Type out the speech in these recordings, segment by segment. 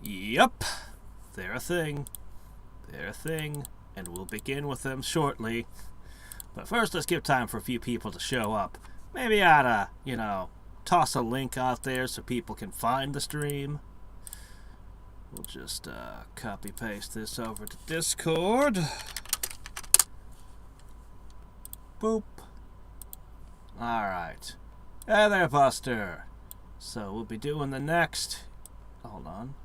Yup. They're a thing. They're a thing. And we'll begin with them shortly. But first, let's give time for a few people to show up. Maybe I oughta, toss a link out there so people can find the stream. We'll just copy-paste this over to Discord. Boop. Alright. Hey there, Buster. So we'll be doing the next... Hold on.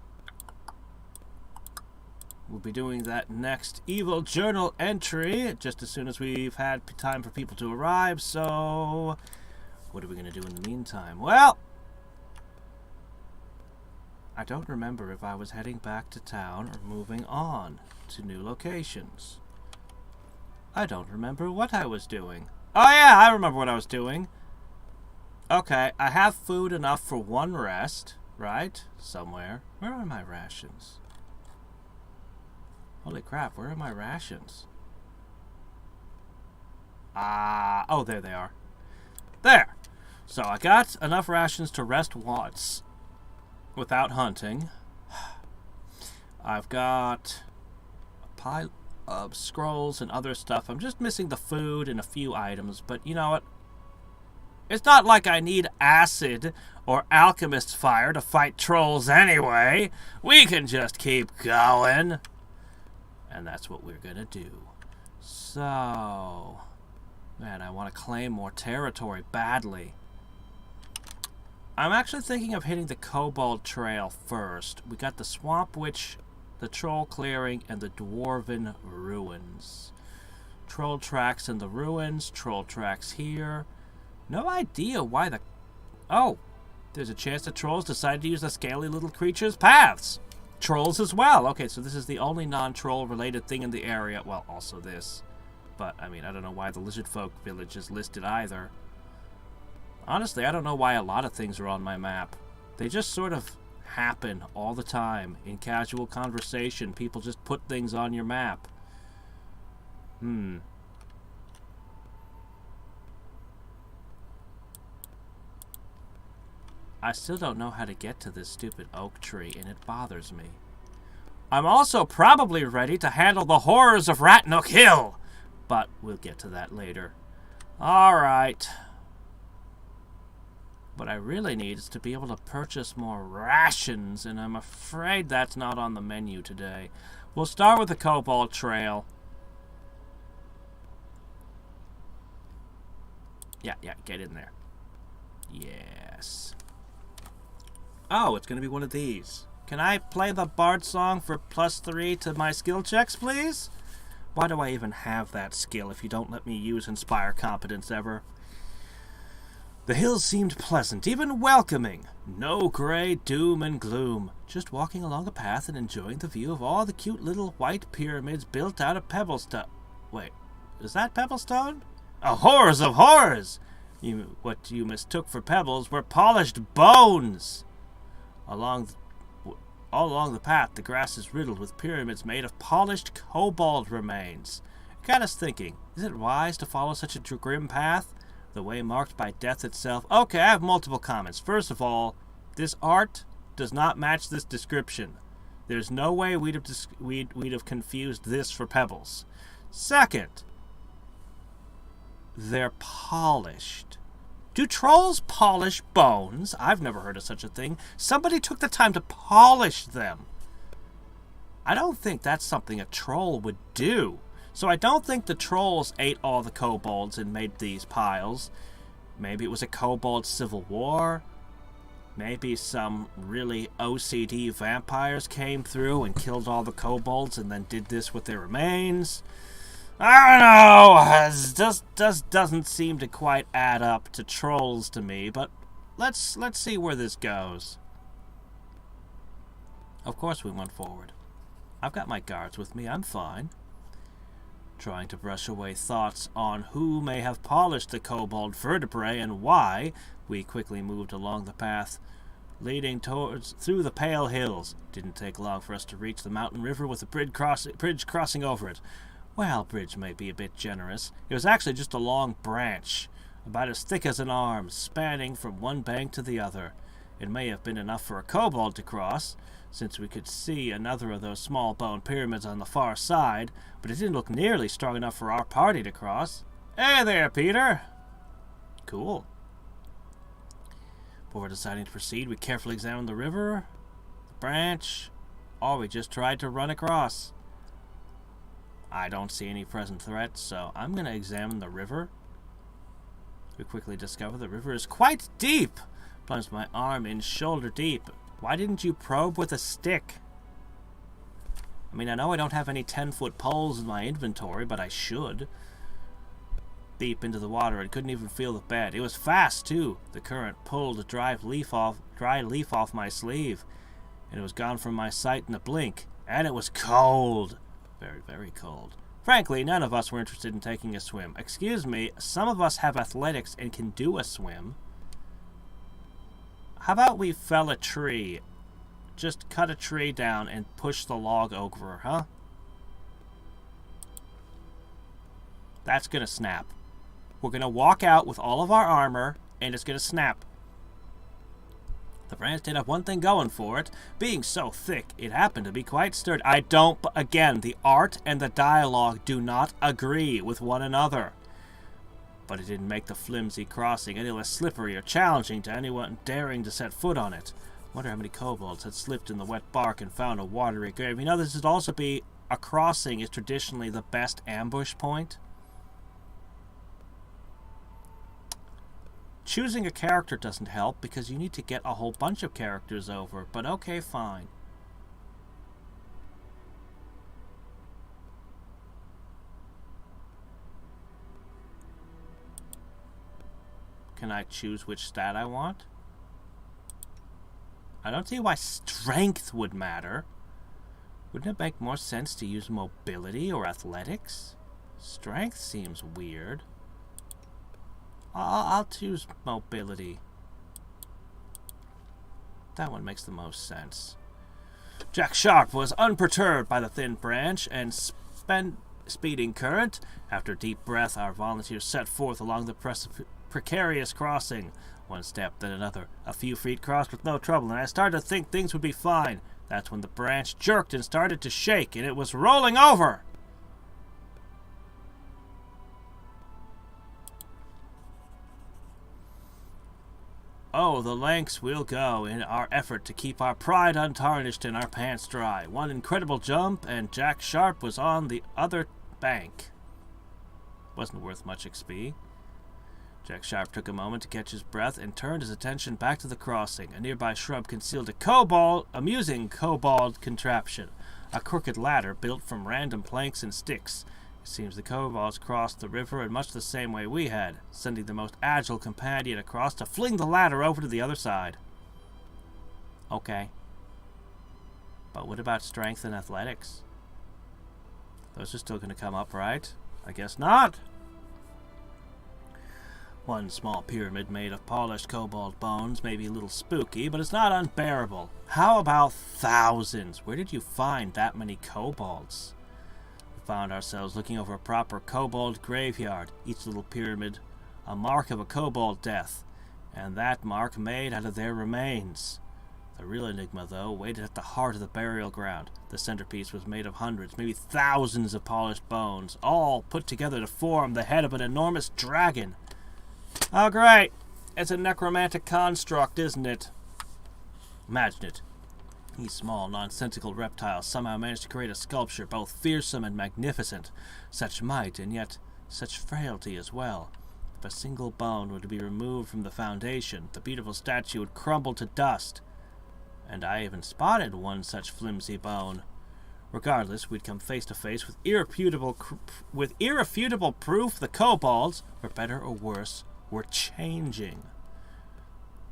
We'll be doing that next Evil Journal entry just as soon as we've had time for people to arrive. So, what are we going to do in the meantime? Well, I don't remember if I was heading back to town or moving on to new locations. I don't remember what I was doing. Oh yeah, I remember what I was doing. Okay, I have food enough for one rest, right? Somewhere. Where are my rations? Holy crap, where are my rations? Oh, there they are. There! So I got enough rations to rest once without hunting. I've got a pile of scrolls and other stuff. I'm just missing the food and a few items, but you know what? It's not like I need acid or alchemist's fire to fight trolls anyway. We can just keep going. And that's what we're gonna do. So, man, I want to claim more territory badly. I'm actually thinking of hitting the Kobold Trail first. We got the Swamp Witch, the Troll Clearing, and the Dwarven Ruins. Troll tracks in the ruins, troll tracks here. No idea why the... Oh, there's a chance the trolls decided to use the scaly little creatures' paths. Trolls as well. Okay, so this is the only non-troll related thing in the area. Well, also this. But, I mean, I don't know why the Lizard Folk village is listed either. Honestly, I don't know why a lot of things are on my map. They just sort of happen all the time. In casual conversation, people just put things on your map. I still don't know how to get to this stupid oak tree, and it bothers me. I'm also probably ready to handle the horrors of Ratnook Hill, but we'll get to that later. Alright. What I really need is to be able to purchase more rations, and I'm afraid that's not on the menu today. We'll start with the Kobold Trail. Yeah, get in there. Yes. Oh, it's going to be one of these. Can I play the Bard song for +3 to my skill checks, please? Why do I even have that skill if you don't let me use Inspire Competence ever? The hills seemed pleasant, even welcoming. No gray doom and gloom. Just walking along a path and enjoying the view of all the cute little white pyramids built out of pebblestone. Wait, is that pebblestone? Oh, horrors of horrors! What you mistook for pebbles were polished bones! All along the path, the grass is riddled with pyramids made of polished kobold remains. It got us thinking, is it wise to follow such a grim path? The way marked by death itself? Okay, I have multiple comments. First of all, this art does not match this description. There's no way we'd have confused this for pebbles. Second, they're polished. Do trolls polish bones? I've never heard of such a thing. Somebody took the time to polish them. I don't think that's something a troll would do. So I don't think the trolls ate all the kobolds and made these piles. Maybe it was a kobold civil war. Maybe some really OCD vampires came through and killed all the kobolds and then did this with their remains. I don't know. It just doesn't seem to quite add up to trolls to me, but let's see where this goes. Of course we went forward. I've got my guards with me. I'm fine. Trying to brush away thoughts on who may have polished the kobold vertebrae and why, we quickly moved along the path leading through the Pale Hills. Didn't take long for us to reach the mountain river with a bridge crossing over it. Well, bridge may be a bit generous. It was actually just a long branch, about as thick as an arm, spanning from one bank to the other. It may have been enough for a kobold to cross, since we could see another of those small bone pyramids on the far side, but it didn't look nearly strong enough for our party to cross. Hey there, Peter! Cool. Before deciding to proceed, we carefully examined the river, the branch, or we just tried to run across. I don't see any present threat, so I'm going to examine the river. We quickly discover the river is quite deep. Plunged my arm in shoulder deep. Why didn't you probe with a stick? I mean, I know I don't have any 10-foot poles in my inventory, but I should. Deep into the water and couldn't even feel the bed. It was fast, too. The current pulled a dry leaf off my sleeve, and it was gone from my sight in a blink. And it was cold. Very, very cold. Frankly, none of us were interested in taking a swim. Excuse me, some of us have athletics and can do a swim. How about we fell a tree? Just cut a tree down and push the log over, huh? That's gonna snap. We're gonna walk out with all of our armor, and it's gonna snap. The branch did have one thing going for it. Being so thick, it happened to be quite sturdy. Again, the art and the dialogue do not agree with one another. But it didn't make the flimsy crossing any less slippery or challenging to anyone daring to set foot on it. Wonder how many kobolds had slipped in the wet bark and found a watery grave. You know, this would also be a crossing is traditionally the best ambush point. Choosing a character doesn't help because you need to get a whole bunch of characters over, but okay, fine. Can I choose which stat I want? I don't see why strength would matter. Wouldn't it make more sense to use mobility or athletics? Strength seems weird. I'll choose mobility. That one makes the most sense. Jack Sharp was unperturbed by the thin branch and speeding current. After a deep breath, our volunteers set forth along the precarious crossing. One step, then another. A few feet crossed with no trouble, and I started to think things would be fine. That's when the branch jerked and started to shake, and it was rolling over. Oh, the lengths we'll go in our effort to keep our pride untarnished and our pants dry. One incredible jump, and Jack Sharp was on the other bank. Wasn't worth much XP. Jack Sharp took a moment to catch his breath and turned his attention back to the crossing. A nearby shrub concealed a amusing kobold contraption, a crooked ladder built from random planks and sticks. It seems the kobolds crossed the river in much the same way we had, sending the most agile companion across to fling the ladder over to the other side. Okay. But what about strength and athletics? Those are still going to come up, right? I guess not. One small pyramid made of polished kobold bones may be a little spooky, but it's not unbearable. How about thousands? Where did you find that many kobolds? We found ourselves looking over a proper kobold graveyard, each little pyramid a mark of a kobold death, and that mark made out of their remains. The real enigma, though, waited at the heart of the burial ground. The centerpiece was made of hundreds, maybe thousands of polished bones, all put together to form the head of an enormous dragon. Oh, great. It's a necromantic construct, isn't it? Imagine it. These small, nonsensical reptiles somehow managed to create a sculpture both fearsome and magnificent. Such might, and yet such frailty as well. If a single bone were to be removed from the foundation, the beautiful statue would crumble to dust. And I even spotted one such flimsy bone. Regardless, we'd come face to face with irrefutable proof the kobolds, for better or worse, were changing.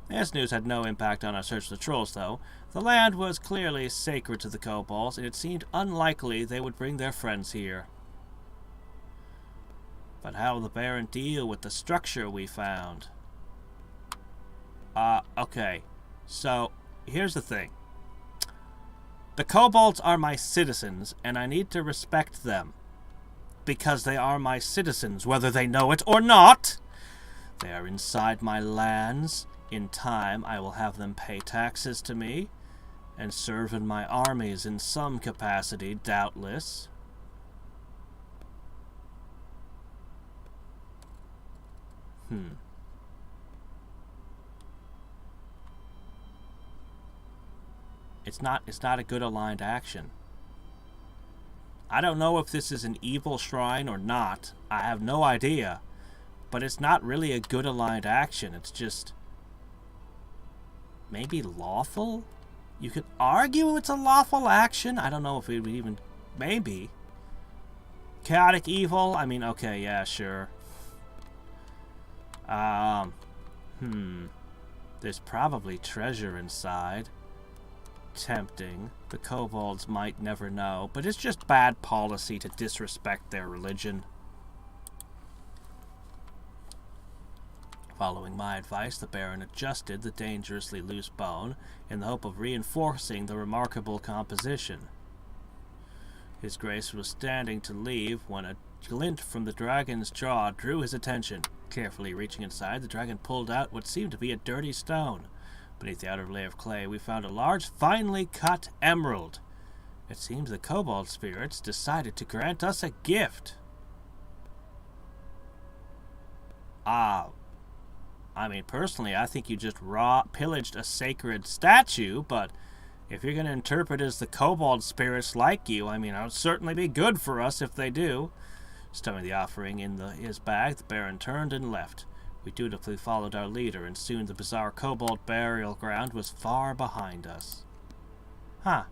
This news had no impact on our search for the trolls, though. The land was clearly sacred to the kobolds, and it seemed unlikely they would bring their friends here. But how will the Baron deal with the structure we found? Okay. So, here's the thing. The kobolds are my citizens, and I need to respect them. Because they are my citizens, whether they know it or not. They are inside my lands, In time, I will have them pay taxes to me and serve in my armies in some capacity, doubtless. It's not a good aligned action. I don't know if this is an evil shrine or not. I have no idea. But it's not really a good aligned action. It's just maybe lawful? You could argue it's a lawful action. I don't know if it would even... Maybe. Chaotic evil? I mean, okay, yeah, sure. There's probably treasure inside. Tempting. The kobolds might never know, but it's just bad policy to disrespect their religion. Following my advice, the Baron adjusted the dangerously loose bone in the hope of reinforcing the remarkable composition. His Grace was standing to leave when a glint from the dragon's jaw drew his attention. Carefully reaching inside, the dragon pulled out what seemed to be a dirty stone. Beneath the outer layer of clay, we found a large, finely cut emerald. It seems the kobold spirits decided to grant us a gift. I mean, personally, I think you just pillaged a sacred statue, but if you're going to interpret it as the kobold spirits like you, I mean, it would certainly be good for us if they do. Stowing the offering in his bag, the Baron turned and left. We dutifully followed our leader, and soon the bizarre kobold burial ground was far behind us. Huh.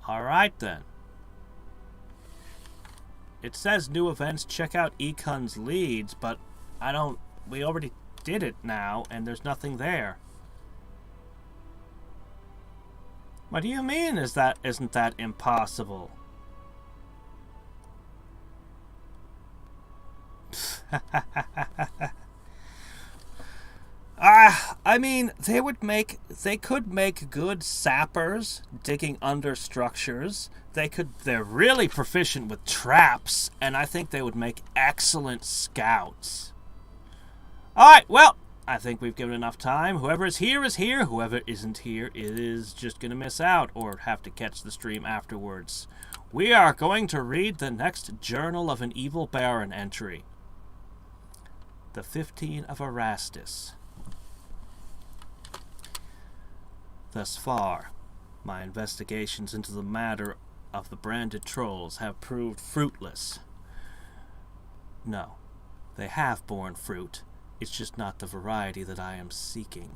Alright then. It says new events, check out Econ's leads, but we already did it now, and there's nothing there. What do you mean isn't that impossible? I mean, they could make good sappers digging under structures. They're really proficient with traps, and I think they would make excellent scouts. Alright, well, I think we've given enough time. Whoever is here is here. Whoever isn't here is just going to miss out or have to catch the stream afterwards. We are going to read the next Journal of an Evil Baron entry. The 15 of Erastus. Thus far, my investigations into the matter of the branded trolls have proved fruitless. No, they have borne fruit. It's just not the variety that I am seeking.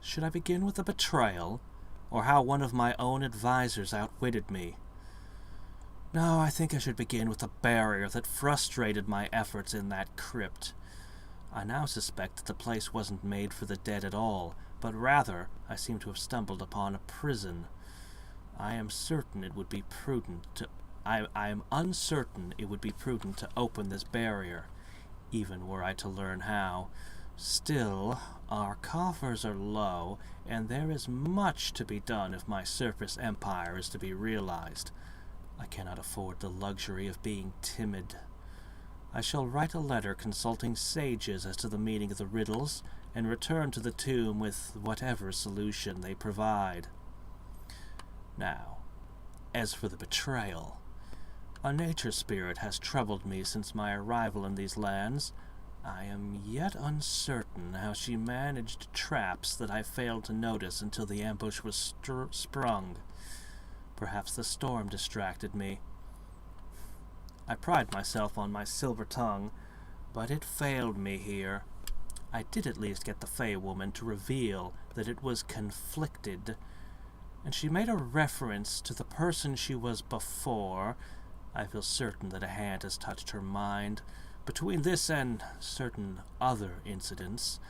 Should I begin with the betrayal, or how one of my own advisors outwitted me? No, I think I should begin with the barrier that frustrated my efforts in that crypt. I now suspect that the place wasn't made for the dead at all, but rather I seem to have stumbled upon a prison. I am uncertain it would be prudent to open this barrier, even were I to learn how. Still, our coffers are low, and there is much to be done if my surface empire is to be realized. I cannot afford the luxury of being timid. I shall write a letter consulting sages as to the meaning of the riddles, and return to the tomb with whatever solution they provide. Now, as for the betrayal, a nature spirit has troubled me since my arrival in these lands. I am yet uncertain how she managed traps that I failed to notice until the ambush was sprung. Perhaps the storm distracted me. I pride myself on my silver tongue, but it failed me here. I did at least get the Fey woman to reveal that it was conflicted, and she made a reference to the person she was before. I feel certain that a hand has touched her mind. Between this and certain other incidents,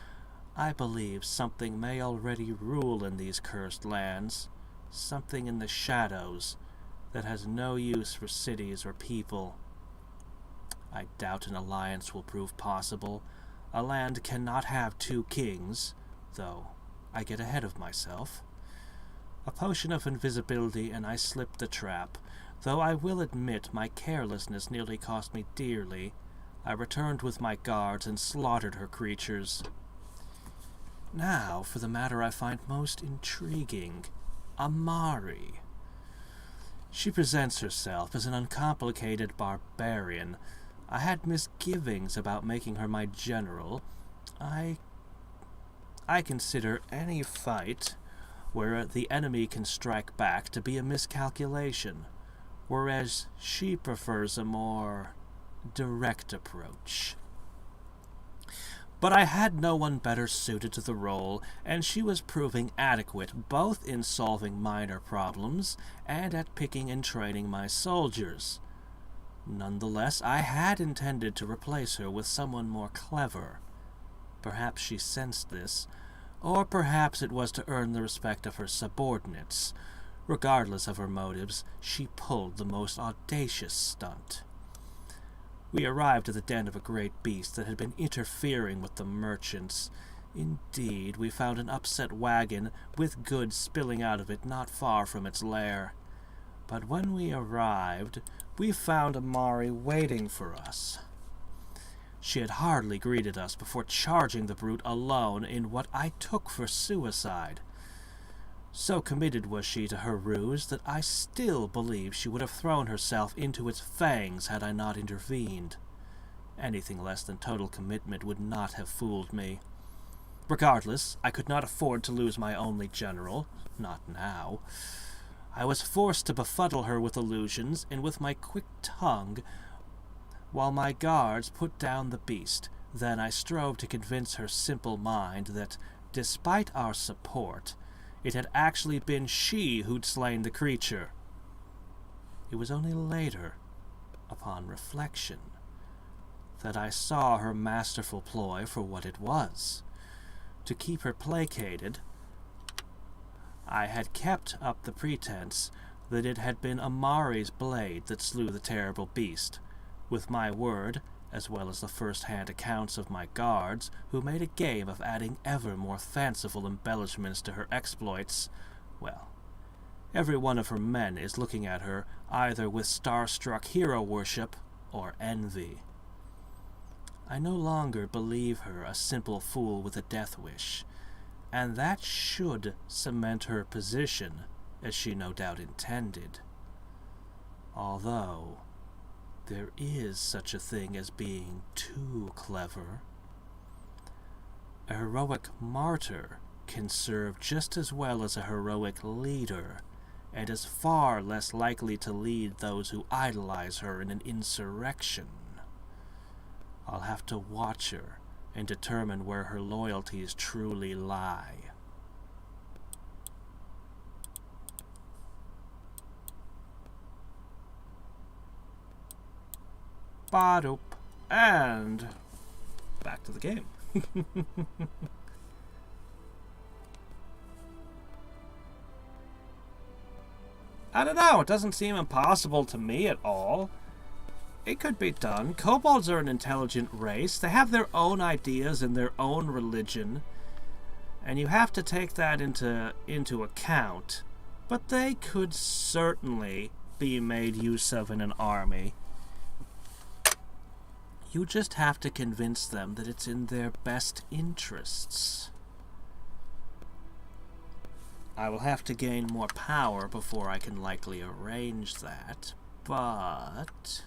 I believe something may already rule in these cursed lands. Something in the shadows that has no use for cities or people. I doubt an alliance will prove possible. A land cannot have two kings, though I get ahead of myself. A potion of invisibility and I slipped the trap. Though I will admit my carelessness nearly cost me dearly, I returned with my guards and slaughtered her creatures. Now for the matter I find most intriguing. Amari. She presents herself as an uncomplicated barbarian. I had misgivings about making her my general. I consider any fight where the enemy can strike back to be a miscalculation, whereas she prefers a more direct approach. But I had no one better suited to the role, and she was proving adequate both in solving minor problems and at picking and training my soldiers. Nonetheless, I had intended to replace her with someone more clever. Perhaps she sensed this, or perhaps it was to earn the respect of her subordinates. Regardless of her motives, she pulled the most audacious stunt. We arrived at the den of a great beast that had been interfering with the merchants. Indeed, we found an upset wagon with goods spilling out of it not far from its lair. But when we arrived, we found Amari waiting for us. She had hardly greeted us before charging the brute alone in what I took for suicide. So committed was she to her ruse that I still believe she would have thrown herself into its fangs had I not intervened. Anything less than total commitment would not have fooled me. Regardless, I could not afford to lose my only general, not now. I was forced to befuddle her with illusions and with my quick tongue, while my guards put down the beast. Then I strove to convince her simple mind that, despite our support, it had actually been she who'd slain the creature. It was only later, upon reflection, that I saw her masterful ploy for what it was. To keep her placated, I had kept up the pretense that it had been Amari's blade that slew the terrible beast. With my word, as well as the first-hand accounts of my guards, who made a game of adding ever more fanciful embellishments to her exploits, well, every one of her men is looking at her either with star-struck hero worship or envy. I no longer believe her a simple fool with a death wish, and that should cement her position, as she no doubt intended. Although there is such a thing as being too clever. A heroic martyr can serve just as well as a heroic leader, and is far less likely to lead those who idolize her in an insurrection. I'll have to watch her and determine where her loyalties truly lie. Ba-doop. And back to the game. I don't know, it doesn't seem impossible to me at all. It could be done. Kobolds are an intelligent race. They have their own ideas and their own religion, and you have to take that into account. But they could certainly be made use of in an army. You just have to convince them that it's in their best interests. I will have to gain more power before I can likely arrange that, but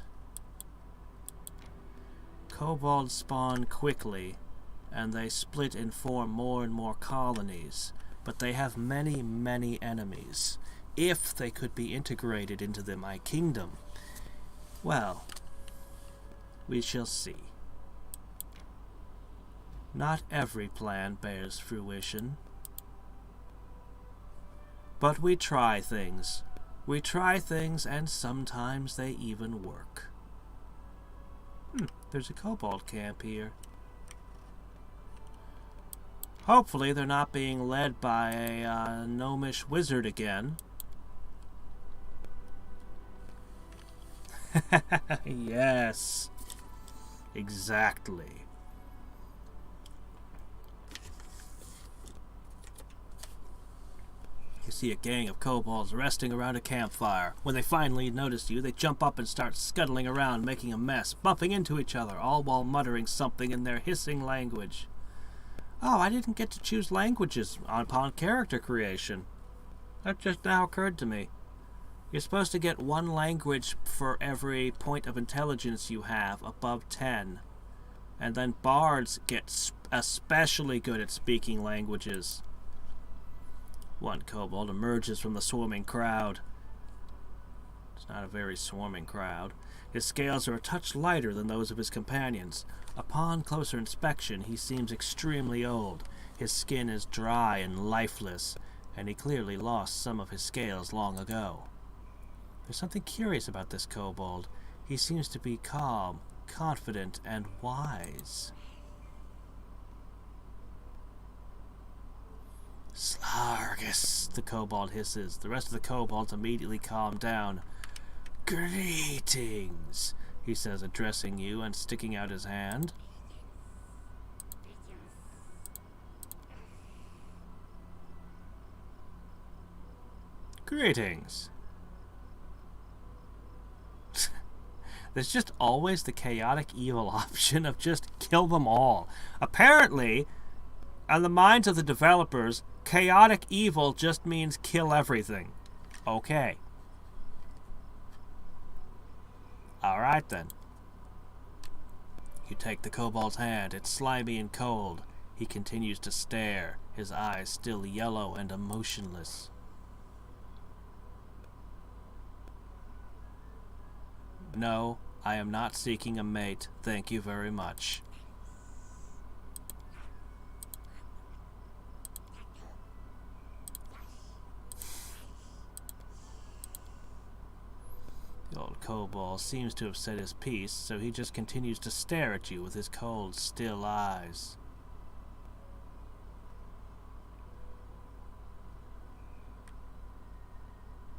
kobolds spawn quickly, and they split and form more and more colonies, but they have many, many enemies. If they could be integrated into my kingdom, well, we shall see. Not every plan bears fruition. But we try things. We try things, and sometimes they even work. There's a kobold camp here. Hopefully they're not being led by a gnomish wizard again. Yes. Exactly. You see a gang of kobolds resting around a campfire. When they finally notice you, they jump up and start scuttling around, making a mess, bumping into each other, all while muttering something in their hissing language. Oh, I didn't get to choose languages upon character creation. That just now occurred to me. You're supposed to get one language for every point of intelligence you have above 10. And then bards get especially good at speaking languages. One kobold emerges from the swarming crowd. It's not a very swarming crowd. His scales are a touch lighter than those of his companions. Upon closer inspection, he seems extremely old. His skin is dry and lifeless, and he clearly lost some of his scales long ago. There's something curious about this kobold. He seems to be calm, confident, and wise. Slargus, the kobold hisses. The rest of the kobolds immediately calm down. Greetings, he says, addressing you and sticking out his hand. Greetings. There's just always the chaotic evil option of just kill them all. Apparently, on the minds of the developers, chaotic evil just means kill everything. Okay. Alright then. You take the kobold's hand. It's slimy and cold. He continues to stare, his eyes still yellow and emotionless. No, I am not seeking a mate. Thank you very much. The old kobold seems to have said his piece, so he just continues to stare at you with his cold, still eyes.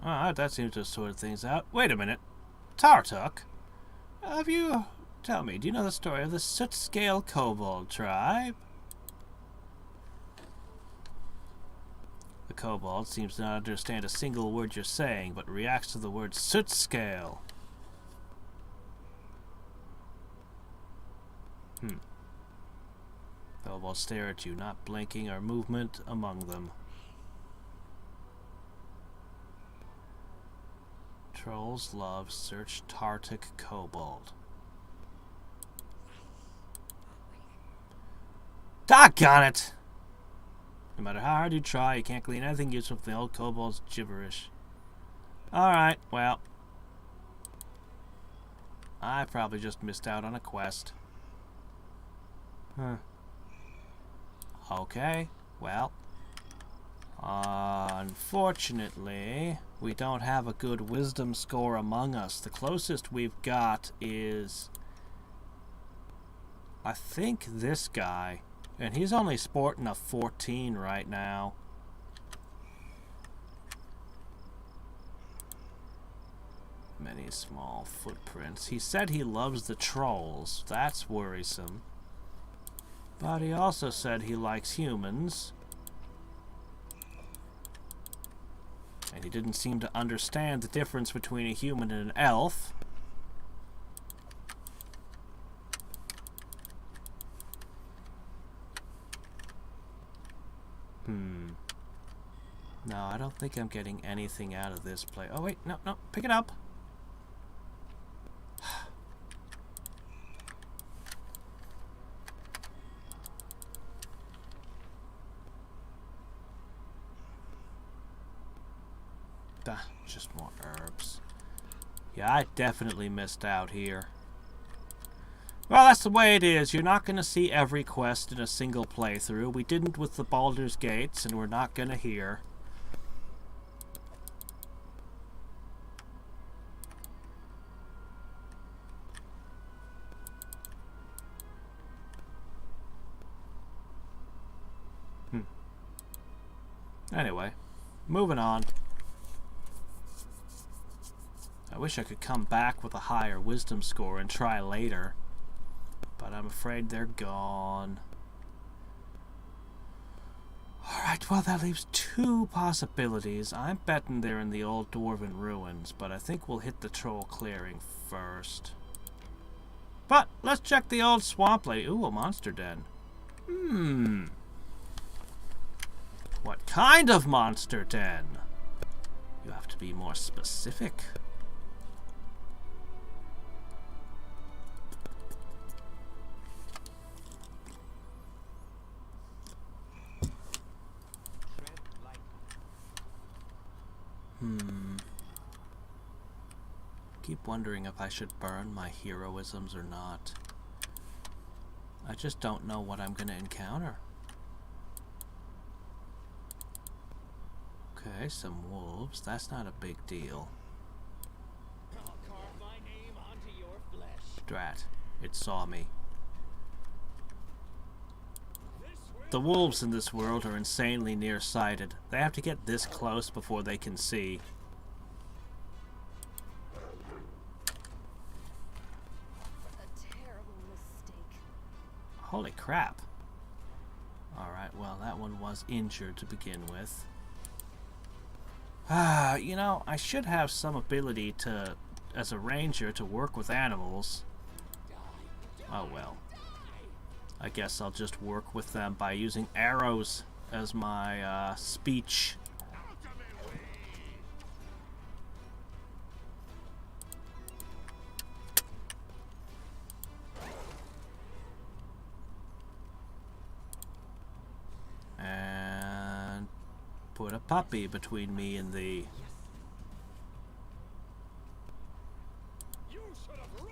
Alright, that seems to have sorted things out. Wait a minute. Tartuk, tell me, do you know the story of the Soot-Scale Kobold tribe? The kobold seems to not understand a single word you're saying, but reacts to the word Soot-Scale. Kobolds stare at you, not blinking or movement among them. Trolls love search Tartuk kobold. Doggone it! No matter how hard you try, you can't glean anything useful from the old kobold's gibberish. Alright, well. I probably just missed out on a quest. Okay, well. Unfortunately, we don't have a good wisdom score among us. The closest we've got is, I think, this guy. And he's only sporting a 14 right now. Many small footprints. He said he loves the trolls. That's worrisome. But he also said he likes humans. And he didn't seem to understand the difference between a human and an elf. No, I don't think I'm getting anything out of this play. Oh, wait, no, pick it up. Just more herbs. Yeah, I definitely missed out here. Well, that's the way it is. You're not going to see every quest in a single playthrough. We didn't with the Baldur's Gates, and we're not going to here. Anyway, moving on. I wish I could come back with a higher wisdom score and try later, but I'm afraid they're gone. Alright, well, that leaves two possibilities. I'm betting they're in the old dwarven ruins, but I think we'll hit the troll clearing first. But let's check the old swamp lady. Ooh, a monster den. What kind of monster den? You have to be more specific. Keep wondering if I should burn my heroisms or not. I just don't know what I'm gonna encounter. Okay, some wolves. That's not a big deal. I'll carve my name onto your flesh. Drat. It saw me. The wolves in this world are insanely nearsighted. They have to get this close before they can see. A terrible mistake. Holy crap. Alright, well, that one was injured to begin with. You know, I should have some ability to, as a ranger, to work with animals. Oh well. I guess I'll just work with them by using arrows as my speech. And put a puppy between me and thee. You should have run.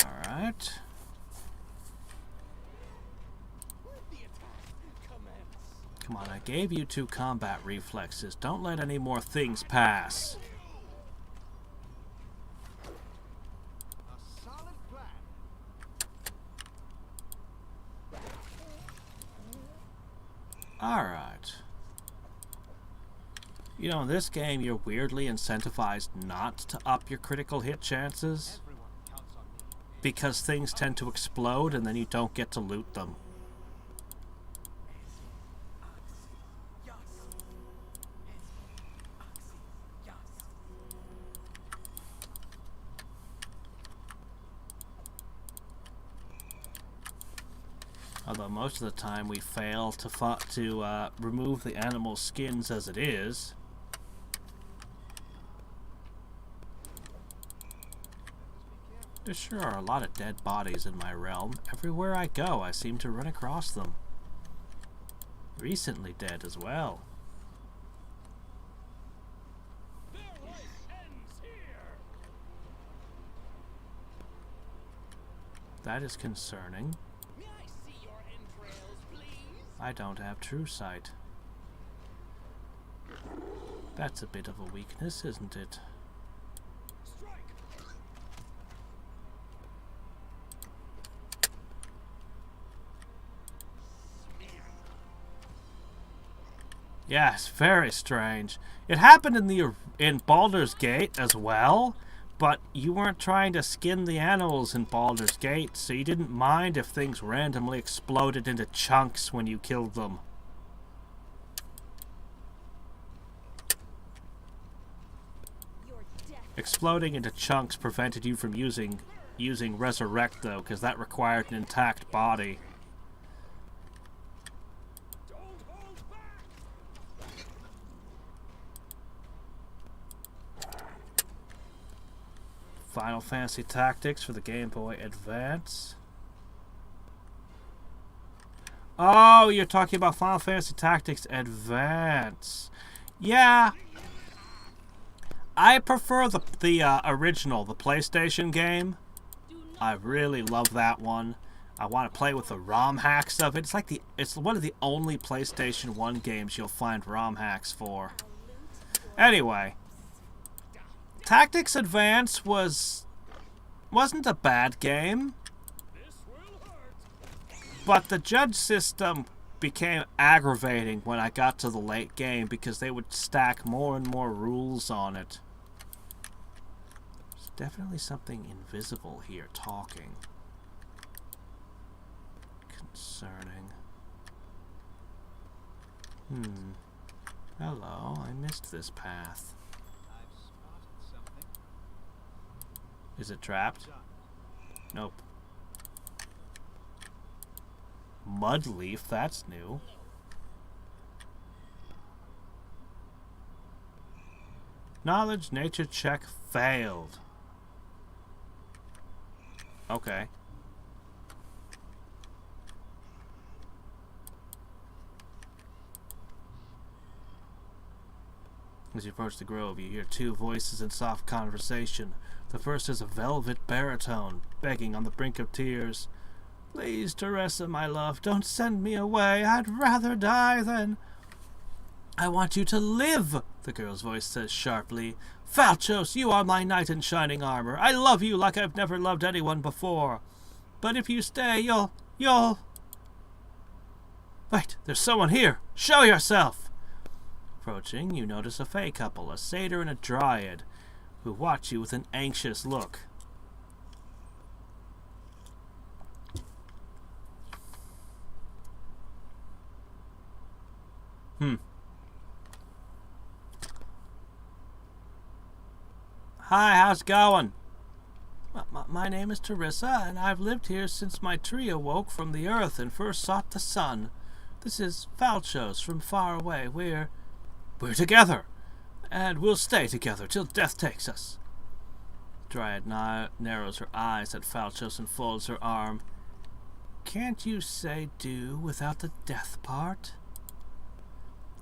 Alright. The attack commence. Come on, I gave you 2 combat reflexes. Don't let any more things pass. A solid plan. Alright. You know, in this game, you're weirdly incentivized not to up your critical hit chances, Everyone counts on me. because things tend to explode and then you don't get to loot them. Although most of the time we fail to remove the animal skins as it is. There sure are a lot of dead bodies in my realm. Everywhere I go, I seem to run across them. Recently dead as well. Their life ends here. That is concerning. May I see your entrails, please? I don't have true sight. That's a bit of a weakness, isn't it? Strike. Yes, very strange. It happened in Baldur's Gate as well, but you weren't trying to skin the animals in Baldur's Gate, so you didn't mind if things randomly exploded into chunks when you killed them. Your death. Exploding into chunks prevented you from using Resurrect, though, because that required an intact body. Don't hold back. Final Fantasy Tactics for the Game Boy Advance. Oh, you're talking about Final Fantasy Tactics Advance. Yeah. I prefer the original, the PlayStation game. I really love that one. I want to play with the ROM hacks of it. It's one of the only PlayStation 1 games you'll find ROM hacks for. Anyway, Tactics Advance wasn't a bad game, This will hurt. but the judge system became aggravating when I got to the late game because they would stack more and more rules on it. There's definitely something invisible here talking. Concerning. Hello, I missed this path. I've spotted something. Is it trapped? Nope. Mudleaf, that's new. Knowledge nature check failed. Okay. As you approach the grove, you hear two voices in soft conversation. The first is a velvet baritone, begging on the brink of tears. Please, Teresa, my love, don't send me away. I'd rather die than... I want you to live, the girl's voice says sharply. Falchos, you are my knight in shining armor. I love you like I've never loved anyone before. But if you stay, you'll... Wait, there's someone here. Show yourself. Approaching, you notice a fey couple, a satyr and a dryad, who watch you with an anxious look. Hi, how's it going? My name is Teresa, and I've lived here since my tree awoke from the earth and first sought the sun. This is Falchos from far away. We're together, and we'll stay together till death takes us. Dryad narrows her eyes at Falchos and folds her arm. Can't you say do without the death part?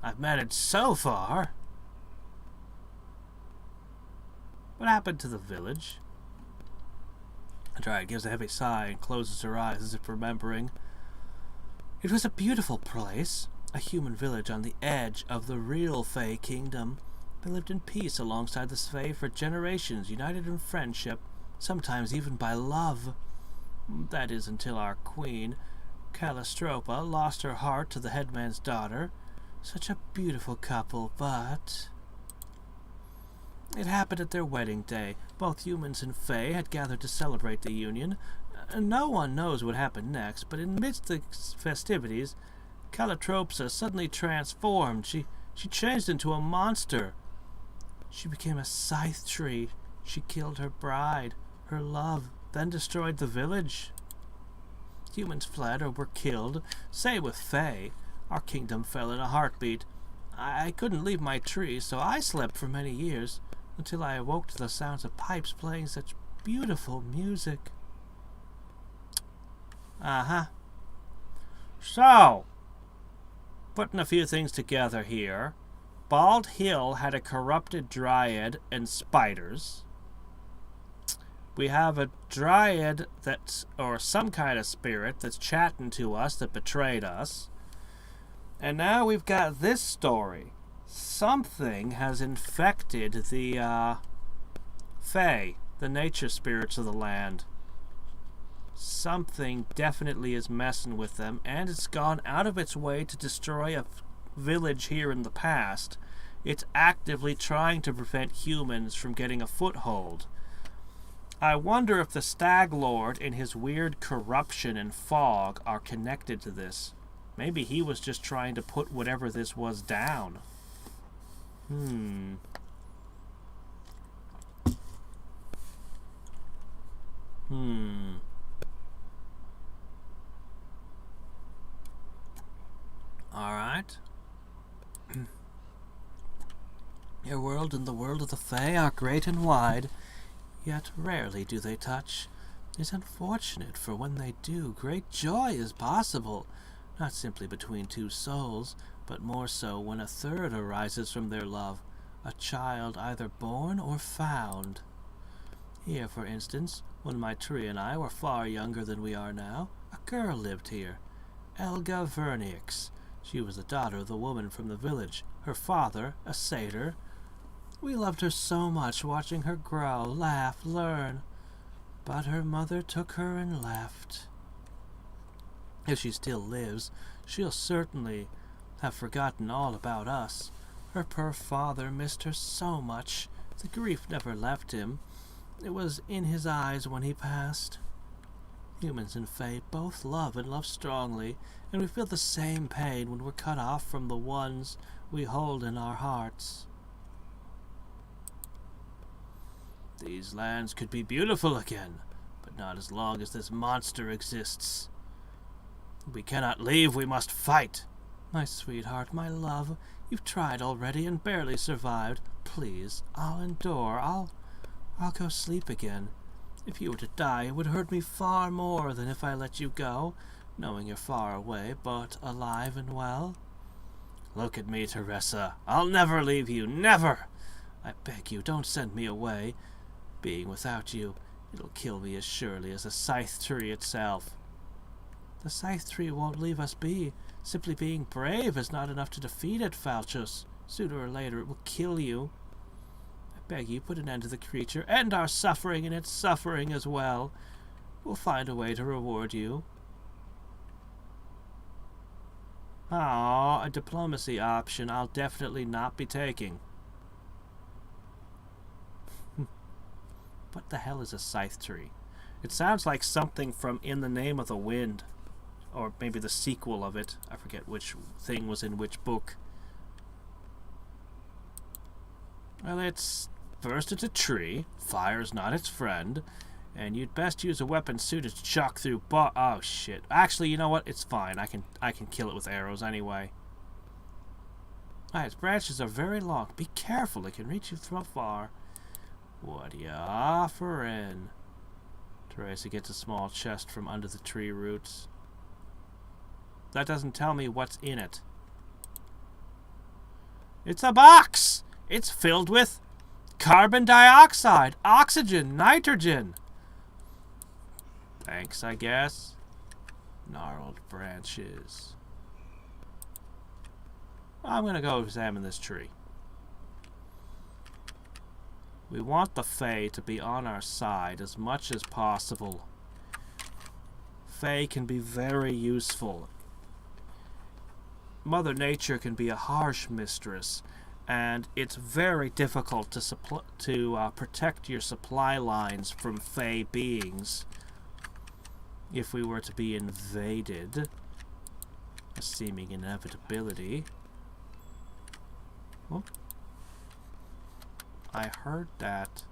I've managed so far. What happened to the village? Dryad gives a heavy sigh and closes her eyes as if remembering. It was a beautiful place. A human village on the edge of the real Fey kingdom. They lived in peace alongside the Fey for generations, united in friendship, sometimes even by love. That is until our queen, Callistropa, lost her heart to the headman's daughter. Such a beautiful couple, but... It happened at their wedding day. Both humans and Fey had gathered to celebrate the union. No one knows what happened next, but amidst the festivities, Calistropsa suddenly transformed. She changed into a monster. She became a scythe tree. She killed her bride, her love, then destroyed the village. Humans fled or were killed. Say with Fey, our kingdom fell in a heartbeat. I couldn't leave my tree, so I slept for many years, until I awoke to the sounds of pipes playing such beautiful music. So, putting a few things together here. Bald Hill had a corrupted dryad and spiders. We have a dryad or some kind of spirit that's chatting to us that betrayed us. And now we've got this story. Something has infected the Fae, the nature spirits of the land. Something definitely is messing with them, and it's gone out of its way to destroy a village here in the past. It's actively trying to prevent humans from getting a foothold. I wonder if the Stag Lord and his weird corruption and fog are connected to this. Maybe he was just trying to put whatever this was down. Alright. Your world and the world of the Fae are great and wide, yet rarely do they touch. It's unfortunate, for when they do, great joy is possible, not simply between two souls, but more so when a third arises from their love, a child either born or found. Here, for instance, when my tree and I were far younger than we are now, a girl lived here, Elga Hadriex. She was the daughter of the woman from the village, her father, a satyr. We loved her so much, watching her grow, laugh, learn. But her mother took her and left. If she still lives, she'll certainly have forgotten all about us. Her poor father missed her so much. The grief never left him. It was in his eyes when he passed. Humans and Fae both love and love strongly, and we feel the same pain when we're cut off from the ones we hold in our hearts. These lands could be beautiful again, but not as long as this monster exists. We cannot leave, we must fight. My sweetheart, my love, you've tried already and barely survived. Please, I'll endure. I'll go sleep again. If you were to die, it would hurt me far more than if I let you go, knowing you're far away, but alive and well. Look at me, Teresa. I'll never leave you, never! I beg you, don't send me away. Being without you, it'll kill me as surely as the scythe tree itself. The scythe tree won't leave us be. Simply being brave is not enough to defeat it, Falchus. Sooner or later it will kill you. I beg you, put an end to the creature, end our suffering and its suffering as well. We'll find a way to reward you. A diplomacy option I'll definitely not be taking. What the hell is a scythe tree? It sounds like something from In the Name of the Wind. Or maybe the sequel of it. I forget which thing was in which book. Well, first it's a tree. Fire's not its friend. And you'd best use a weapon suited to chuck through oh shit. Actually, you know what? It's fine. I can kill it with arrows anyway. Its branches are very long. Be careful, it can reach you from far. What are you offering? Teresa gets a small chest from under the tree roots. That doesn't tell me what's in it. It's a box! It's filled with carbon dioxide, oxygen, nitrogen. Thanks, I guess. Gnarled branches. I'm gonna go examine this tree. We want the Fae to be on our side as much as possible. Fae can be very useful. Mother Nature can be a harsh mistress, and it's very difficult to protect your supply lines from Fae beings. If we were to be invaded, a seeming inevitability. Oh. I heard that,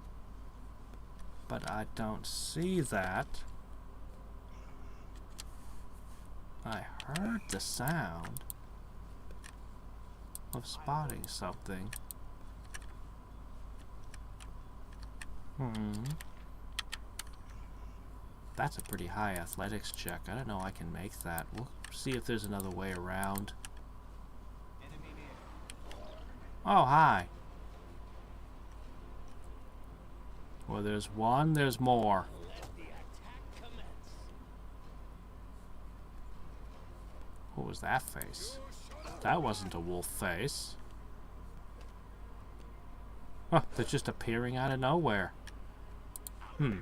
but I don't see that. I heard the sound of spotting something. That's a pretty high athletics check. I don't know I can make that. We'll see if there's another way around. Oh, hi. Well, there's one, there's more. What was that face? That wasn't a wolf face. Oh, they're just appearing out of nowhere. At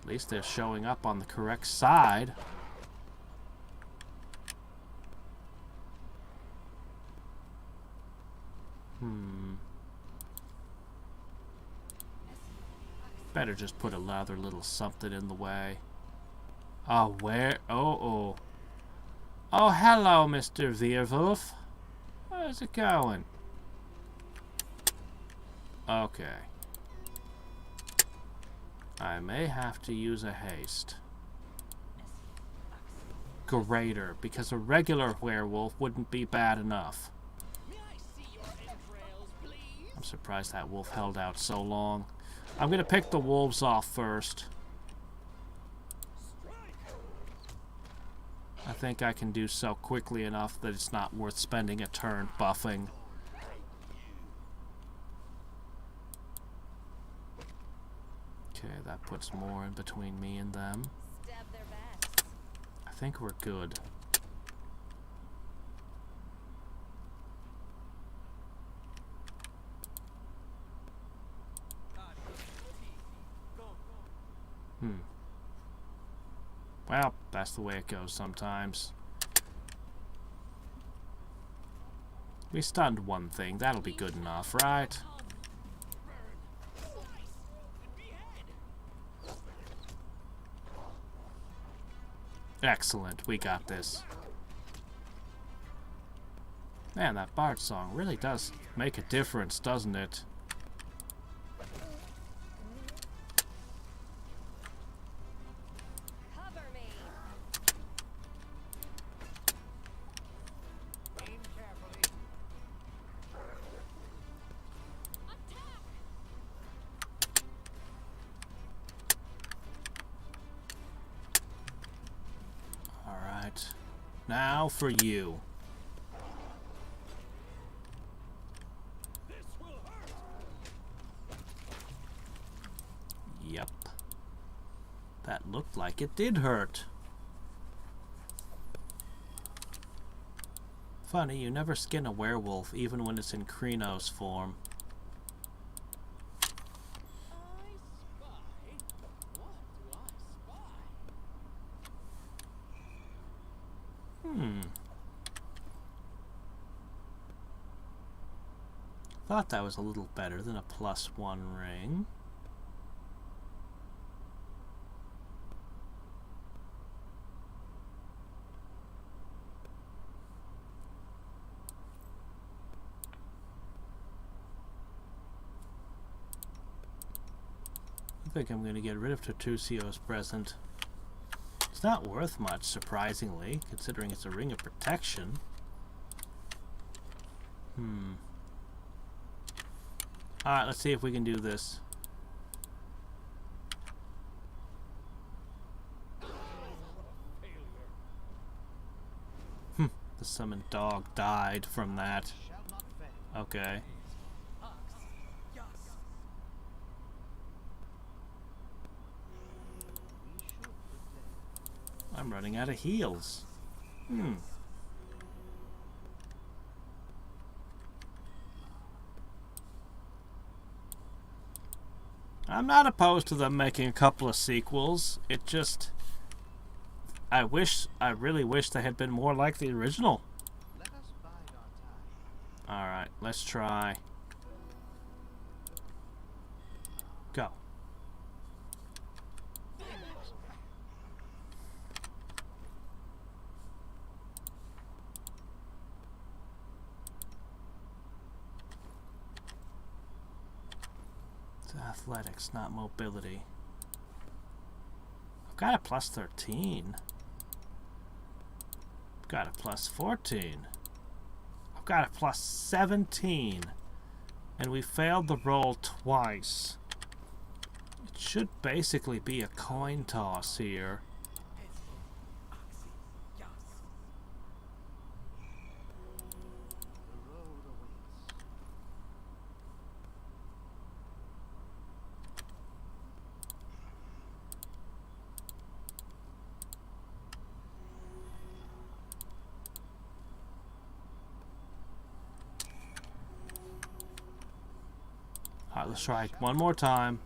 least they're showing up on the correct side. Better just put another little something in the way. Oh, where? Oh, hello, Mr. Werewolf. How's it going? Okay. I may have to use a haste. Greater, because a regular werewolf wouldn't be bad enough. I'm surprised that wolf held out so long. I'm gonna pick the wolves off first. I think I can do so quickly enough that it's not worth spending a turn buffing. Okay, that puts more in between me and them. I think we're good. Well, that's the way it goes sometimes. We stunned one thing. That'll be good enough, right? Excellent. We got this. Man, that bard song really does make a difference, doesn't it? Now for you. This will hurt. Yep. That looked like it did hurt. Funny, you never skin a werewolf, even when it's in Kreno's form. I spy. What do I spy? Thought that was a little better than a +1 ring. I think I'm going to get rid of Tertusio's present. It's not worth much, surprisingly, considering it's a ring of protection. Alright, let's see if we can do this. The summoned dog died from that. Okay. I'm running out of heals. I'm not opposed to them making a couple of sequels. It just... I really wish they had been more like the original. Alright, let's try. Go. It's athletics, not mobility. I've got a +13. I've got a +14. I've got a +17. And we failed the roll twice. It should basically be a coin toss here. Alright, let's try it one more time.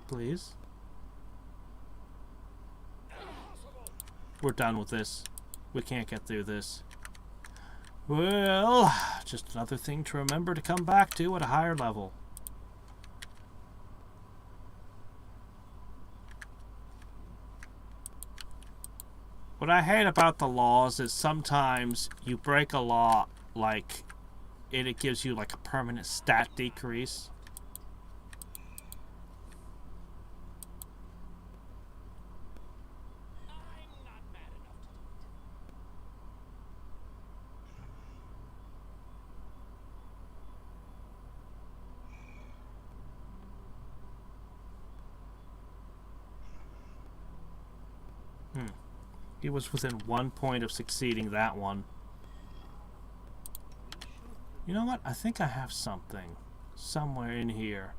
Please. We're done with this. We can't get through this. Well, just another thing to remember to come back to at a higher level. What I hate about the laws is sometimes you break a law, like, it gives you like a permanent stat decrease. I'm not mad enough to do it. He was within 1 point of succeeding that one. You know what? I think I have something somewhere in here.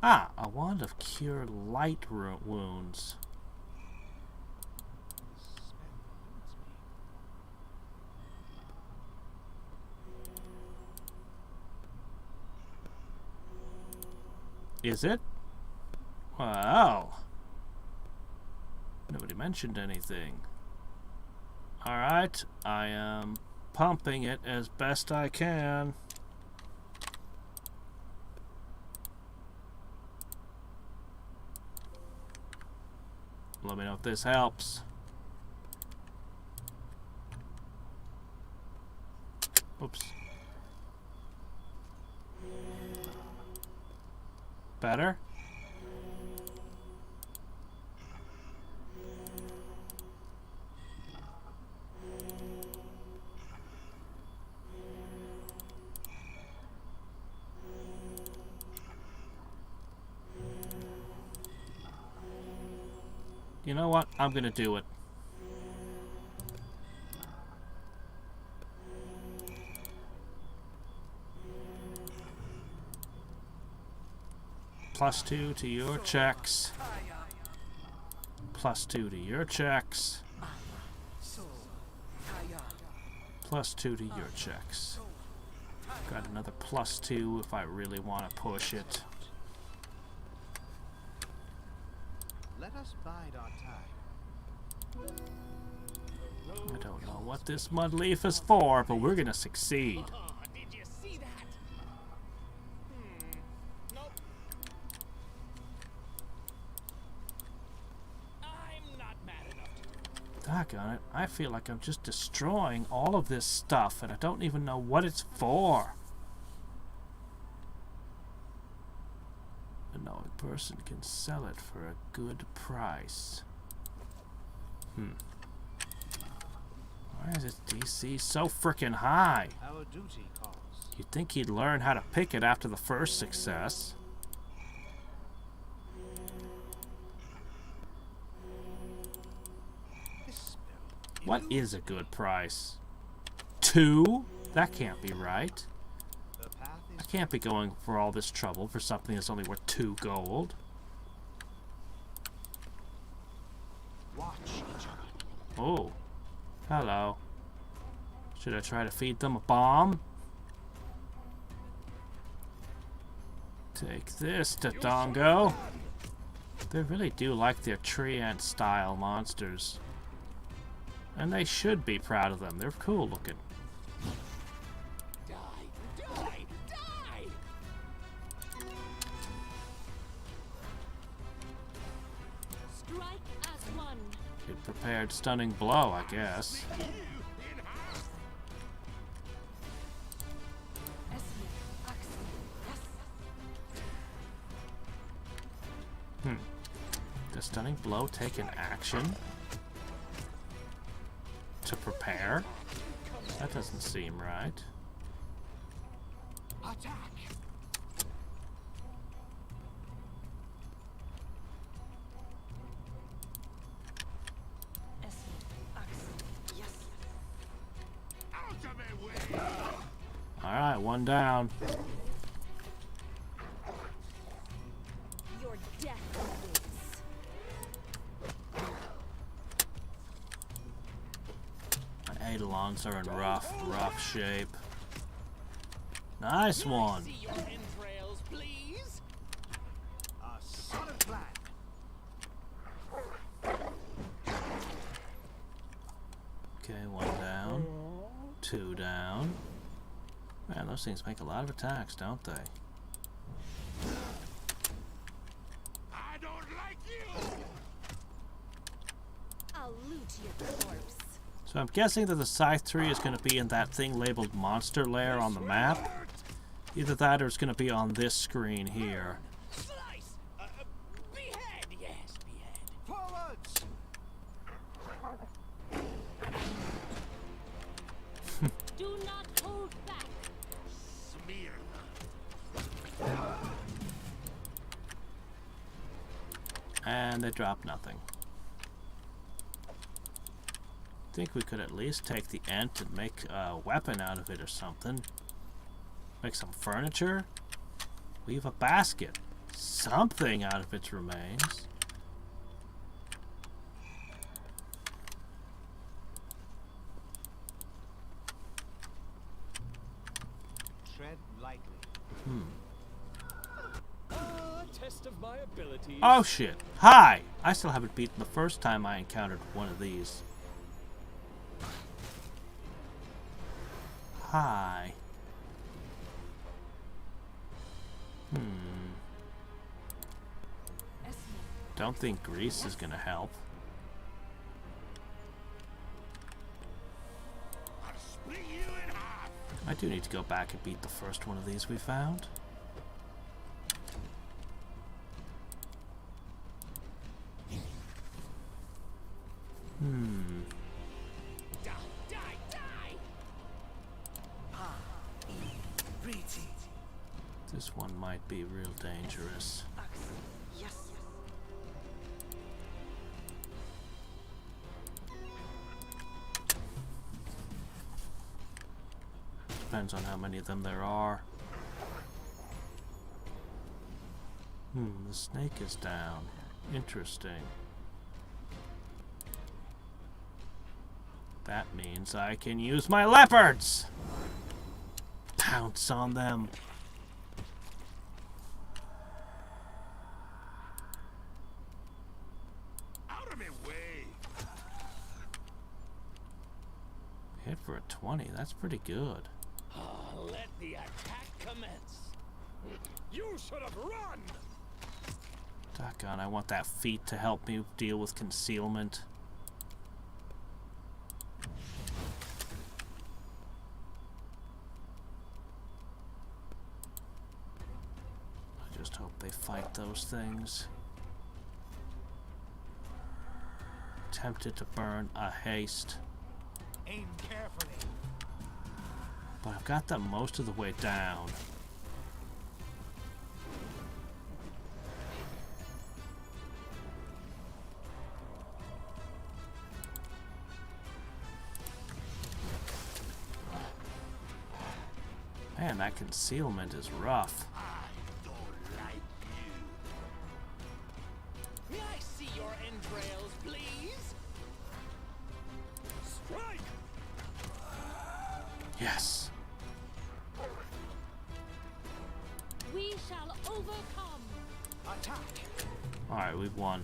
Ah, a wand of cure light wounds. Is it? Wow. Nobody mentioned anything. Alright, I am pumping it as best I can. Let me know if this helps. Oops. Better? you know what? I'm gonna do it. +2 to your checks. +2 to your checks. +2 to your checks. Got another +2 if I really want to push it. Let us bide our time. I don't know what this mud leaf is for, but we're gonna succeed. Oh, did you see that? Nope. I'm not mad enough to. Doggone it, I feel like I'm just destroying all of this stuff and I don't even know what it's for. A knowing person can sell it for a good price. Why is its DC so frickin' high? Our duty calls. You'd think he'd learn how to pick it after the first success. This spell. What is a good price? 2? That can't be right. The path I is can't be going for all this trouble for something that's only worth 2 gold. watch each other. Oh. Hello. Should I try to feed them a bomb? Take this, Tatongo. They really do like their tree ant style monsters. And they should be proud of them. They're cool looking. Die! Die! Die! Strike as one. It prepared stunning blow, I guess. Does stunning blow take an action to prepare? That doesn't seem right. Attack. Alright, one down. Your death awaits. My Eidolons are in rough shape. Nice one. See your entrails, please. A solid plan. Okay, one down. 2 down. Man, those things make a lot of attacks, don't they? I don't like you. I'll loot your corpse. So I'm guessing that the scythe tree is going to be in that thing labeled monster lair on the map. Either that or it's going to be on this screen here. Slice. Behead. Yes, behead. Forwards. Do not hold back. Smear And they drop nothing. Think we could at least take the ant and make a weapon out of it or something. Make some furniture. Weave a basket. Something out of its remains. Tread lightly. Test of my abilities. Oh shit. Hi! I still haven't beaten the first time I encountered one of these. Hi. Don't think grease is gonna help. I'll split you in half. I do need to go back and beat the first one of these we found. Die! Die! Die! This one might be real dangerous. Depends on how many of them there are. The snake is down. Interesting. That means I can use my leopards! Pounce on them. Out of my way. Hit for a 20. That's pretty good. Let the attack commence. You should have run. Doggone, I want that feat to help me deal with concealment. I just hope they fight those things. Tempted to burn a haste. Aim carefully. But I've got them most of the way down. Man, that concealment is rough. I don't like you. May I see your entrails, please? Strike! Yes. We shall overcome. Attack. Alright, we've won.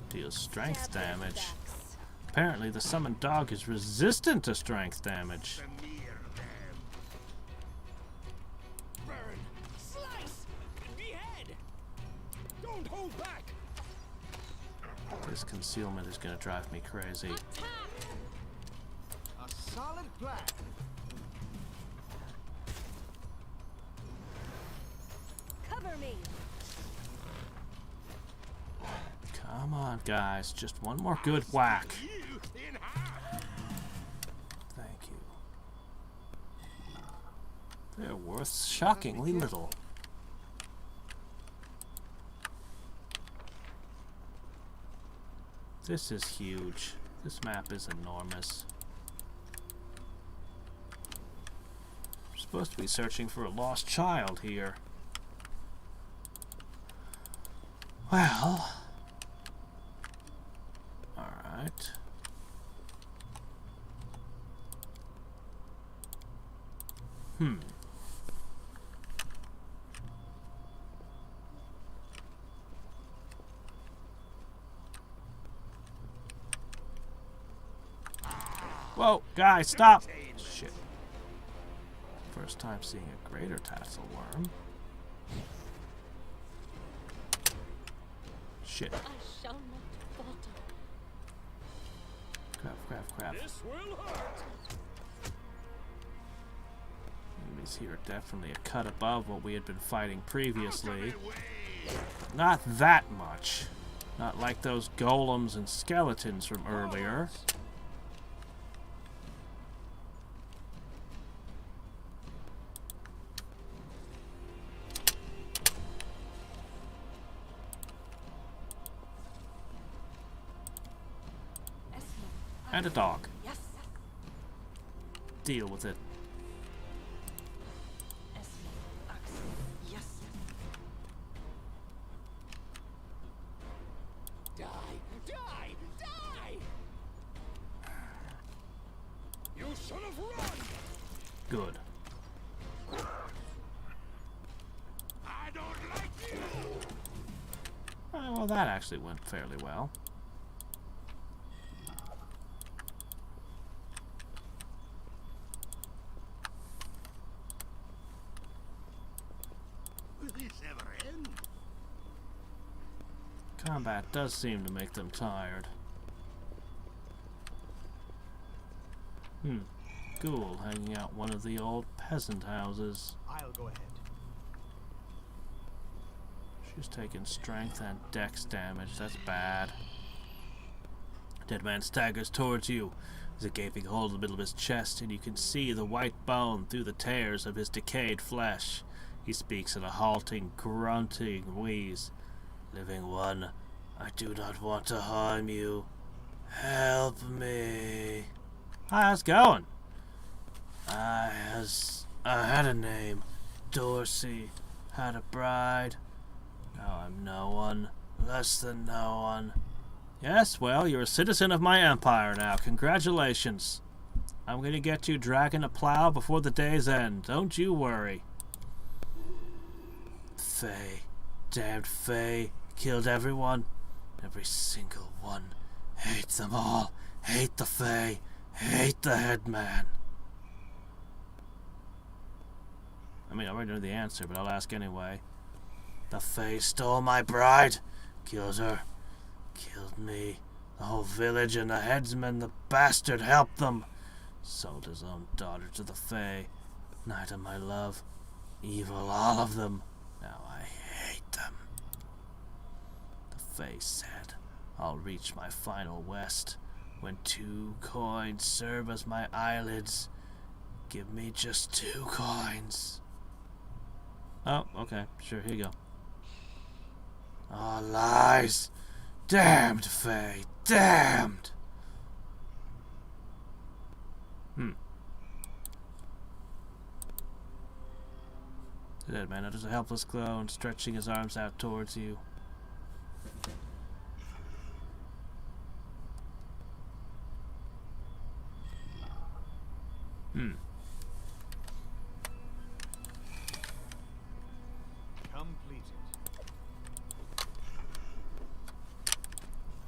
Deals strength Stab those damage. backs. Apparently the summoned dog is resistant to strength damage. Smear them. Burn! Slice! Behead! Don't hold back! This concealment is gonna drive me crazy. Attack! A solid plan. Cover me. Come on, guys. Just one more good whack. You in half. Thank you. They're worth shockingly little. This is huge. This map is enormous. We're supposed to be searching for a lost child here. Well... Alright. Whoa, guys, stop! Shit. First time seeing a greater tassel worm. Shit. I shall not falter. Crap. This will hurt! Enemies here are definitely a cut above what we had been fighting previously. Way. Not that much. Not like those golems and skeletons from earlier. And a dog. Yes. Deal with it. Yes. Die! Die! Die! You should have run! Good. I don't like you. Well, that actually went fairly well. Will this ever end? Combat does seem to make them tired. Ghoul hanging out one of the old peasant houses. I'll go ahead. She's taking strength and dex damage. That's bad. Dead man staggers towards you. There's a gaping hole in the middle of his chest, and you can see the white bone through the tears of his decayed flesh. He speaks in a halting, grunting wheeze. Living one, I do not want to harm you. Help me. Hi, how's it going? I had a name. Dorsey. Had a bride. Now I'm no one. Less than no one. Yes, well, you're a citizen of my empire now. Congratulations. I'm gonna get you dragging a plow before the day's end. Don't you worry. Fae. Damned Fae. Killed everyone. Every single one. Hate them all. Hate the Fae. Hate the headman. I mean, I already know the answer, but I'll ask anyway. The Fae stole my bride. Killed her. Killed me. The whole village and the headsman, the bastard, helped them. Sold his own daughter to the Fae. Night of my love. Evil, all of them. Now I hate them. The Fae said, I'll reach my final west when 2 coins serve as my eyelids. Give me just 2 coins. Oh, okay. Sure, here you go. Oh, lies. Damned Fae. Damned. The dead man utters a helpless groan, stretching his arms out towards you. Completed.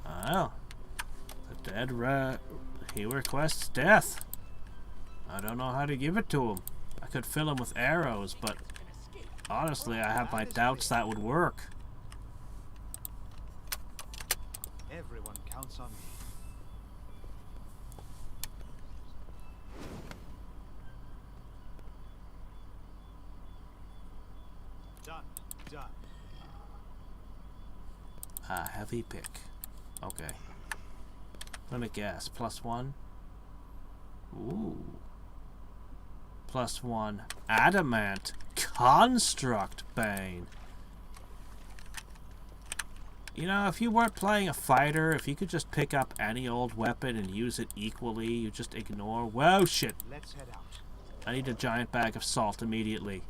Well, the dead he requests death. I don't know how to give it to him. I could fill him with arrows, but honestly, I have my doubts that would work. Everyone counts on me. Done. A heavy pick. Okay. Let me guess. +1? Ooh. +1. Adamant. Construct Bane. You know, if you weren't playing a fighter, if you could just pick up any old weapon and use it equally, you just ignore... Whoa, shit. Let's head out. I need a giant bag of salt immediately.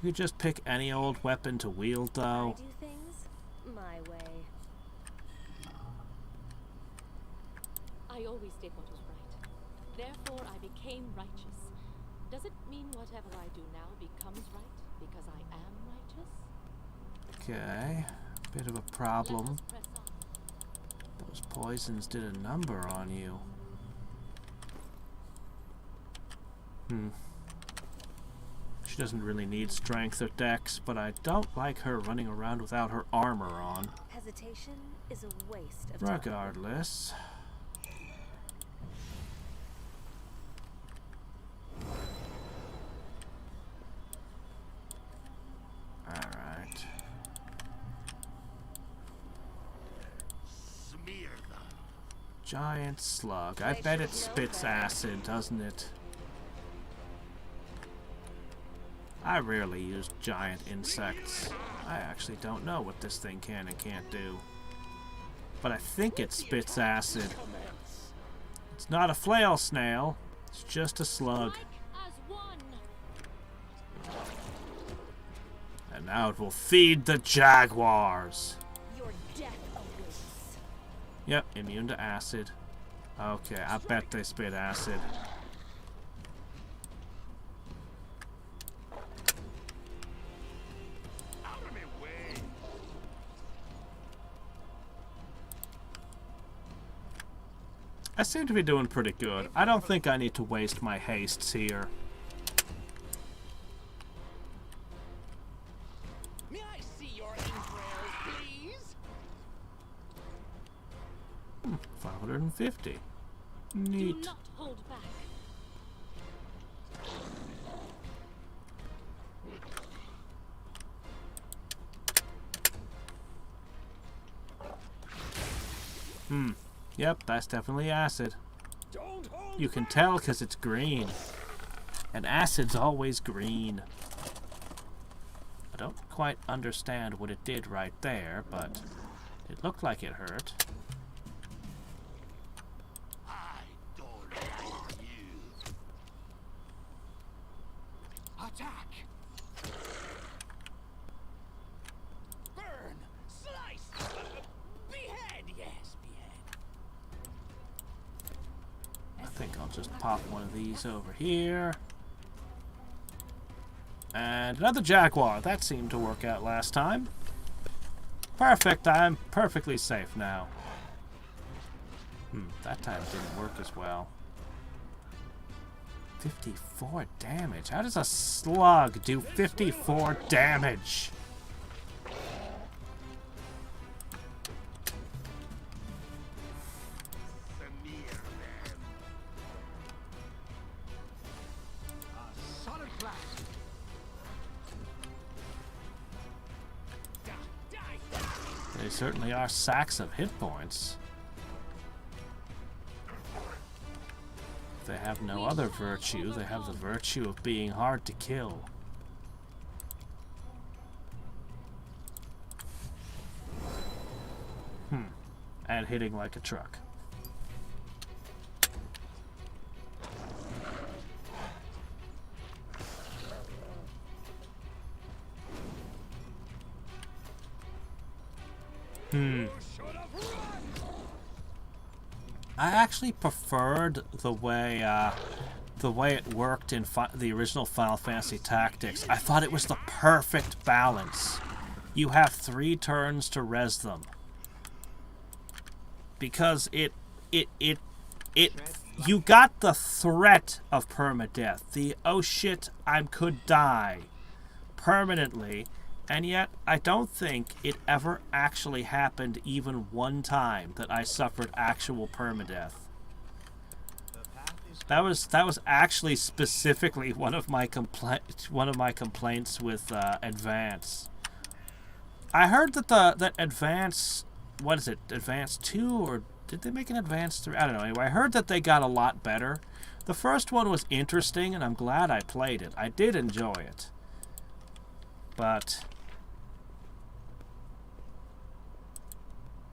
You could just pick any old weapon to wield, I though. do things my way. I always did what was right. Therefore, I became righteous. Does it mean whatever I do now becomes right because I am righteous? Okay. Bit of a Let problem. us press on. Those poisons did a number on you. She doesn't really need strength or dex, but I don't like her running around without her armor on. Hesitation is a waste of time. Regardless. Alright. Smear them. Giant slug. I bet it spits acid, doesn't it? I rarely use giant insects. I actually don't know what this thing can and can't do. But I think it spits acid. It's not a flail snail. It's just a slug. As one. And now it will feed the jaguars. Your death awaits. Yep, immune to acid. Okay, I bet they spit acid. Out of my way. I seem to be doing pretty good. I don't think I need to waste my hastes here. May I see your entrails, please? 550. Do Neat. not hold back. Yep, that's definitely acid. Don't hold You can tell because it's green. And acid's always green. I don't quite understand what it did right there, but it looked like it hurt. I'll just pop one of these over here. And another jaguar. That seemed to work out last time. Perfect. I'm perfectly safe now. That time didn't work as well. 54 damage. How does a slug do 54 damage? Solid blast. They certainly are sacks of hit points. They have no other virtue. They have the virtue of being hard to kill. And hitting like a truck. I actually preferred the way it worked in the original Final Fantasy Tactics. I thought it was the perfect balance. You have 3 turns to res them. Because you got the threat of permadeath. The oh shit, I could die permanently. And yet, I don't think it ever actually happened even one time that I suffered actual permadeath. That was actually specifically one of my complaints with Advance. I heard that that Advance, what is it, Advance 2, or did they make an Advance 3? I don't know. Anyway, I heard that they got a lot better. The first one was interesting, and I'm glad I played it. I did enjoy it. But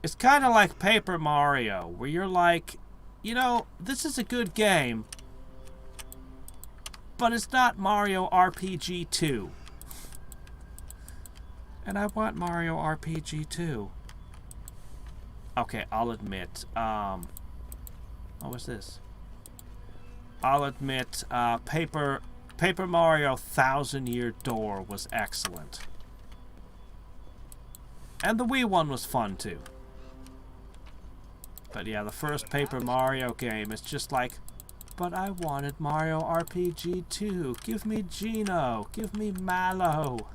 it's kind of like Paper Mario, where you're like, you know, this is a good game, but it's not Mario RPG 2. And I want Mario RPG 2. Okay, I'll admit, what was this? I'll admit, Paper Mario Thousand Year Door was excellent. And the Wii one was fun, too. But yeah, the first Paper Mario game, it's just like, but I wanted Mario RPG 2. Give me Geno. Give me Mallow.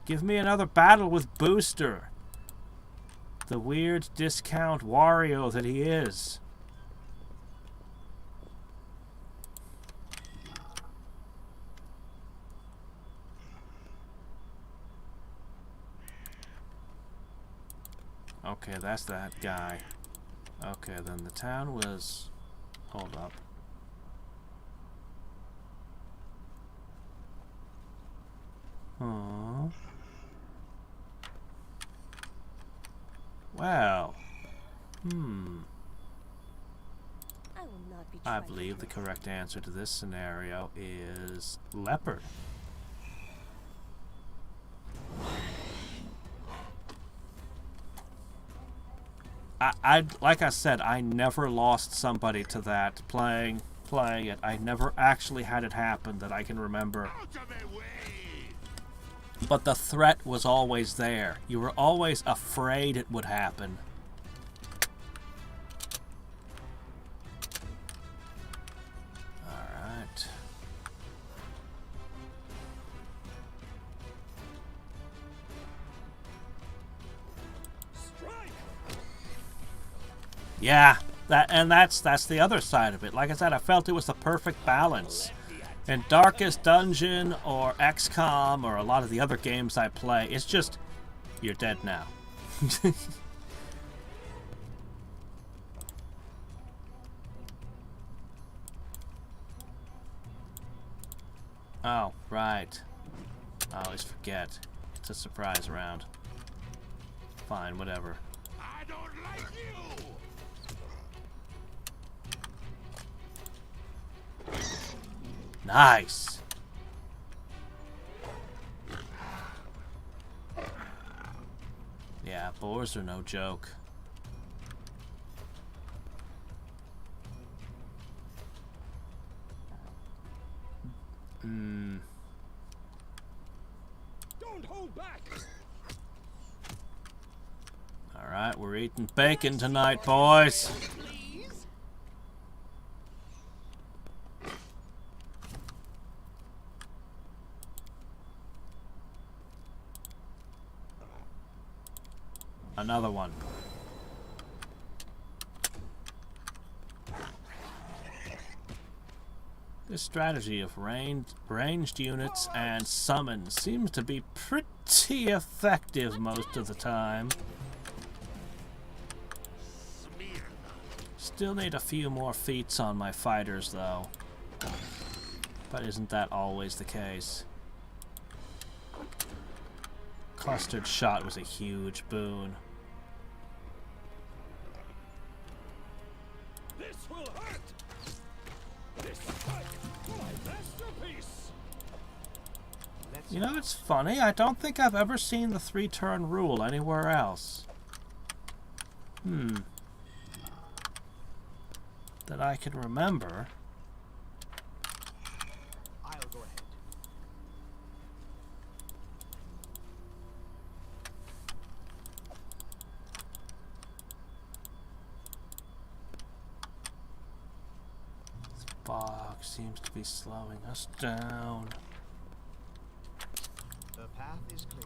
Give me another battle with Booster. The weird discount Wario that he is. Okay, that's that guy. Okay, then the town was... Hold up. Oh. Well. I believe the correct answer to this scenario is leopard. I like I said, I never lost somebody to that playing it. I never actually had it happen that I can remember. But the threat was always there. You were always afraid it would happen. Alright. Yeah, that's the other side of it. Like I said, I felt it was the perfect balance. In Darkest Dungeon or XCOM or a lot of the other games I play, it's just, you're dead now. Oh, right. I always forget. It's a surprise round. Fine, whatever. I don't like you! Nice! Yeah, boars are no joke. Don't hold back. Alright, we're eating bacon tonight, boys. Please? Another one. This strategy of ranged units and summons seems to be pretty effective most of the time. Still need a few more feats on my fighters, though. But isn't that always the case? Clustered shot was a huge boon. This will hurt. This strike, my masterpiece. You know, it's funny. I don't think I've ever seen the 3-turn rule anywhere else. That I can remember. I'll go ahead. This fog seems to be slowing us down. The path is clear.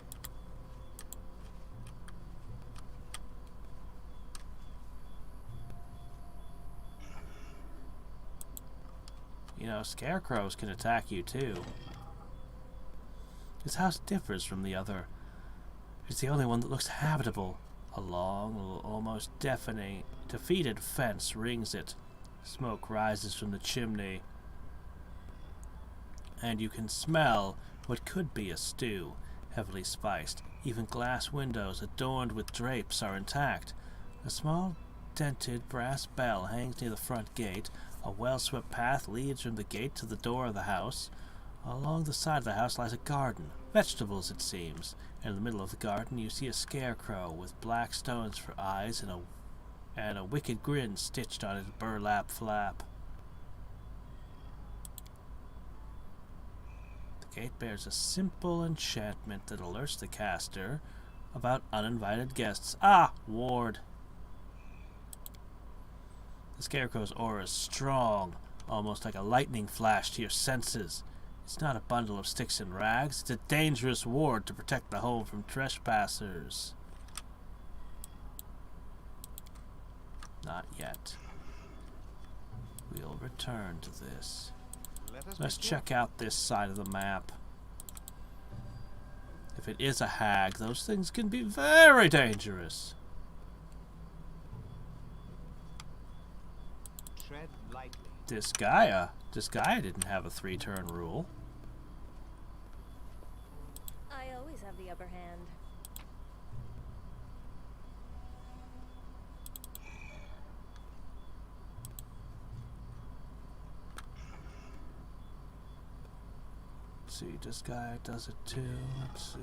You know, scarecrows can attack you too. This house differs from the other. It's the only one that looks habitable. A long, almost defeated fence rings it. Smoke rises from the chimney. And you can smell what could be a stew, heavily spiced. Even glass windows adorned with drapes are intact. A small dented brass bell hangs near the front gate. A well-swept path leads from the gate to the door of the house. Along the side of the house lies a garden. Vegetables, it seems. And in the middle of the garden you see a scarecrow with black stones for eyes and a wicked grin stitched on his burlap flap. The gate bears a simple enchantment that alerts the caster about uninvited guests. Ah! Ward. The scarecrow's aura is strong, almost like a lightning flash to your senses. It's not a bundle of sticks and rags, it's a dangerous ward to protect the home from trespassers. Not yet. We'll return to this. Let's check out this side of the map. If it is a hag, those things can be very dangerous. Tread lightly. Disgaea didn't have a 3-turn rule. I always have the upper hand. Let's see, Disgaea does it too. Let's see.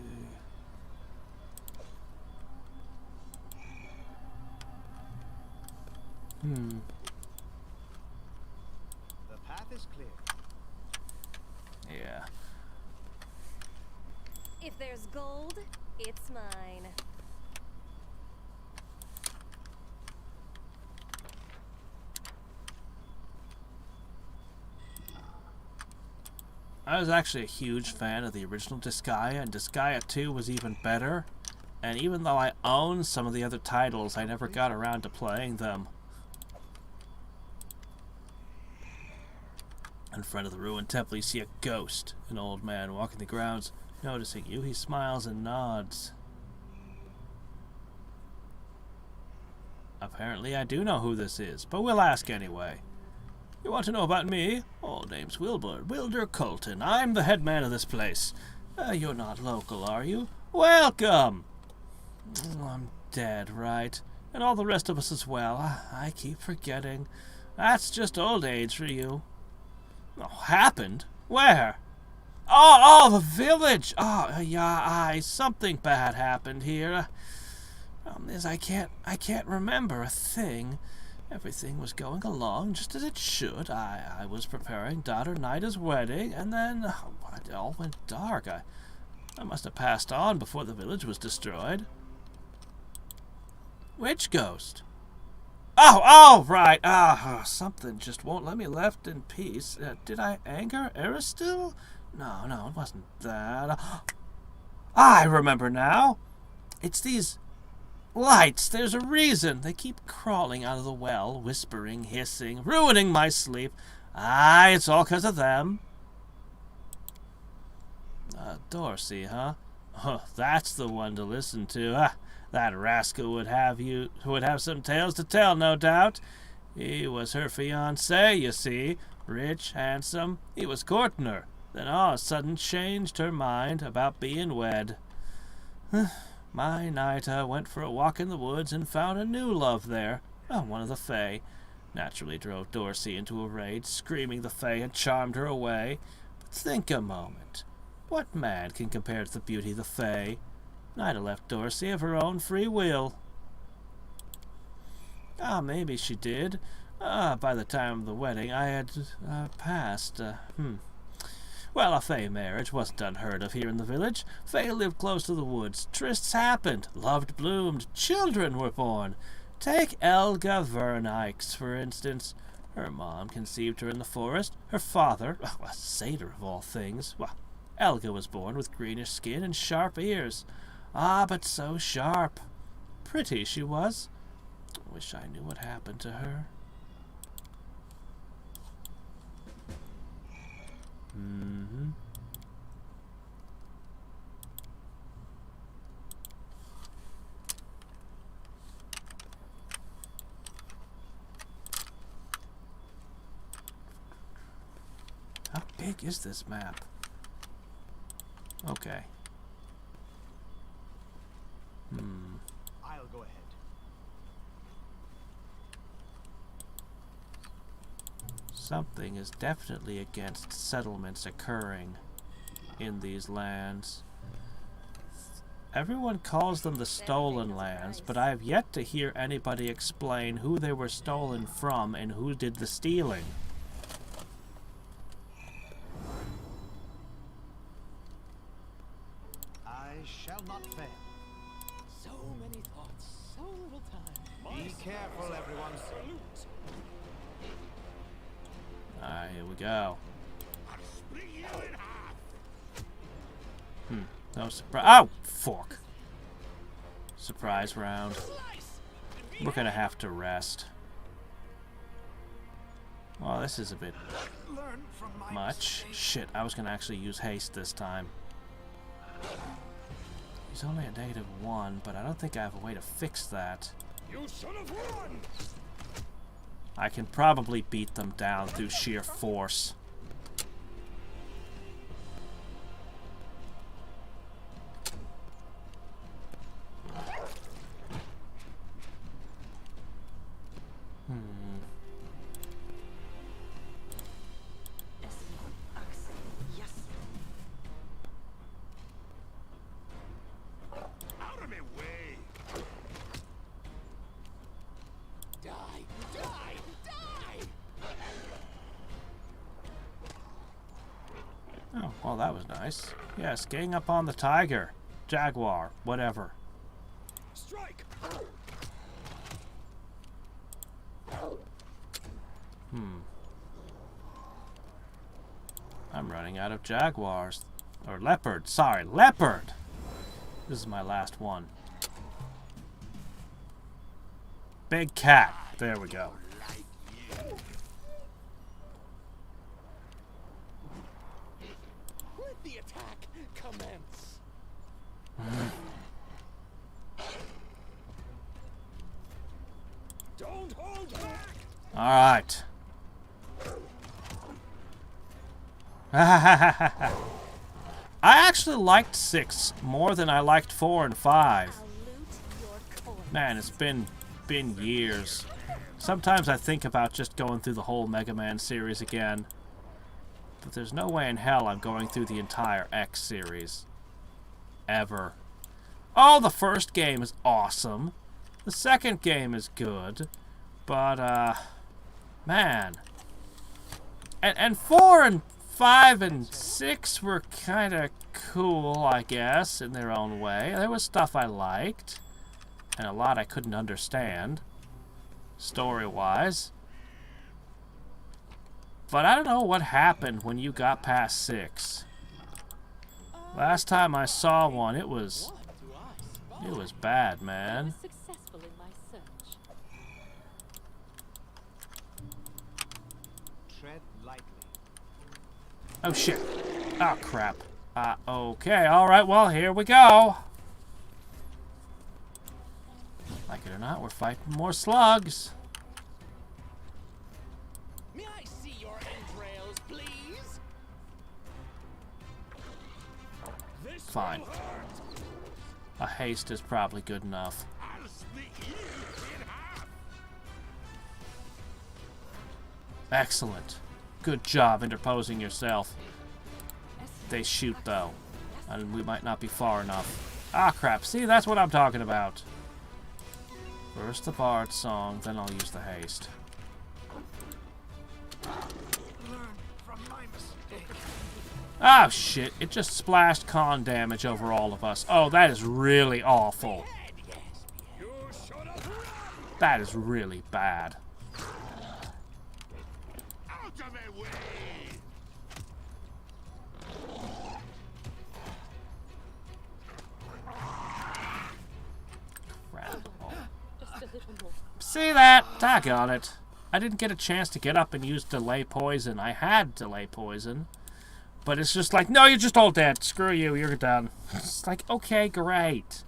The path is clear. Yeah. If there's gold, it's mine. I was actually a huge fan of the original Disgaea, and Disgaea 2 was even better. And even though I own some of the other titles, I never got around to playing them. In front of the ruined temple, you see a ghost, an old man walking the grounds. Noticing you, he smiles and nods. Apparently I do know who this is, but we'll ask anyway. You want to know about me? Oh, name's Wilder Colton. I'm the head man of this place. You're not local, are you? Welcome! Oh, I'm dead, right? And all the rest of us as well. I keep forgetting. That's just old age for you. Oh, happened? Where? Oh, the village! Oh, yeah, something bad happened here. Problem is, I can't remember a thing. Everything was going along just as it should. I was preparing daughter Nida's wedding, and then it all went dark. I must have passed on before the village was destroyed. Which ghost? Oh, right. Something just won't let me left in peace. Did I anger Aristil? No, it wasn't that. I remember now. It's these lights. There's a reason. They keep crawling out of the well, whispering, hissing, ruining my sleep. It's all 'cause of them. Dorsey, huh? Oh, that's the one to listen to. That rascal would have some tales to tell, no doubt. He was her fiancé, you see. Rich, handsome. He was courting her. Then all of a sudden changed her mind about being wed. My Nida went for a walk in the woods and found a new love there. One of the Fae. Naturally drove Dorsey into a rage, screaming the Fae had charmed her away. But think a moment. What man can compare to the beauty of the Fae? Nida left Dorsey of her own free will. Maybe she did. By the time of the wedding, I had passed. Well, a Fae marriage wasn't unheard of here in the village. Fae lived close to the woods. Trysts happened. Loved bloomed. Children were born. Take Elga Vernix, for instance. Her mom conceived her in the forest. Her father, a satyr of all things. Well, Elga was born with greenish skin and sharp ears. But so sharp. Pretty she was. Wish I knew what happened to her. How big is this map? Okay. I'll go ahead. Something is definitely against settlements occurring in these lands. Everyone calls them the Stolen Lands, but I have yet to hear anybody explain who they were stolen from and who did the stealing. I shall not fail. So many thoughts, so little time. Be careful, everyone. Alright, here we go. I'll split you in half. No surprise. Oh, fork. Surprise round. We're gonna have to rest. Oh, this is a bit Learn from my much. Shit, I was gonna actually use haste this time. He's only at -1, but I don't think I have a way to fix that. You should have won. I can probably beat them down through sheer force. Out of my way. Die, die, die! Oh, well, that was nice. Yes, gang up on the tiger. Jaguar, whatever. Strike! I'm running out of jaguars. Or leopard. Sorry, leopard! This is my last one. Big cat. There we go. Let the attack commence. Don't hold back! Alright. I actually liked 6 more than I liked 4 and 5. I'll loot your coins. Man, it's been years. Sometimes I think about just going through the whole Mega Man series again. But there's no way in hell I'm going through the entire X series. Ever. Oh, the first game is awesome. The second game is good. But, man. And 4 and 5 and 6 were kind of cool, I guess, in their own way. There was stuff I liked, and a lot I couldn't understand, story-wise. But I don't know what happened when you got past 6. Last time I saw one, it was bad, I man. was successful in my search. Tread lightly. Oh, shit. Oh, crap. Okay, alright, well, here we go. Like it or not, we're fighting more slugs. May I see your entrails, please? This Fine. will hurt. A haste is probably good enough. I'll split you in half. Excellent. Good job interposing yourself. They shoot, though. And we might not be far enough. Ah, crap. See, that's what I'm talking about. First the bard song, then I'll use the haste. Learn from my mistake. Oh, shit. It just splashed con damage over all of us. Oh, that is really awful. You should have run. That is really bad. Out of my way. Crap. Oh. Just a little more. See that? Doggone it. I didn't get a chance to get up and use delay poison. I had delay poison. But it's just like, no, you're just all dead. Screw you, you're done. It's like, okay, great.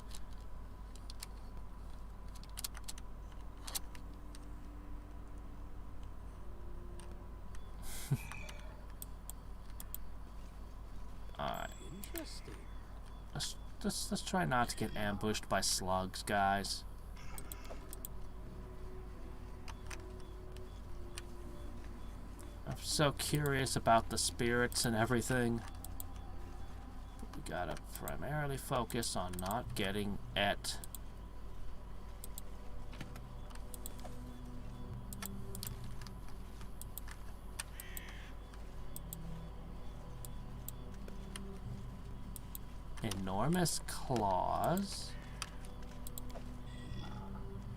Alright. Interesting. Let's try not to get ambushed by slugs, guys. I'm so curious about the spirits and everything. We gotta primarily focus on not getting et. Enormous claws.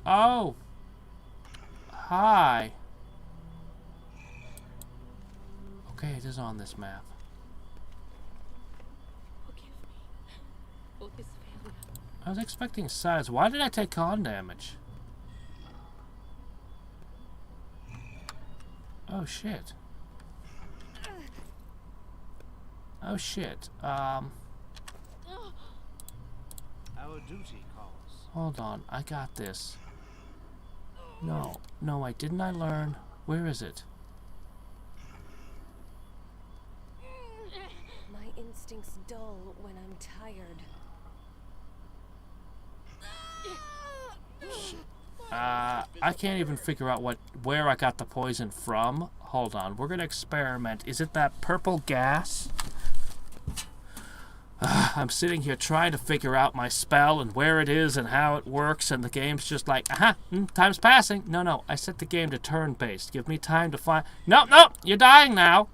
Oh! Hi! Okay, it is on this map. Forgive me for this failure. I was expecting size. Why did I take con damage? Oh shit. Oh shit. Our duty calls. Hold on. I got this. No. No, I didn't. I learn. Where is it? My instincts dull when I'm tired. I can't even figure out where I got the poison from. Hold on. We're gonna experiment. Is it that purple gas? I'm sitting here trying to figure out my spell and where it is and how it works, and the game's just like, time's passing. No, I set the game to turn-based. Give me time to find... No, you're dying now.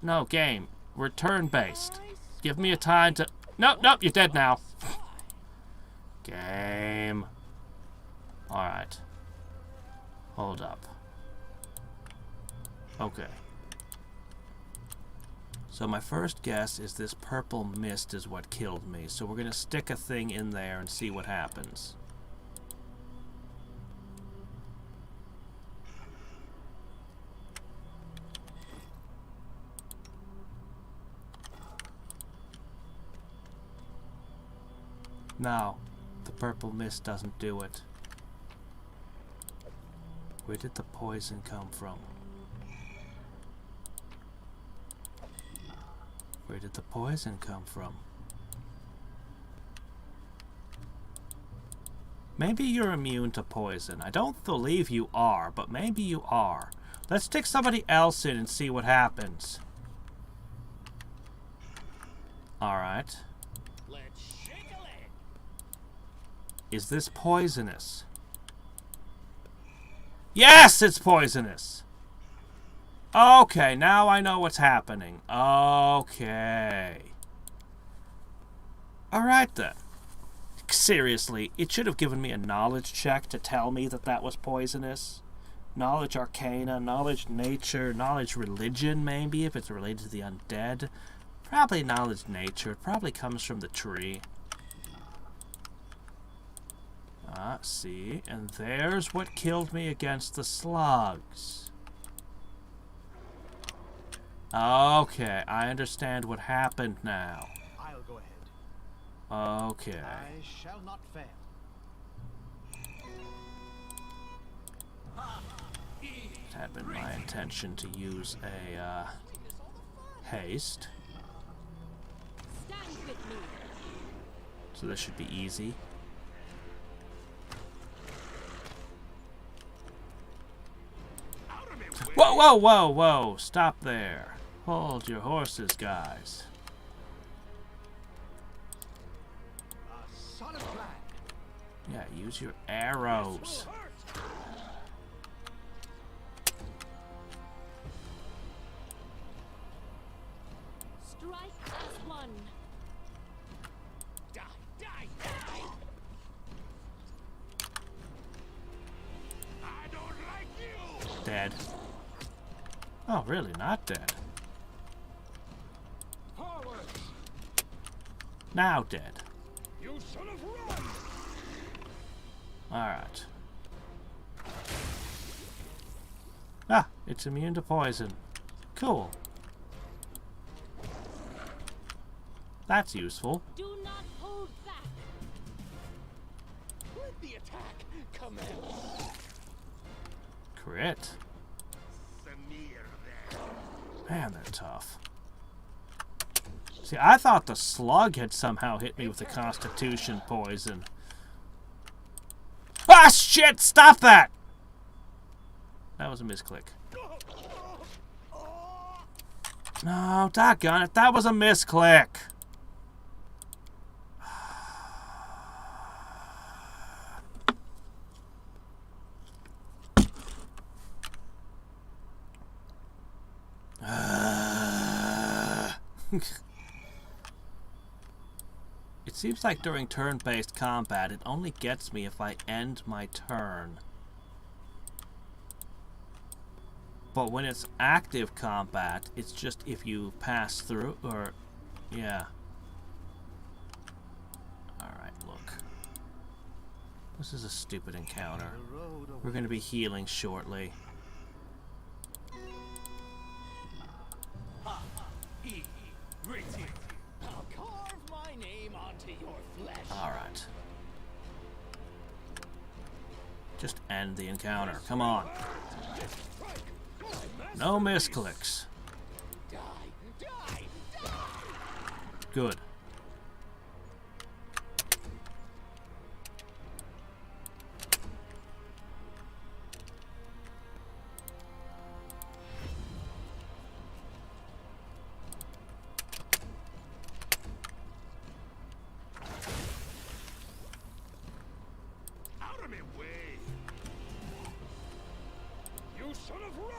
No, game. We're turn-based. Give me a time to... No, you're dead now. Game. Alright. Hold up. Okay. So my first guess is this purple mist is what killed me. So we're going to stick a thing in there and see what happens. No, the purple mist doesn't do it. Where did the poison come from? Where did the poison come from? Maybe you're immune to poison. I don't believe you are, but maybe you are. Let's stick somebody else in and see what happens. Alright. Let's shake a leg. Is this poisonous? Yes, it's poisonous. Okay, now I know what's happening. Okay. Alright then. Seriously, it should have given me a knowledge check to tell me that that was poisonous. Knowledge arcana, knowledge nature, knowledge religion maybe, if it's related to the undead. Probably knowledge nature. It probably comes from the tree. Ah, see, and there's what killed me against the slugs. Okay, I understand what happened now. I'll go ahead. Okay. I shall not fail. It had been my intention to use a haste. Stand with me. So this should be easy. Whoa, whoa, whoa, whoa! Stop there. Hold your horses, guys. A solid plan. Yeah, use your arrows. Strike as one. Die, die, die! I don't like you! Dead. Oh, really? Not dead. Forward! Now dead. You should have run! Alright. Ah, it's immune to poison. Cool. That's useful. Do not hold back. Let the attack commence. Crit. Samir there. Man, they're tough. See, I thought the slug had somehow hit me with the constitution poison. Ah, shit! Stop that! That was a misclick. No, doggone it. That was a misclick. It seems like during turn-based combat, it only gets me if I end my turn. But when it's active combat, it's just if you pass through, or... yeah. Alright, look. This is a stupid encounter. We're going to be healing shortly. I'll carve my name onto your flesh. Alright. Just end the encounter. Come on. No misclicks. Die, die, die! Good. Out of my way! You should have run!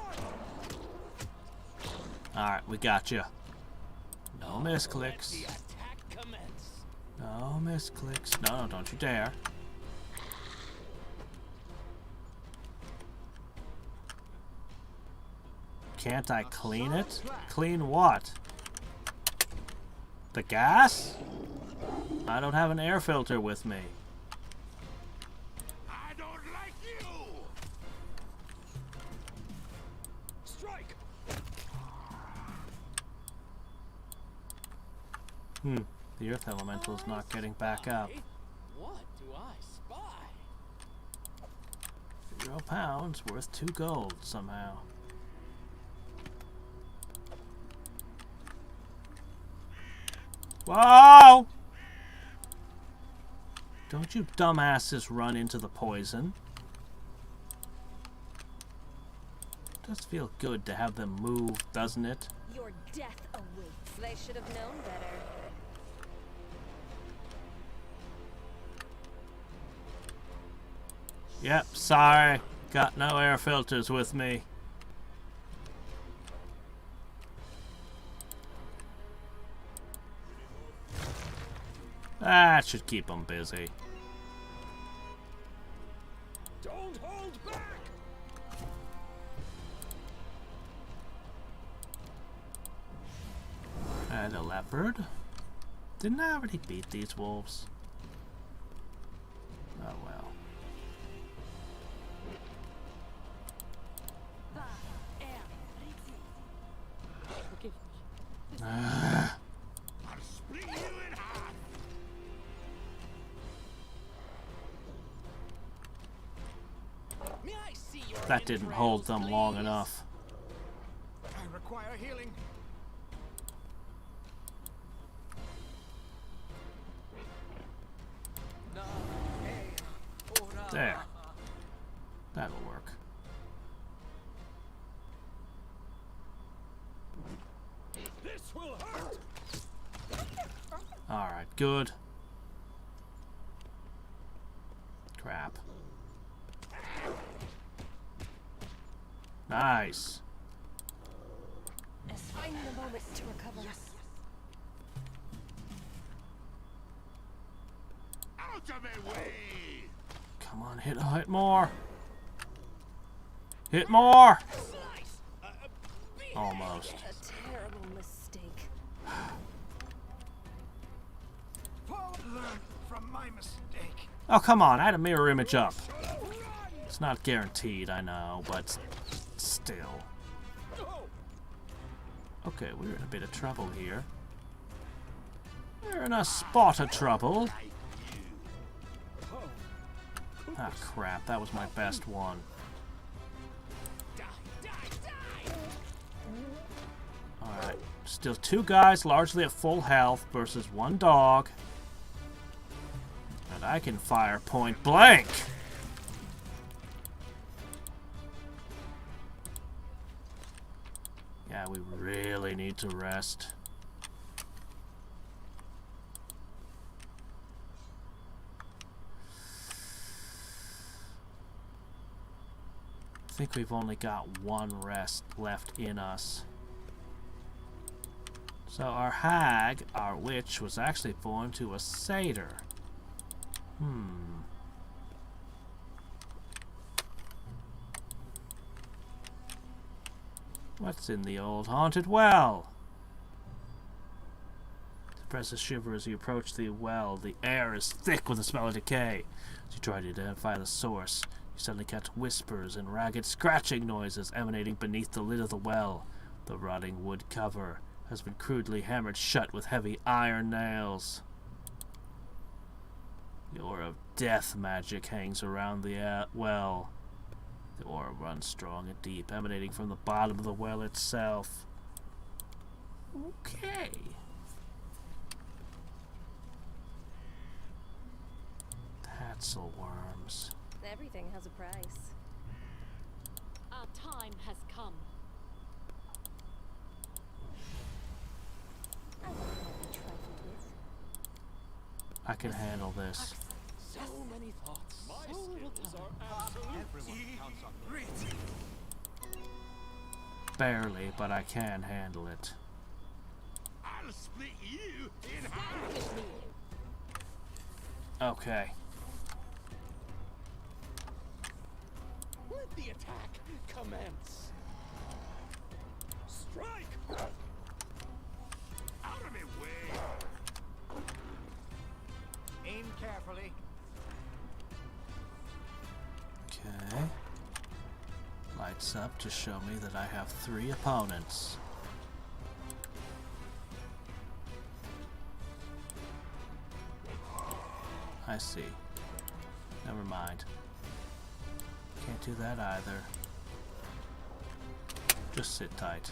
Alright, we got you. No Let misclicks. the attack commence. No misclicks. No, don't you dare. Can't I clean it? Clean what? The gas? I don't have an air filter with me. I don't like you! Strike! The earth elemental's not getting back up. What do I spy? 0 pounds worth 2 gold somehow. Whoa! Don't you dumbasses run into the poison. Does feel good to have them move, doesn't it? Your death awaits. They should have known better. Yep, sorry. Got no air filters with me. That should keep them busy. Don't hold back! And a leopard. Didn't I already beat these wolves? Oh well. Forgive me. Ah, I'll split you in half! May I see your that didn't hold them entrails, long please? enough. I require healing. There. That'll work. This will hurt! Alright, good. Crap. Nice. Let's find the moment to recover. Out of my way! Come on, hit more. Hit more. Almost. A terrible mistake. Learn from my mistake. Oh, come on. I had a mirror image up. It's not guaranteed, I know, but still. Okay, we're in a bit of trouble here. We're in a spot of trouble. Ah, crap. That was my best one. Alright. Still 2 guys largely at full health versus 1 dog. And I can fire point blank. Yeah, we really need to rest. I think we've only got 1 rest left in us. So our hag, our witch, was actually born to a satyr. What's in the old haunted well? Suppress a shiver as you approach the well. The air is thick with the smell of decay. As you try to identify the source, you suddenly catch whispers and ragged scratching noises emanating beneath the lid of the well. The rotting wood cover has been crudely hammered shut with heavy iron nails. The aura of death magic hangs around the well. The aura runs strong and deep, emanating from the bottom of the well itself. Okay. Tatzel worms. Everything has a price. Our time has come. I will not be trifled with. I can handle this. So many thoughts. My So little skills time. are absolute. Everyone counts on me. Barely, but I can handle it. I'll split you in half! With me. Okay. Let the attack commence. Strike! Out of my way! Aim carefully. Okay. Lights up to show me that I have 3 opponents. I see. Never mind. Can't do that either. Just sit tight.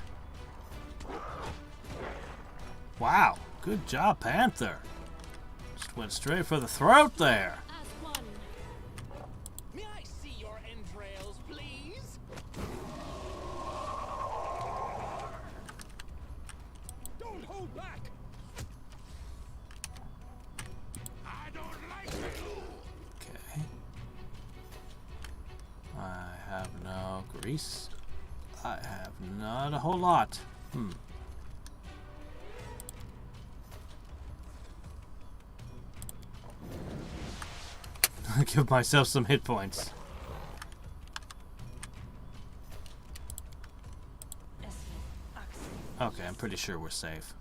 Wow, good job, Panther. Just went straight for the throat there. As one. May I see your entrails, please? Don't hold back! I don't like you! Okay. I Grease. I have not a whole lot. Give myself some hit points. Okay, I'm pretty sure we're safe.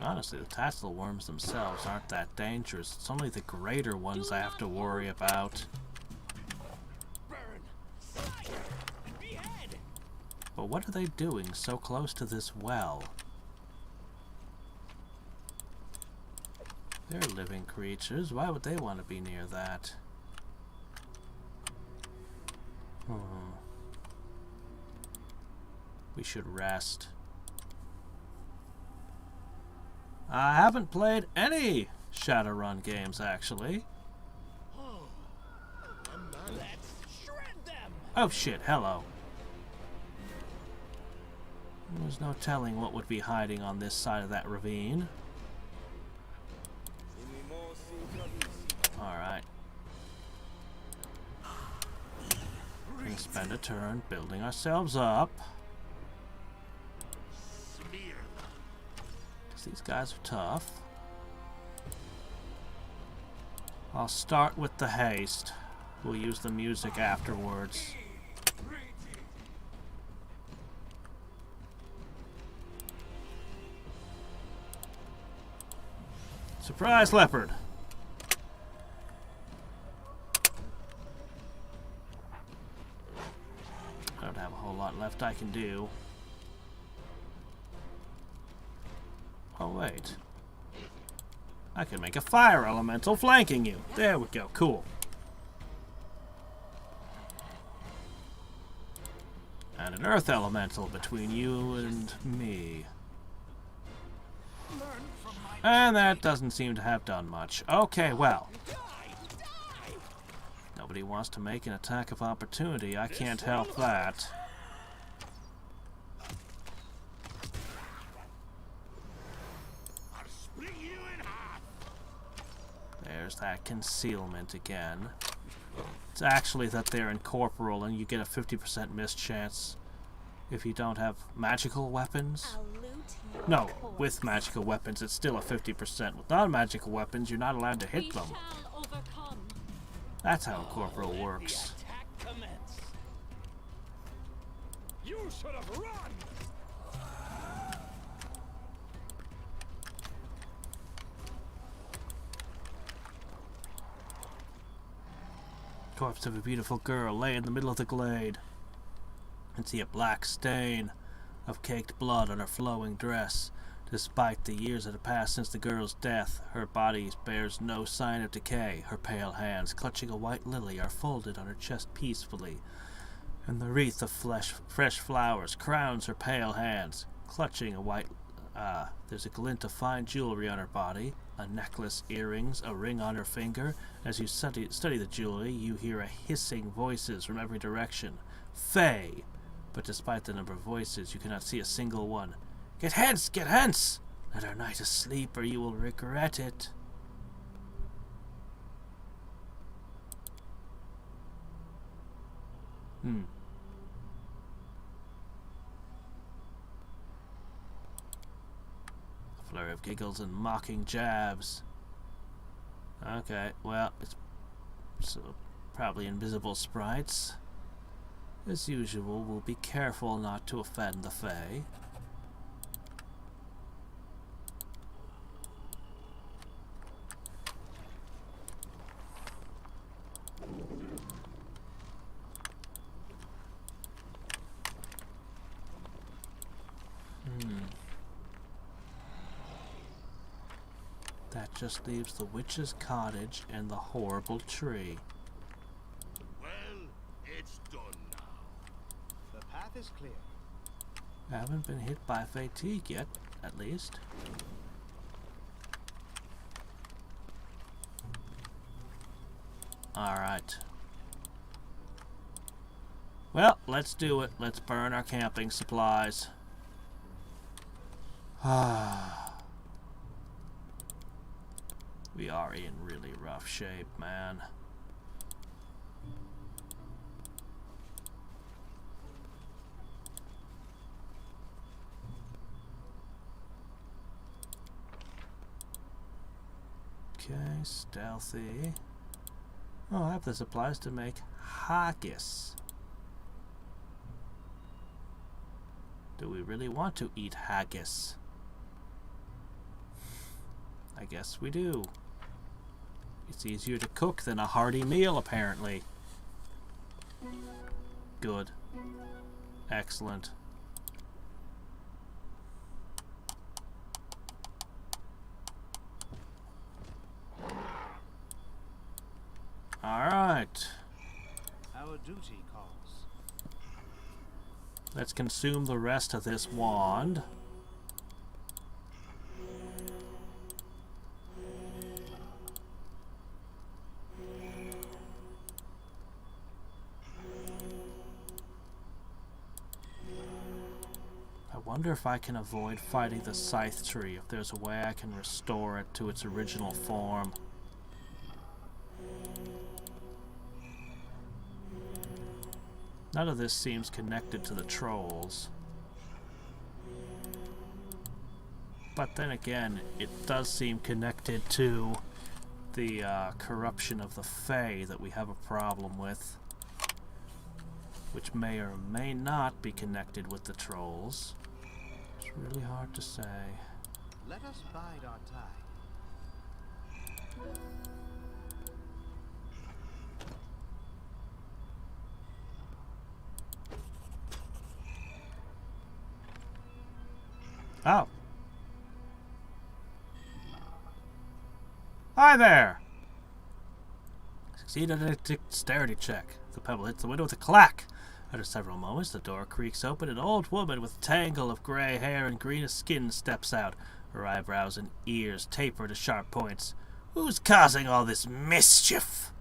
Honestly, the tassel worms themselves aren't that dangerous. It's only the greater ones I have to worry about. Burn, slide, and behead. But what are they doing so close to this well? They're living creatures. Why would they want to be near that? We should rest. I haven't played any Shadowrun games, actually. Let's shred them. Oh shit, hello. There's no telling what would be hiding on this side of that ravine. Alright. We're gonna spend a turn building ourselves up. Smear them. Because these guys are tough. I'll start with the haste. We'll use the music afterwards. Surprise leopard! I don't have a whole lot left I can do. Oh wait. I can make a fire elemental flanking you. There we go, cool. And an earth elemental between you and me. And that doesn't seem to have done much. Okay, well. Nobody wants to make an attack of opportunity. I can't help that. I'll split you in half. There's that concealment again. It's actually that they're incorporeal and you get a 50% miss chance if you don't have magical weapons. No, with magical weapons it's still a 50%. With non-magical weapons you're not allowed to hit them. That's how incorporeal works. Attack commence. You should have run. Corpse of a beautiful girl lay in the middle of the glade. And see a black stain of caked blood on her flowing dress. Despite the years that have passed since the girl's death, her body bears no sign of decay. Her pale hands, clutching a white lily, are folded on her chest peacefully, and the wreath of fresh flowers crowns her pale hands. Clutching a white... there's a glint of fine jewelry on her body, a necklace, earrings, a ring on her finger. As you study the jewelry, you hear a hissing voices from every direction. Fae! But despite the number of voices, you cannot see a single one. Get hence! Get hence! Let our night asleep, or you will regret it. A flurry of giggles and mocking jabs. Okay, well, it's so probably invisible sprites. As usual, we'll be careful not to offend the Fae. That just leaves the witch's cottage and the horrible tree. Well, it's done now. The path is clear. I haven't been hit by fatigue yet, at least. Alright. Well, let's do it. Let's burn our camping supplies. We are in really rough shape, man. Okay, stealthy. Oh, I have the supplies to make haggis. Do we really want to eat haggis? I guess we do. It's easier to cook than a hearty meal, apparently. Good. Excellent. Alright. Our duty calls. Let's consume the rest of this wand. I wonder if I can avoid fighting the scythe tree, if there's a way I can restore it to its original form. None of this seems connected to the trolls. But then again, it does seem connected to the corruption of the Fae that we have a problem with. Which may or may not be connected with the trolls. It's really hard to say. Let us bide our time. Oh. Hi there! Succeeded at a dexterity check. The pebble hits the window with a clack. After several moments, the door creaks open. An old woman with a tangle of grey hair and greenish skin steps out. Her eyebrows and ears taper to sharp points. Who's causing all this mischief?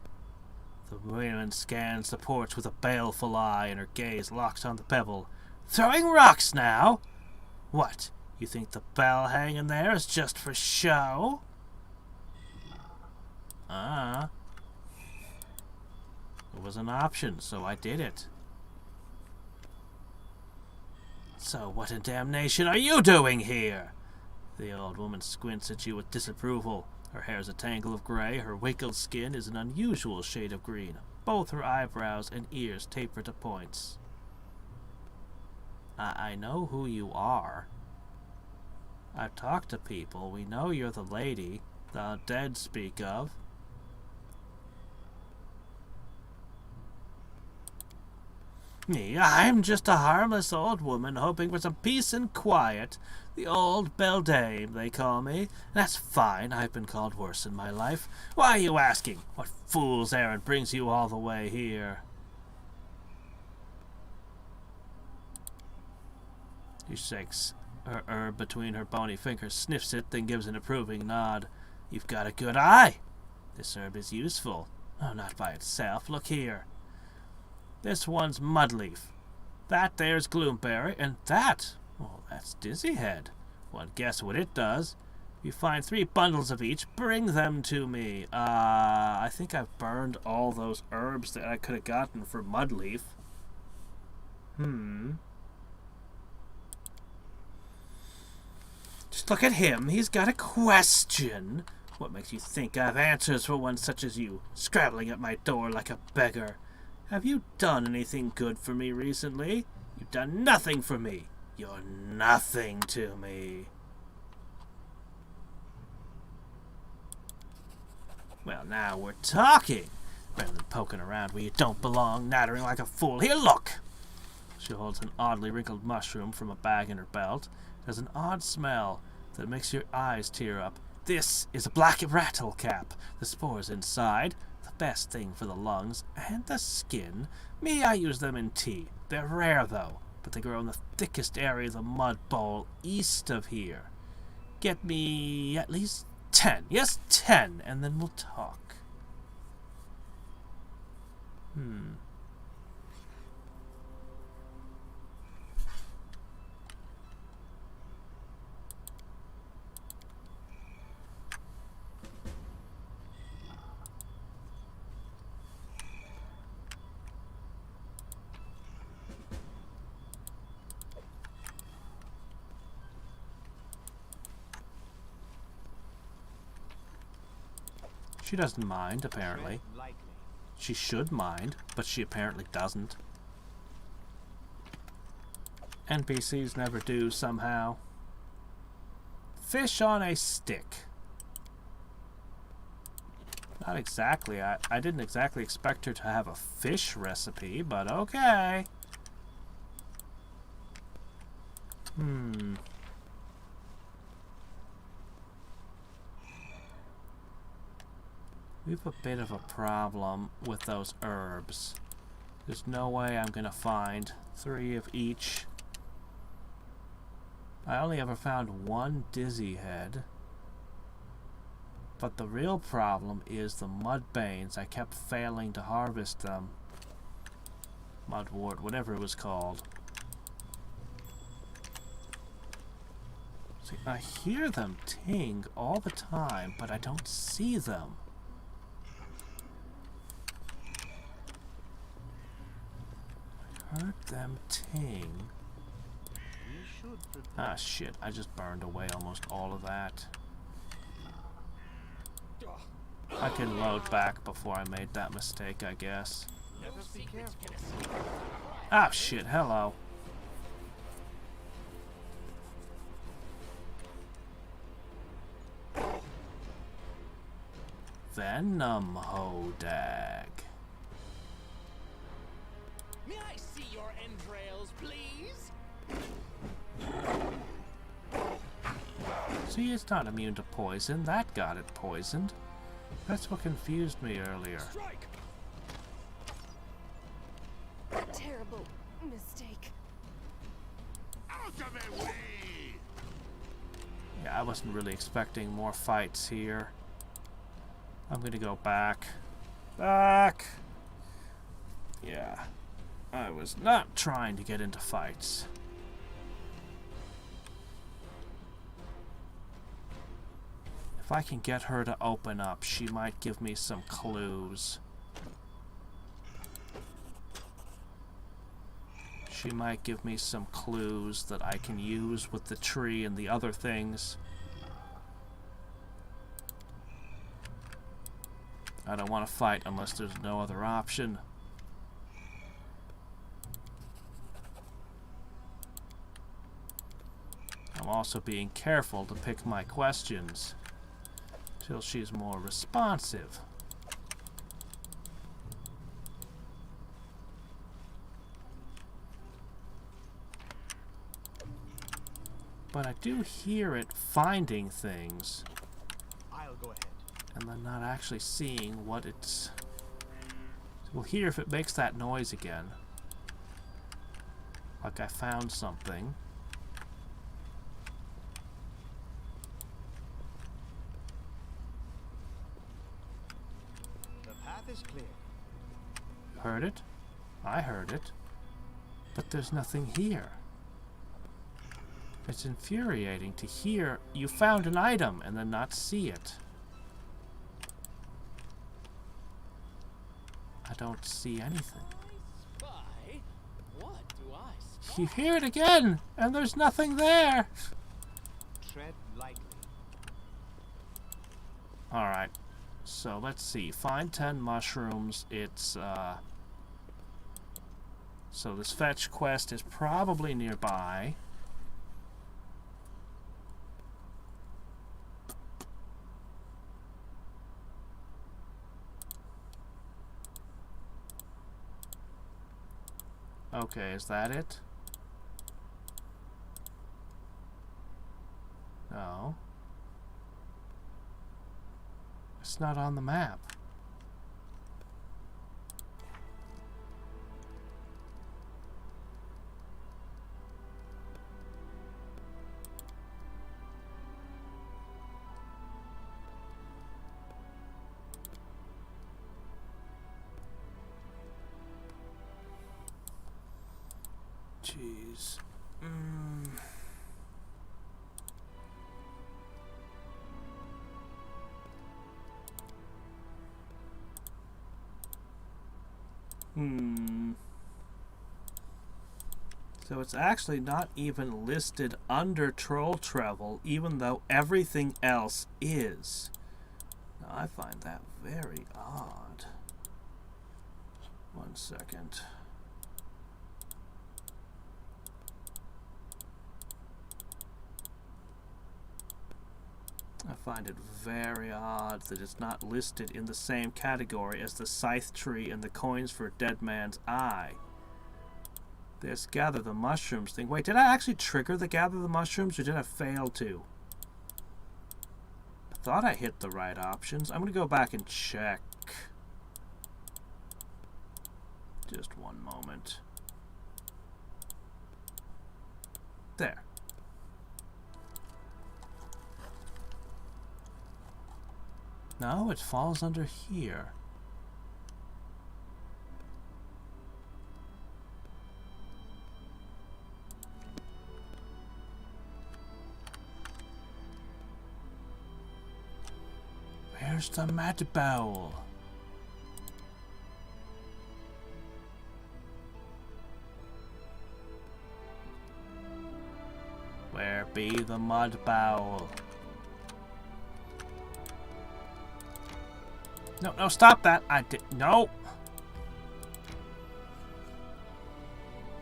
The woman scans the porch with a baleful eye, and her gaze locks on the pebble. Throwing rocks now? What? You think the bell hanging there is just for show? It was an option, so I did it. So what in damnation are you doing here? The old woman squints at you with disapproval. Her hair is a tangle of grey, her wrinkled skin is an unusual shade of green. Both her eyebrows and ears taper to points. I know who you are. I've talked to people. We know you're the lady the dead speak of. Me, I'm just a harmless old woman hoping for some peace and quiet. The old beldame, they call me. That's fine. I've been called worse in my life. Why are you asking? What fool's errand brings you all the way here? She shakes her herb between her bony fingers, sniffs it, then gives an approving nod. You've got a good eye. This herb is useful. Oh, not by itself. Look here. This one's mudleaf. That there's gloomberry, and that, oh, that's dizzyhead. Well, guess what it does? If you find 3 bundles of each, bring them to me. I think I've burned all those herbs that I could have gotten for mudleaf. Just look at him. He's got a question. What makes you think I have answers for one such as you, scrabbling at my door like a beggar? Have you done anything good for me recently? You've done nothing for me. You're nothing to me. Well, now we're talking. Better than poking around where you don't belong, nattering like a fool. Here, look! She holds an oddly wrinkled mushroom from a bag in her belt. It has an odd smell that makes your eyes tear up. This is a black rattle cap. The spores inside. The best thing for the lungs and the skin. Me, I use them in tea. They're rare, though, but they grow in the thickest area of the mud bowl east of here. Get me at least 10. Yes, 10, and then we'll talk. She doesn't mind, apparently. Tread lightly. She should mind, but she apparently doesn't. NPCs never do, somehow. Fish on a stick. Not exactly. I didn't exactly expect her to have a fish recipe, but okay. We have a bit of a problem with those herbs. There's no way I'm gonna find 3 of each. I only ever found 1 dizzy head. But the real problem is the mudbanes. I kept failing to harvest them. Mudwort, whatever it was called. See, I hear them ting all the time, but I don't see them. I heard them ting. We should prepare. Ah, shit. I just burned away almost all of that. I can load back before I made that mistake, I guess. Let us be careful. Ah, shit. Hello. Venom Hodag. May I see your entrails, please? See, it's not immune to poison. That got it poisoned. That's what confused me earlier. Strike! Terrible mistake. Out of my way! Yeah, I wasn't really expecting more fights here. I'm gonna go back. Back! Yeah. I was not trying to get into fights. If I can get her to open up, she might give me some clues. She might give me some clues that I can use with the tree and the other things. I don't want to fight unless there's no other option. I'm also being careful to pick my questions till she's more responsive. But I do hear it finding things, I'll go ahead. and then not actually seeing what it's... We'll hear if it makes that noise again. Like I found something. The path is clear. Heard it? I heard it. But there's nothing here. It's infuriating to hear you found an item and then not see it. I don't see anything. I spy? What do I spy? You hear it again, and there's nothing there. Tread lightly. Alright, so let's see. Find 10 mushrooms. It's, so this fetch quest is probably nearby. Okay, is that it? No. It's not on the map. Jeez. So it's actually not even listed under Troll Travel, even though everything else is. I find that very odd. 1 second. I find it very odd that it's not listed in the same category as the scythe tree and the coins for Dead Man's Eye. This gather the mushrooms thing. Wait, did I actually trigger the gather the mushrooms or did I fail to? I thought I hit the right options. I'm going to go back and check. Just one moment. There. No, it falls under here. Where's the mad bowl? Where be the mud bowl? No, no, stop that! I did no.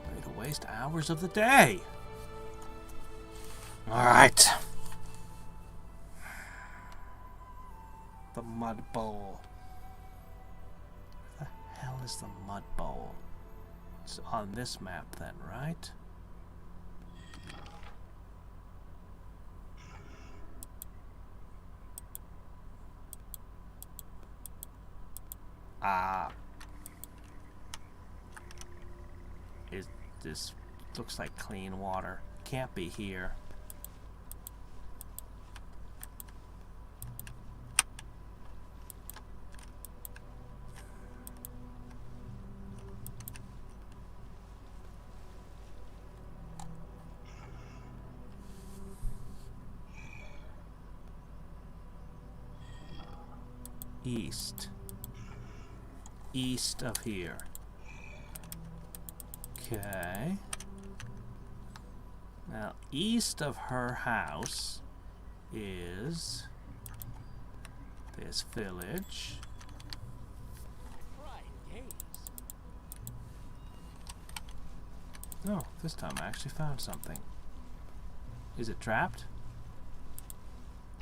Way to waste hours of the day. All right. The mud bowl. Where the hell is the mud bowl? It's on this map then, right? This looks like clean water. Can't be here. East. East of here. Okay. Now, east of her house is this village. No, this time I actually found something. Is it trapped?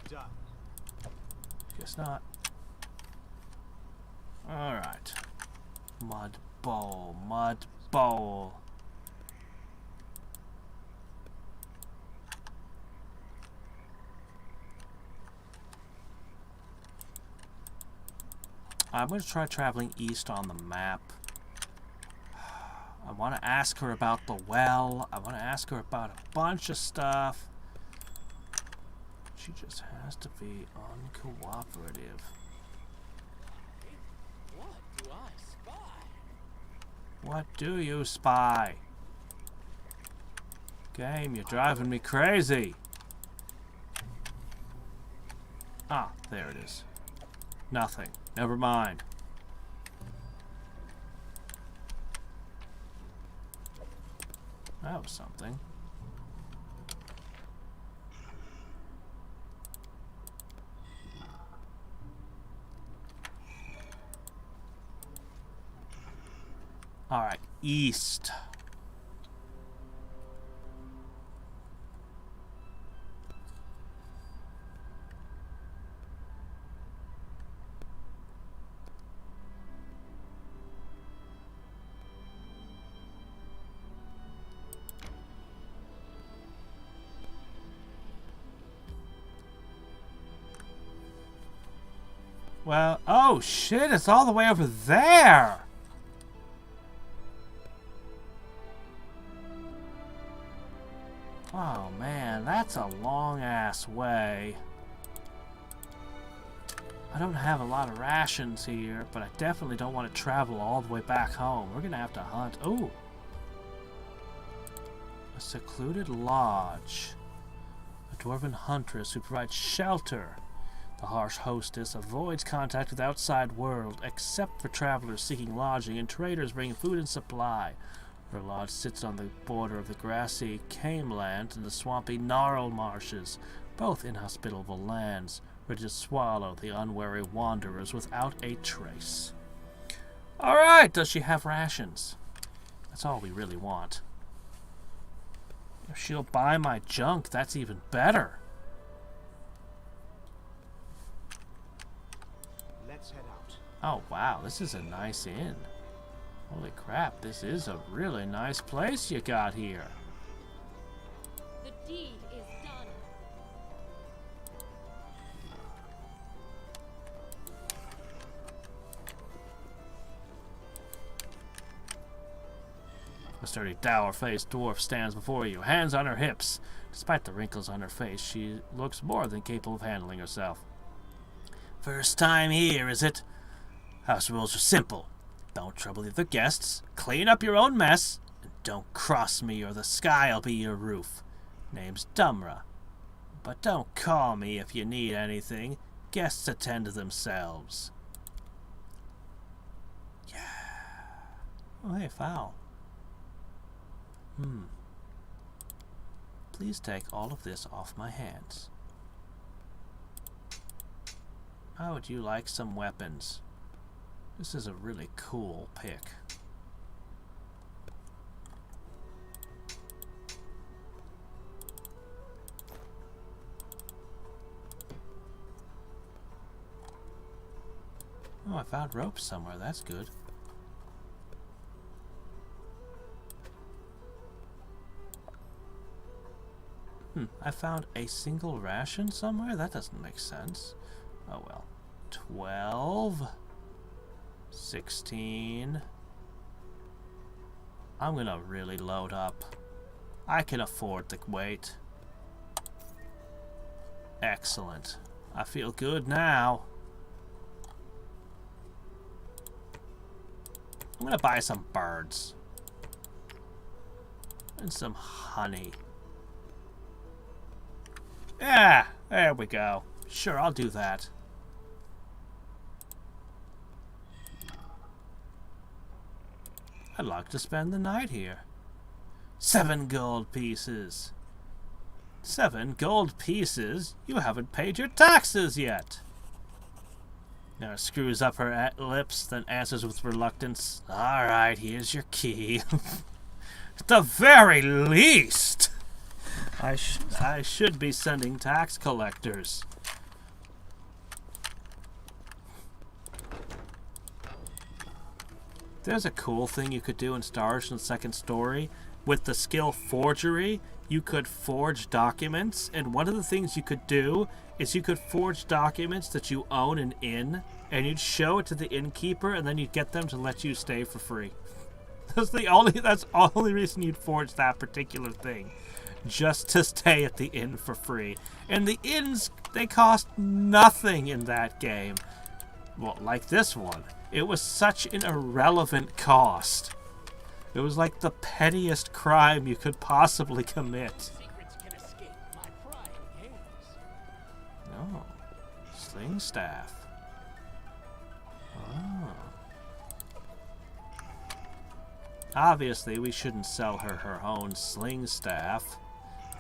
Done. Guess not. Alright. Mud bowl, mud bowl. I'm going to try traveling east on the map. I want to ask her about the well. I want to ask her about a bunch of stuff. She just has to be uncooperative. What do I spy? What do you spy? Game, you're driving me crazy. Ah, there it is. Nothing. Never mind. That was something. All right, east. Well, oh shit, it's all the way over there. Oh man, that's a long ass way. I don't have a lot of rations here, but I definitely don't want to travel all the way back home. We're gonna have to hunt. Ooh. A secluded lodge. A dwarven huntress who provides shelter. The harsh hostess avoids contact with the outside world, except for travelers seeking lodging and traders bringing food and supply. Her lodge sits on the border of the grassy Cameland and the swampy Gnarl marshes, both inhospitable lands. or just swallow the unwary wanderers without a trace. Alright, does she have rations? That's all we really want. If she'll buy my junk, that's even better. Let's head out. Oh wow, this is a nice inn. Holy crap, this is a really nice place you got here. The deed is done. A sturdy, dour-faced dwarf stands before you, hands on her hips. Despite the wrinkles on her face, she looks more than capable of handling herself. First time here, is it? House rules are simple. Don't trouble the other guests, clean up your own mess, and don't cross me or the sky'll be your roof. Name's Dumra. But don't call me if you need anything. Guests attend to themselves. Yeah. Oh, hey, foul. Please take all of this off my hands. How would you like some weapons? This is a really cool pick. Oh, I found ropes somewhere. That's good. I found a single ration somewhere? That doesn't make sense. Oh well. 12. 16. I'm gonna really load up. I can afford the wait. Excellent. I feel good now. I'm gonna buy some birds. And some honey. Yeah, there we go. Sure, I'll do that. I'd like to spend the night here. 7 gold pieces. 7 gold pieces? You haven't paid your taxes yet. Now screws up her lips, then answers with reluctance. Alright, here's your key. At the very least! I should be sending tax collectors. There's a cool thing you could do in Star Ocean Second Story. With the skill Forgery, you could forge documents, and one of the things you could do is you could forge documents that you own an inn, and you'd show it to the innkeeper, and then you'd get them to let you stay for free. That's the only reason you'd forge that particular thing. Just to stay at the inn for free. And the inns, they cost nothing in that game. Well, like this one. It was such an irrelevant cost. It was like the pettiest crime you could possibly commit. Secrets can escape my prying gaze. Oh. Sling staff. Oh. Obviously, we shouldn't sell her her own sling staff.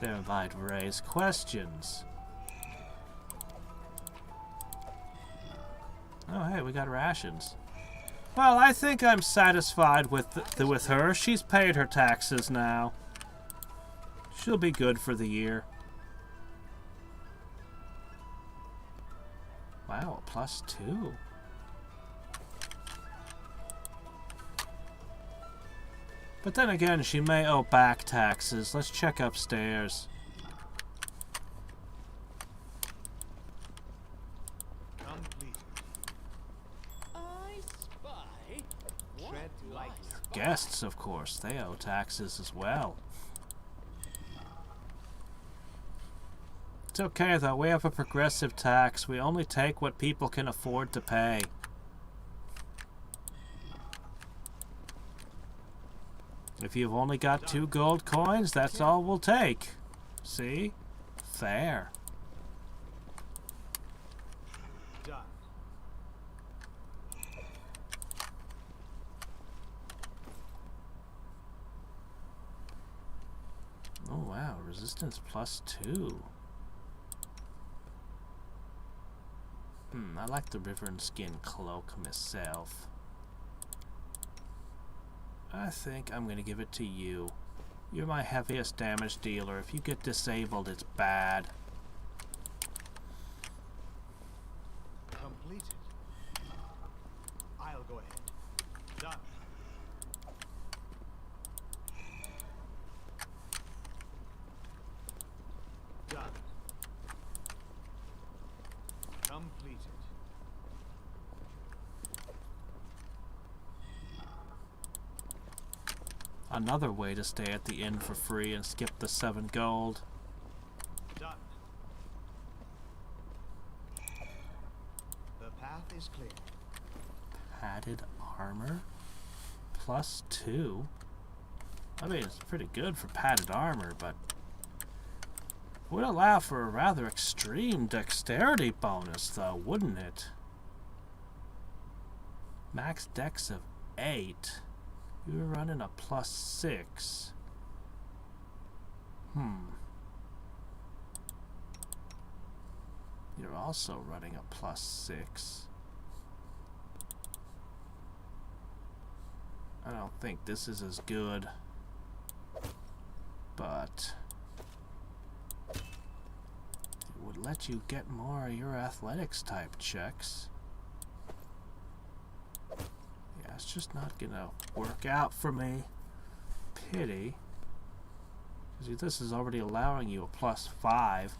That might raise questions. Oh, hey, we got rations. Well, I think I'm satisfied with her. She's paid her taxes now. She'll be good for the year. Wow, a +2. But then again, she may owe back taxes. Let's check upstairs. Complete. I spy. What Tread do I lightly. spy? Guests, of course, they owe taxes as well. It's okay, though. We have a progressive tax. We only take what people can afford to pay. If you've only got 2 gold coins, that's all we'll take. See? Fair. Done. Oh wow, resistance +2. I like the river and skin cloak myself. I think I'm gonna give it to you. You're my heaviest damage dealer. If you get disabled, it's bad. Completed. I'll go ahead. Done. Done. Completed. Another way to stay at the inn for free and skip the 7 gold. Done. The path is clear. Padded armor? +2? I mean, it's pretty good for padded armor, but would allow for a rather extreme dexterity bonus, though, wouldn't it? Max dex of 8. You were running a +6. You're also running a +6. I don't think this is as good, but it would let you get more of your athletics type checks. Yeah, it's just not gonna work out for me. Pity. Because this is already allowing you a +5.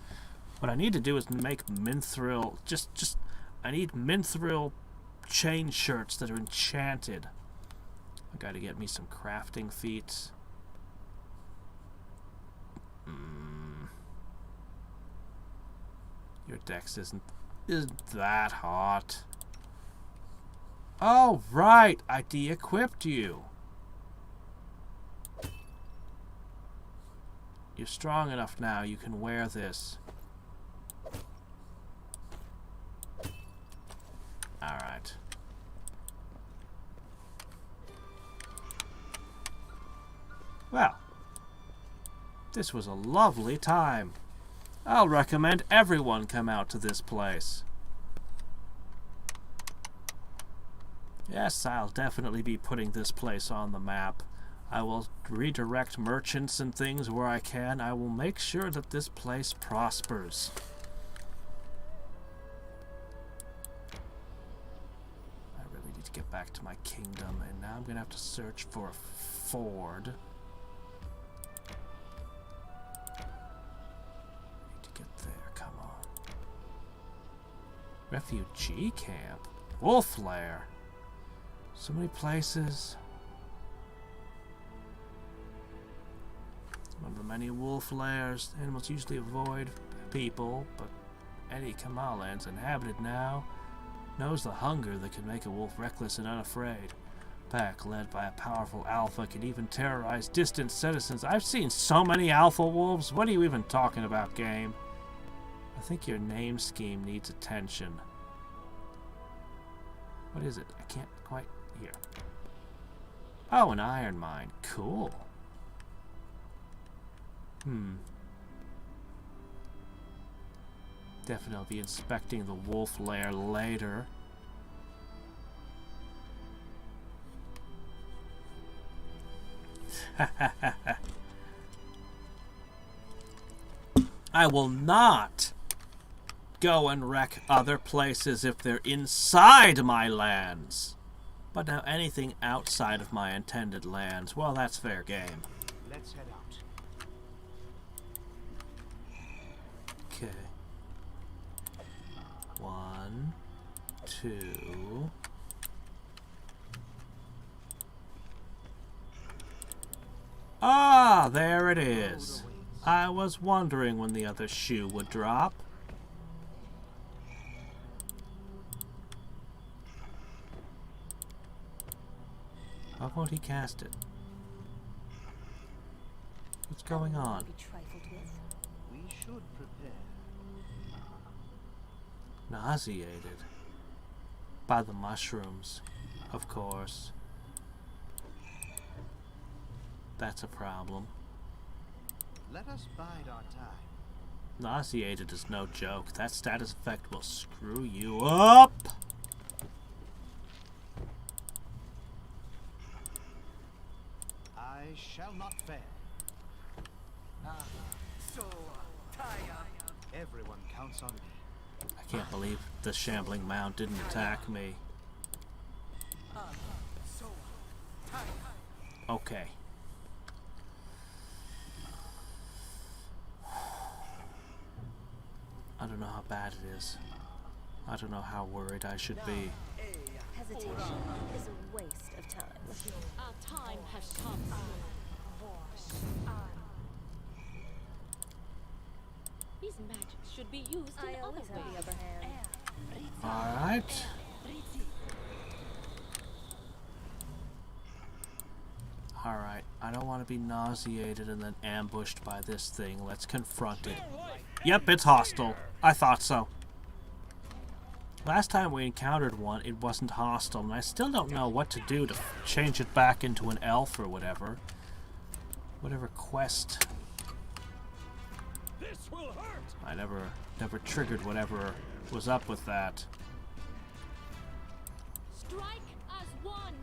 What I need to do is make Mithril, I need Mithril chain shirts that are enchanted. I gotta get me some crafting feats. Your dex isn't that hot. Oh, right! I de-equipped you. You're strong enough now, you can wear this. Alright. Well, this was a lovely time. I'll recommend everyone come out to this place. Yes, I'll definitely be putting this place on the map. I will redirect merchants and things where I can. I will make sure that this place prospers. I really need to get back to my kingdom, and now I'm going to have to search for a ford. I need to get there, come on. Refugee camp? Wolf lair? So many places. One of the many wolf lairs. Animals usually avoid people, but any Kamalan's inhabited now knows the hunger that can make a wolf reckless and unafraid. Pack led by a powerful alpha can even terrorize distant citizens. I've seen so many alpha wolves. What are you even talking about, game? I think your name scheme needs attention. What is it? I can't quite hear. Oh, an iron mine. Cool. Definitely be inspecting the wolf lair later. I will not go and wreck other places if they're inside my lands. But now anything outside of my intended lands, well, that's fair game. Let's head out. Okay. 1, 2. Ah, there it is. I was wondering when the other shoe would drop. Why won't he cast it? What's going on? Be trifled with. We should prepare. Nauseated. By the mushrooms, of course. That's a problem. Let us bide our time. Nauseated is no joke. That status effect will screw you up. I shall not fail. Everyone counts on me. I can't believe the shambling mound didn't attack me. Okay. I don't know how bad it is. I don't know how worried I should be. Hesitation is a waste of time. Our time has come. These magics should be used I in other always have the ways. upper hand. Alright. Alright, I don't want to be nauseated and then ambushed by this thing. Let's confront it. Yep, it's hostile. I thought so. Last time we encountered one, it wasn't hostile, and I still don't know what to do to change it back into an elf or whatever. Whatever quest. This will hurt. I never triggered whatever was up with that. Strike as one.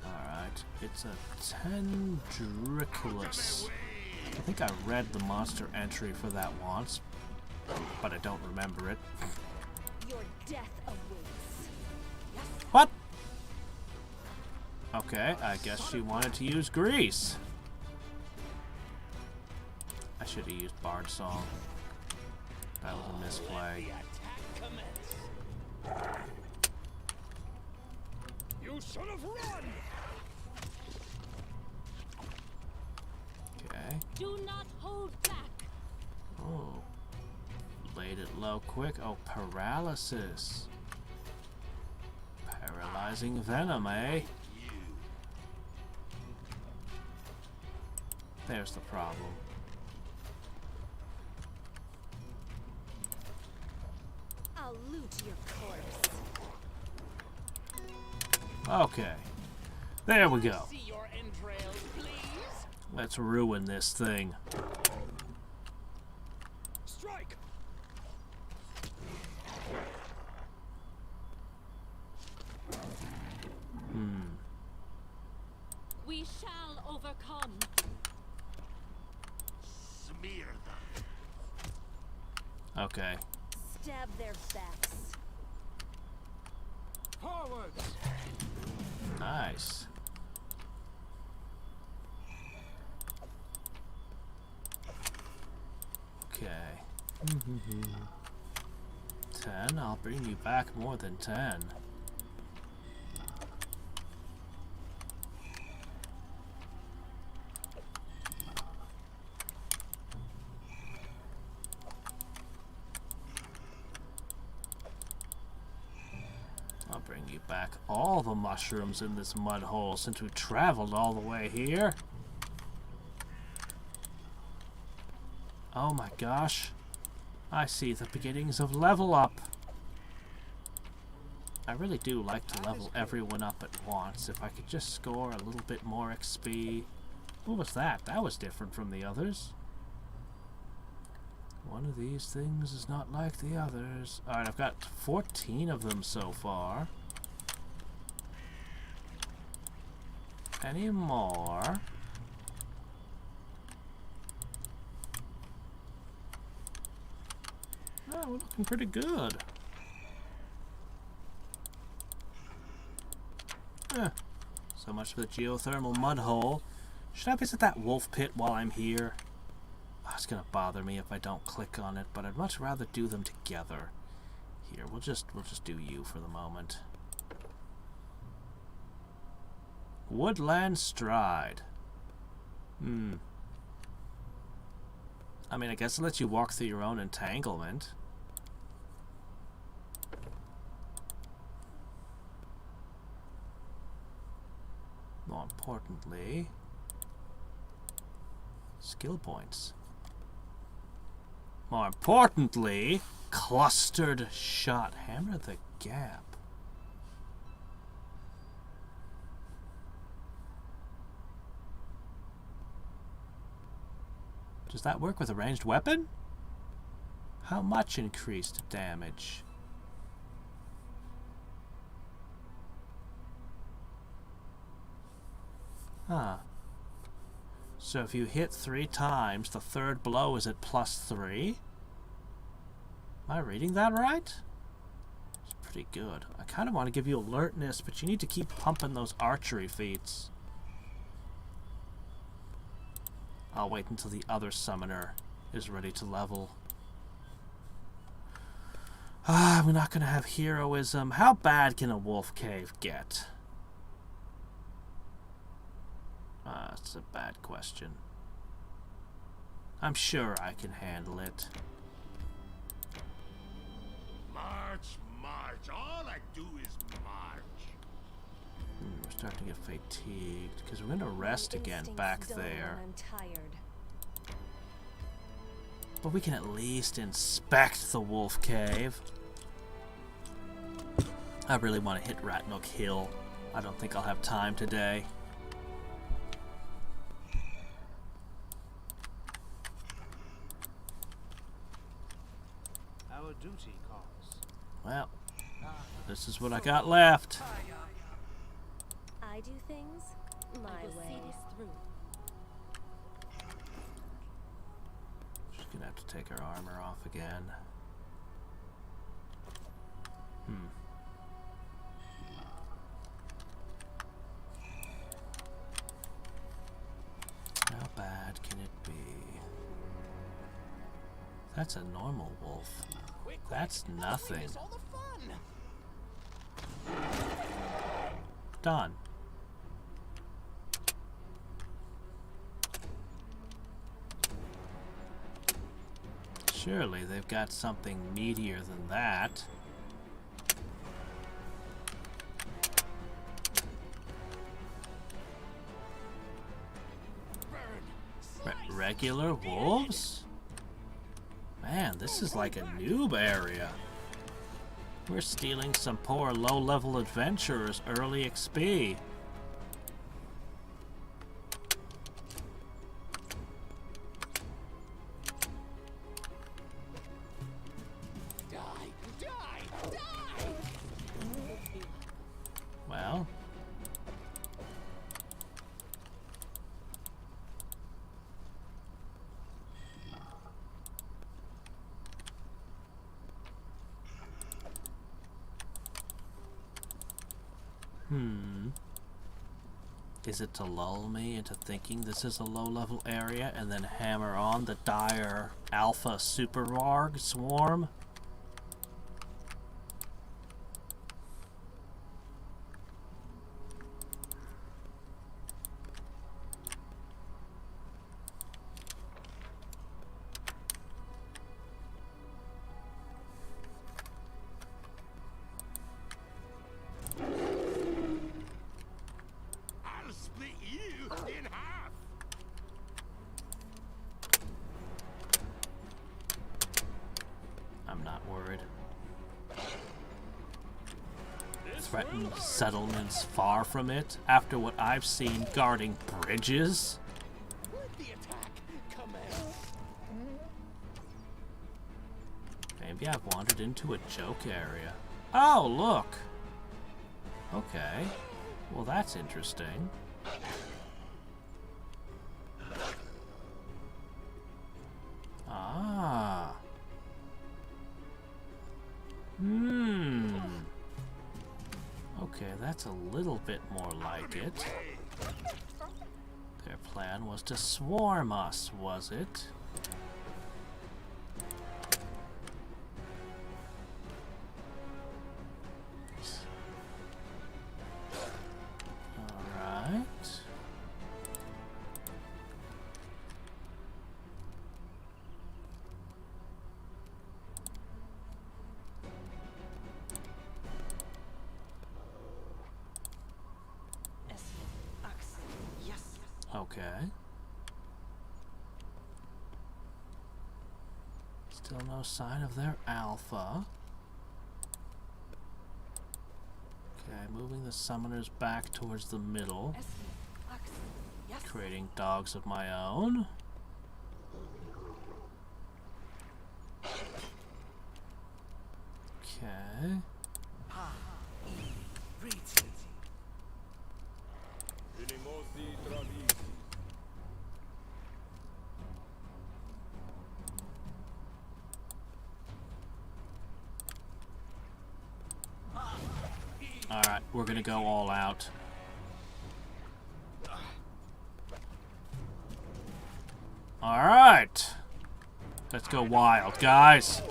Alright, it's a Tendriculus. I think I read the monster entry for that once, but I don't remember it. Your death awaits. What? Okay, I guess she wanted to use grease. I should have used Bard Song. That was a misplay. The attack commence. You should have run. Okay. Do not hold back. Oh. Laid it low quick. Oh, paralysis. Paralyzing venom, eh? There's the problem. I'll loot your corpse. Okay. There we go. See your entrails, please. Let's ruin this thing. Strike. We shall overcome. Smear them. Okay. Stab their backs. Forwards. Nice. Okay. 10. I'll bring you back more than 10. I'll bring you back all the mushrooms in this mud hole since we traveled all the way here. Oh my gosh. I see the beginnings of level up. I really do like to level everyone up at once. If I could just score a little bit more XP. What was that? That was different from the others. One of these things is not like the others. Alright, I've got 14 of them so far. Any more? Oh, we're looking pretty good. So much for the geothermal mud hole. Should I visit that wolf pit while I'm here? Oh, it's gonna bother me if I don't click on it, but I'd much rather do them together. Here, we'll just do you for the moment. Woodland Stride. I mean, I guess it lets you walk through your own entanglement. More importantly, skill points. More importantly, clustered shot. Hammer the gap. Does that work with a ranged weapon? How much increased damage? Huh. So if you hit 3 times, the third blow is at +3? Am I reading that right? It's pretty good. I kind of want to give you alertness, but you need to keep pumping those archery feats. I'll wait until the other summoner is ready to level. Ah, we're not going to have heroism. How bad can a wolf cave get? That's a bad question. I'm sure I can handle it. March, march. All I do is march. We're starting to get fatigued because we're going to rest again back there. I'm tired. But we can at least inspect the wolf cave. I really want to hit Ratnook Hill. I don't think I'll have time today. Our duty calls. Well, this is what I got left. I do things my I will see way. this through. She's gonna have to take her armor off again. How bad can it be? That's a normal wolf. That's nothing. All the fun. Done. Surely they've got something meatier than that. Regular wolves? Man, this is like a noob area. We're stealing some poor low-level adventurers' early XP. Die, die, die. Well. Is it to lull me into thinking this is a low-level area and then hammer on the dire alpha super warg swarm? I'll split you in half. I'm not worried. Threatened settlements far from it after what I've seen guarding bridges? Let the attack commence. Maybe I've wandered into a joke area. Oh, look! Okay. Well, that's interesting. Ah. Okay, that's a little bit more like it. Their plan was to swarm us, was it? Alright. Yes. Okay. Still no sign of their alpha. Okay, moving the summoners back towards the middle, Yes. creating dogs of my own. Okay. Alright, we're gonna go all out. Alright! Let's go wild, guys!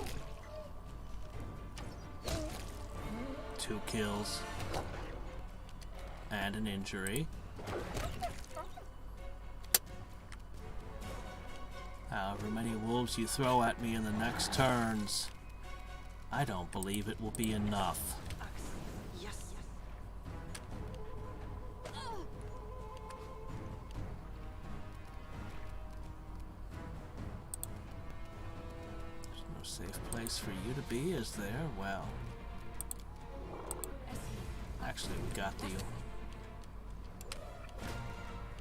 2 kills. And an injury. However many wolves you throw at me in the next turns, I don't believe it will be enough. There's no safe place for you to be, is there? Well, actually, we got you.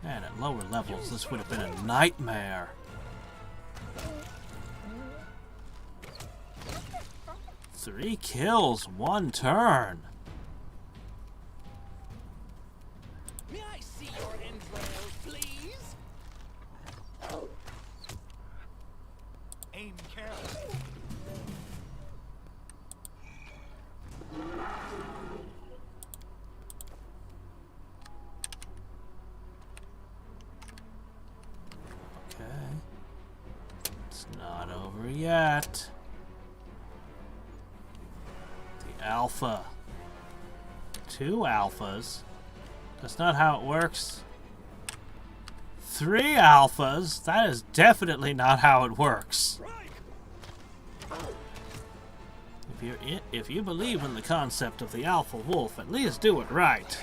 And at lower levels, this would have been a nightmare. Three kills, 1 turn. May I see your entrails, please? Aim carefully. Okay. It's not over yet. The alpha. 2 alphas. That's not how it works. 3 alphas? That is definitely not how it works. If you believe in the concept of the alpha wolf, at least do it right.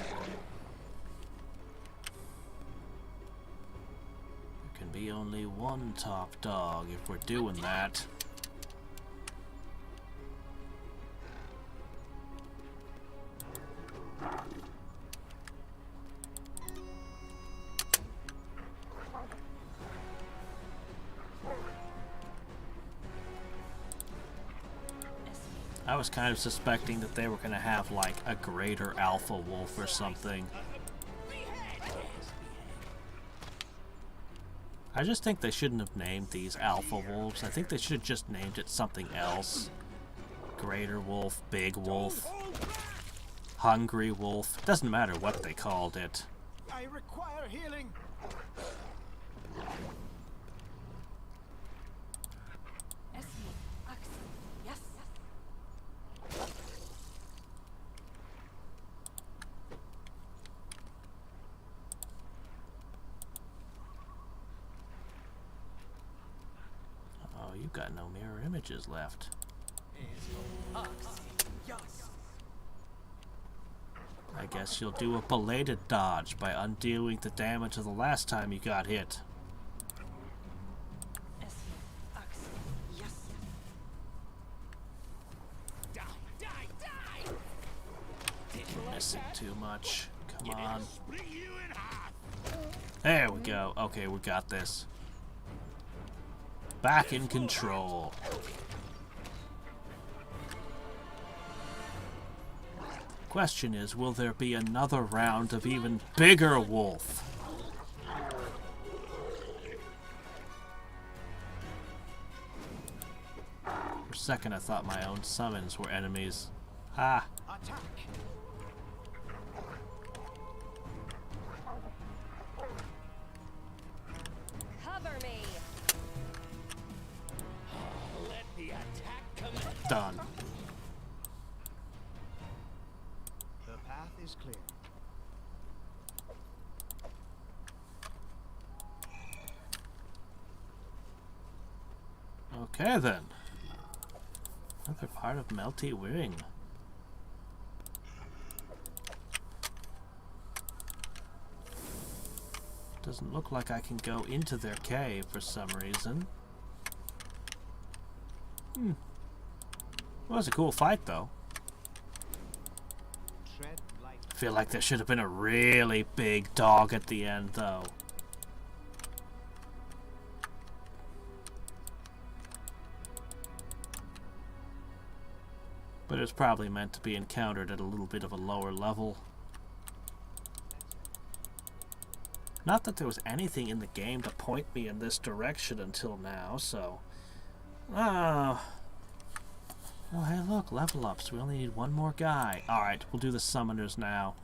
There can be only one top dog if we're doing that. I was kind of suspecting that they were going to have, like, a greater alpha wolf or something. I just think they shouldn't have named these alpha wolves. I think they should have just named it something else. Greater wolf, big wolf, hungry wolf. It doesn't matter what they called it. I require healing. Oh, you've got no mirror images left. I guess you'll do a belated dodge by undoing the damage of the last time you got hit. You're missing too much. Come on. There we go. Okay, we got this. Back in control. Question is, will there be another round of even bigger wolf? For a second I thought my own summons were enemies. Ah. Attack. Cover me. Let the attack commence. Done. The path is clear. Okay then. Another part of Melty Wing. Doesn't look like I can go into their cave for some reason. Well, it was a cool fight though. Tread light. I feel like there should have been a really big dog at the end though. But it's probably meant to be encountered at a little bit of a lower level. Not that there was anything in the game to point me in this direction until now, so... Oh, hey, look, level ups. We only need one more guy. Alright, we'll do the summoners now.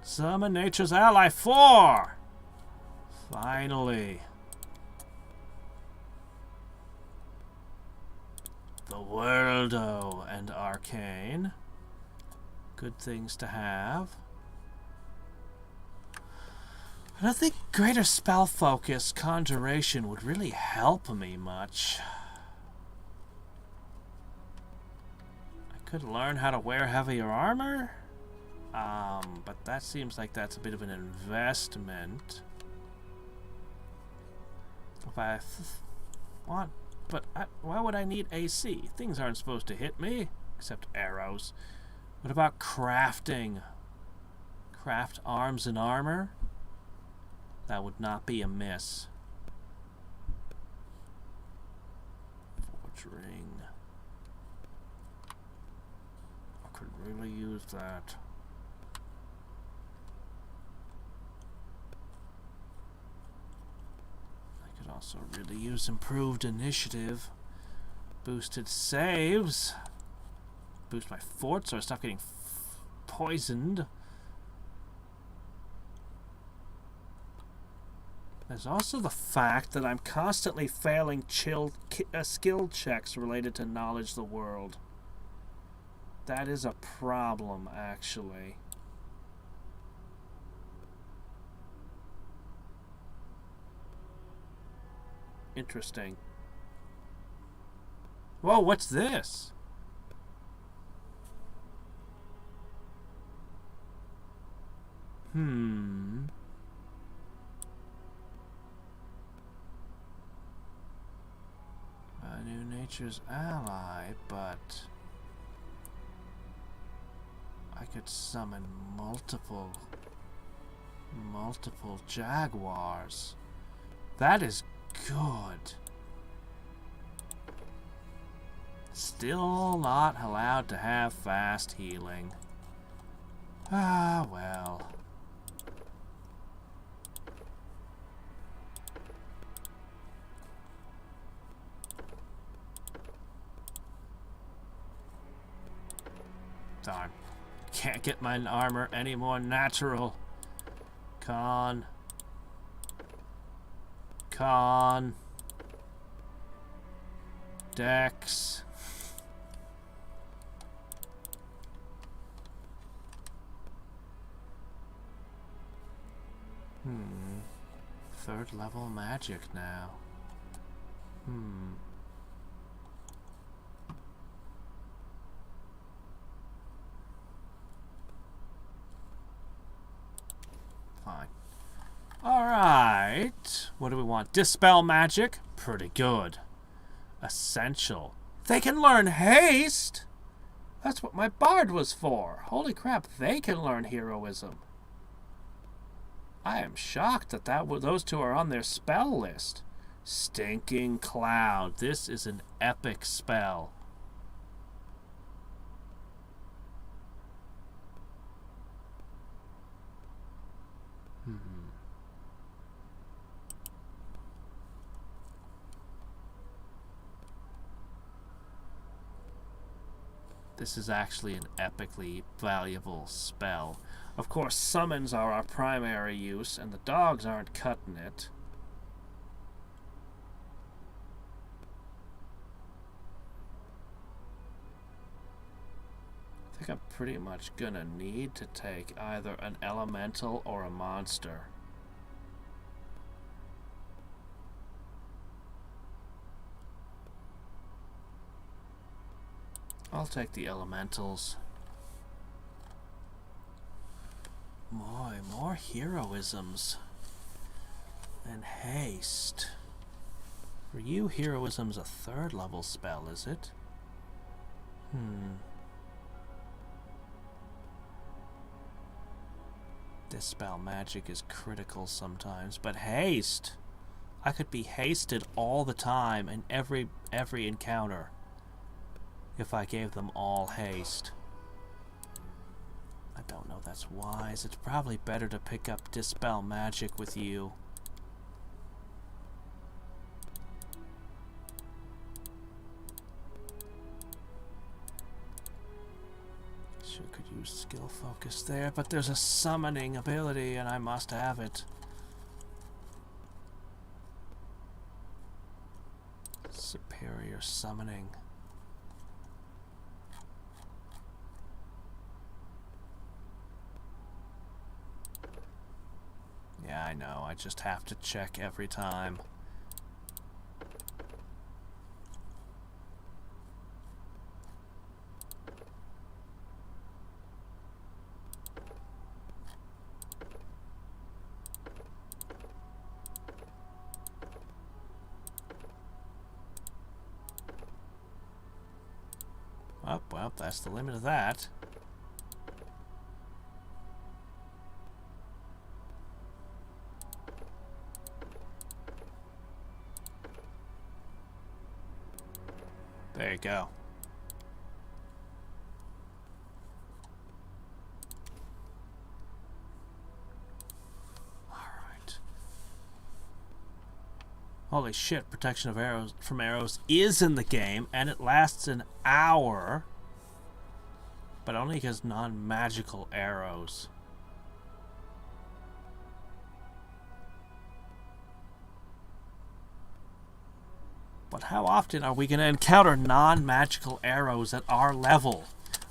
Summon Nature's Ally 4! Finally. The Worldo and Arcane. Good things to have. I don't think greater spell focus, conjuration would really help me much. I could learn how to wear heavier armor, but that seems like that's a bit of an investment. If I want, but why would I need AC? Things aren't supposed to hit me, except arrows. What about crafting? Craft arms and armor? That would not be amiss. Forge ring. I could really use that. I could also really use improved initiative. Boosted saves. Boost my fort so I stop getting poisoned. There's also the fact that I'm constantly failing skill checks related to knowledge of the world. That is a problem, actually. Interesting. Whoa, what's this? A new Nature's Ally, but I could summon multiple jaguars. That is good. Still not allowed to have fast healing. Ah, well. Darn. Can't get my armor any more natural. Con. Dex. Third level magic now. Fine. Alright. What do we want? Dispel magic? Pretty good. Essential. They can learn haste! That's what my bard was for. Holy crap, they can learn heroism. I am shocked that those two are on their spell list. Stinking Cloud. This is an epic spell. This is actually an epically valuable spell. Of course, summons are our primary use, and the dogs aren't cutting it. I think I'm pretty much gonna need to take either an elemental or a monster. I'll take the elementals. More heroisms. And haste. For you, heroism's a third level spell, is it? Dispel magic is critical sometimes, but haste! I could be hasted all the time in every encounter. if I gave them all haste. I don't know that's wise. It's probably better to pick up Dispel Magic with you. Sure could use skill focus there, but there's a summoning ability and I must have it. Superior summoning. Yeah, I know. I just have to check every time. Oh, well, that's the limit of that. There you go. Alright. Holy shit, protection of arrows from arrows is in the game, and it lasts an hour. But only against non-magical arrows. But how often are we going to encounter non-magical arrows at our level?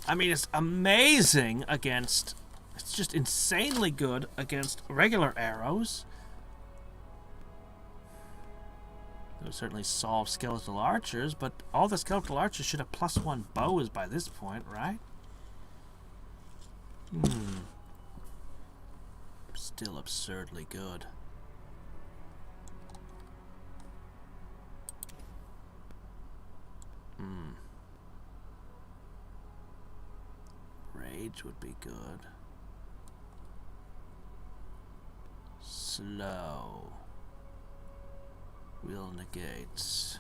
I mean, it's amazing against... It's just insanely good against regular arrows. It would certainly solve skeletal archers, but all the skeletal archers should have +1 bows by this point, right? Still absurdly good. Rage would be good. Slow. Will negates.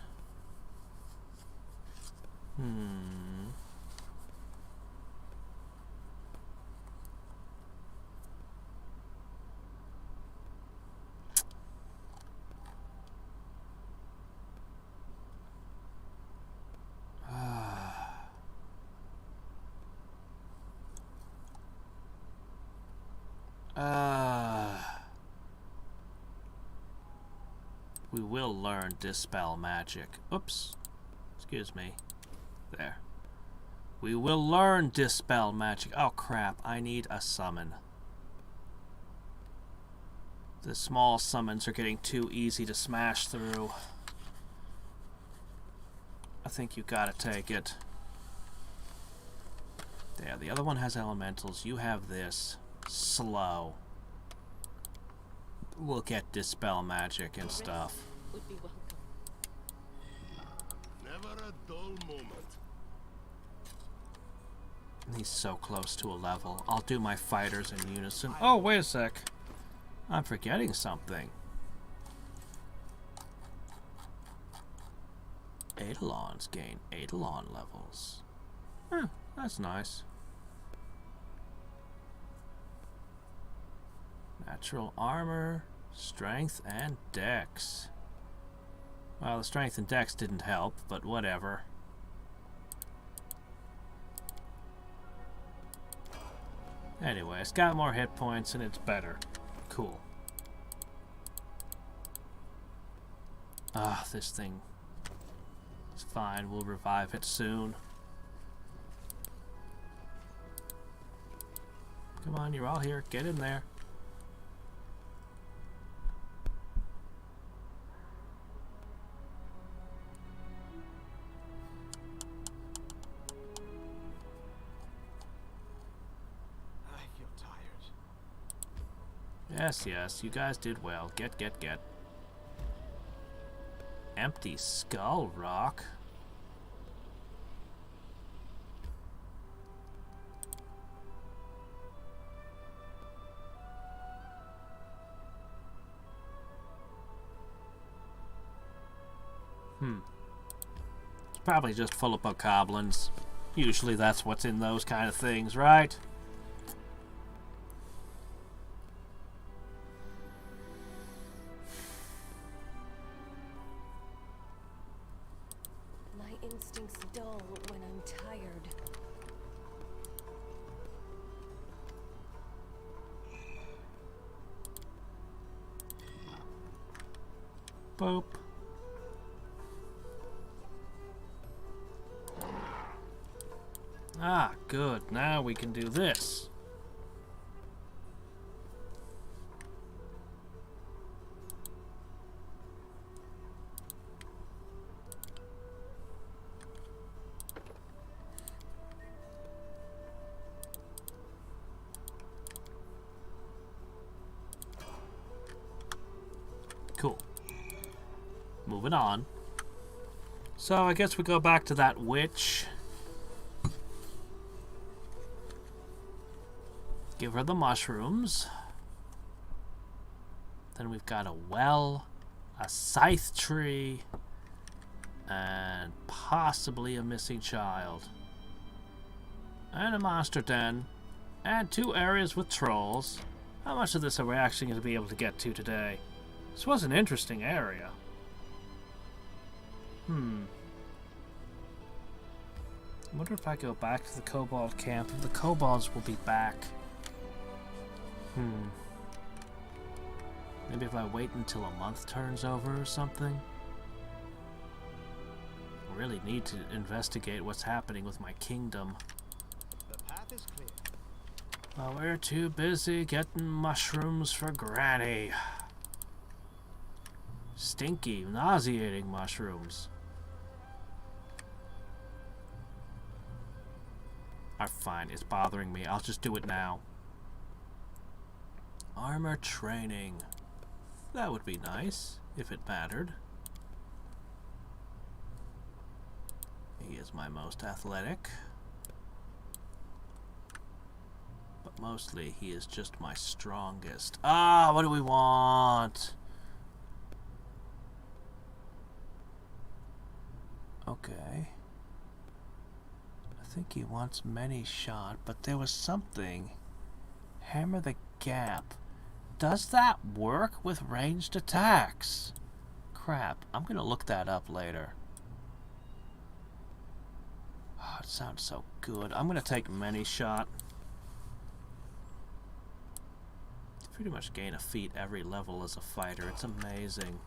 We will learn Dispel Magic. Oops. Excuse me. There. We will learn Dispel Magic. Oh crap, I need a summon. The small summons are getting too easy to smash through. I think you gotta take it. There, the other one has elementals. You have this. Slow. We'll get Dispel Magic and stuff. Would be welcome. Never a dull moment. He's so close to a level. I'll do my fighters in unison. Oh, wait a sec. I'm forgetting something. Eidolons gain Eidolon levels. Huh, that's nice. Natural armor, strength, and dex. Well, the strength and dex didn't help, but whatever. Anyway, it's got more hit points and it's better. Cool. Ah, this thing. It's fine, we'll revive it soon. Come on, you're all here. Get in there. Yes, yes, you guys did well. Get. Empty skull rock. Probably just full of bokoblins. Usually that's what's in those kind of things, right? My instincts dull when I'm tired. Boop. Ah, good. Now we can do this. Cool. Moving on. So I guess we go back to that witch. Give her the mushrooms. Then we've got a well, a scythe tree, and possibly a missing child. And a monster den. And 2 areas with trolls. How much of this are we actually going to be able to get to today? This was an interesting area. I wonder if I go back to the kobold camp. The kobolds will be back. Maybe if I wait until a month turns over or something? I really need to investigate what's happening with my kingdom. The path is clear. Well, we're too busy getting mushrooms for Granny. Stinky, nauseating mushrooms. Are fine, it's bothering me. I'll just do it now. Armor training. That would be nice, if it mattered. He is my most athletic. But mostly, he is just my strongest. Ah, what do we want? Okay. I think he wants many shot, but there was something. Hammer the gap. Does that work with ranged attacks? Crap, I'm gonna look that up later. Oh, it sounds so good. I'm gonna take many shot. You pretty much gain a feat every level as a fighter. It's amazing.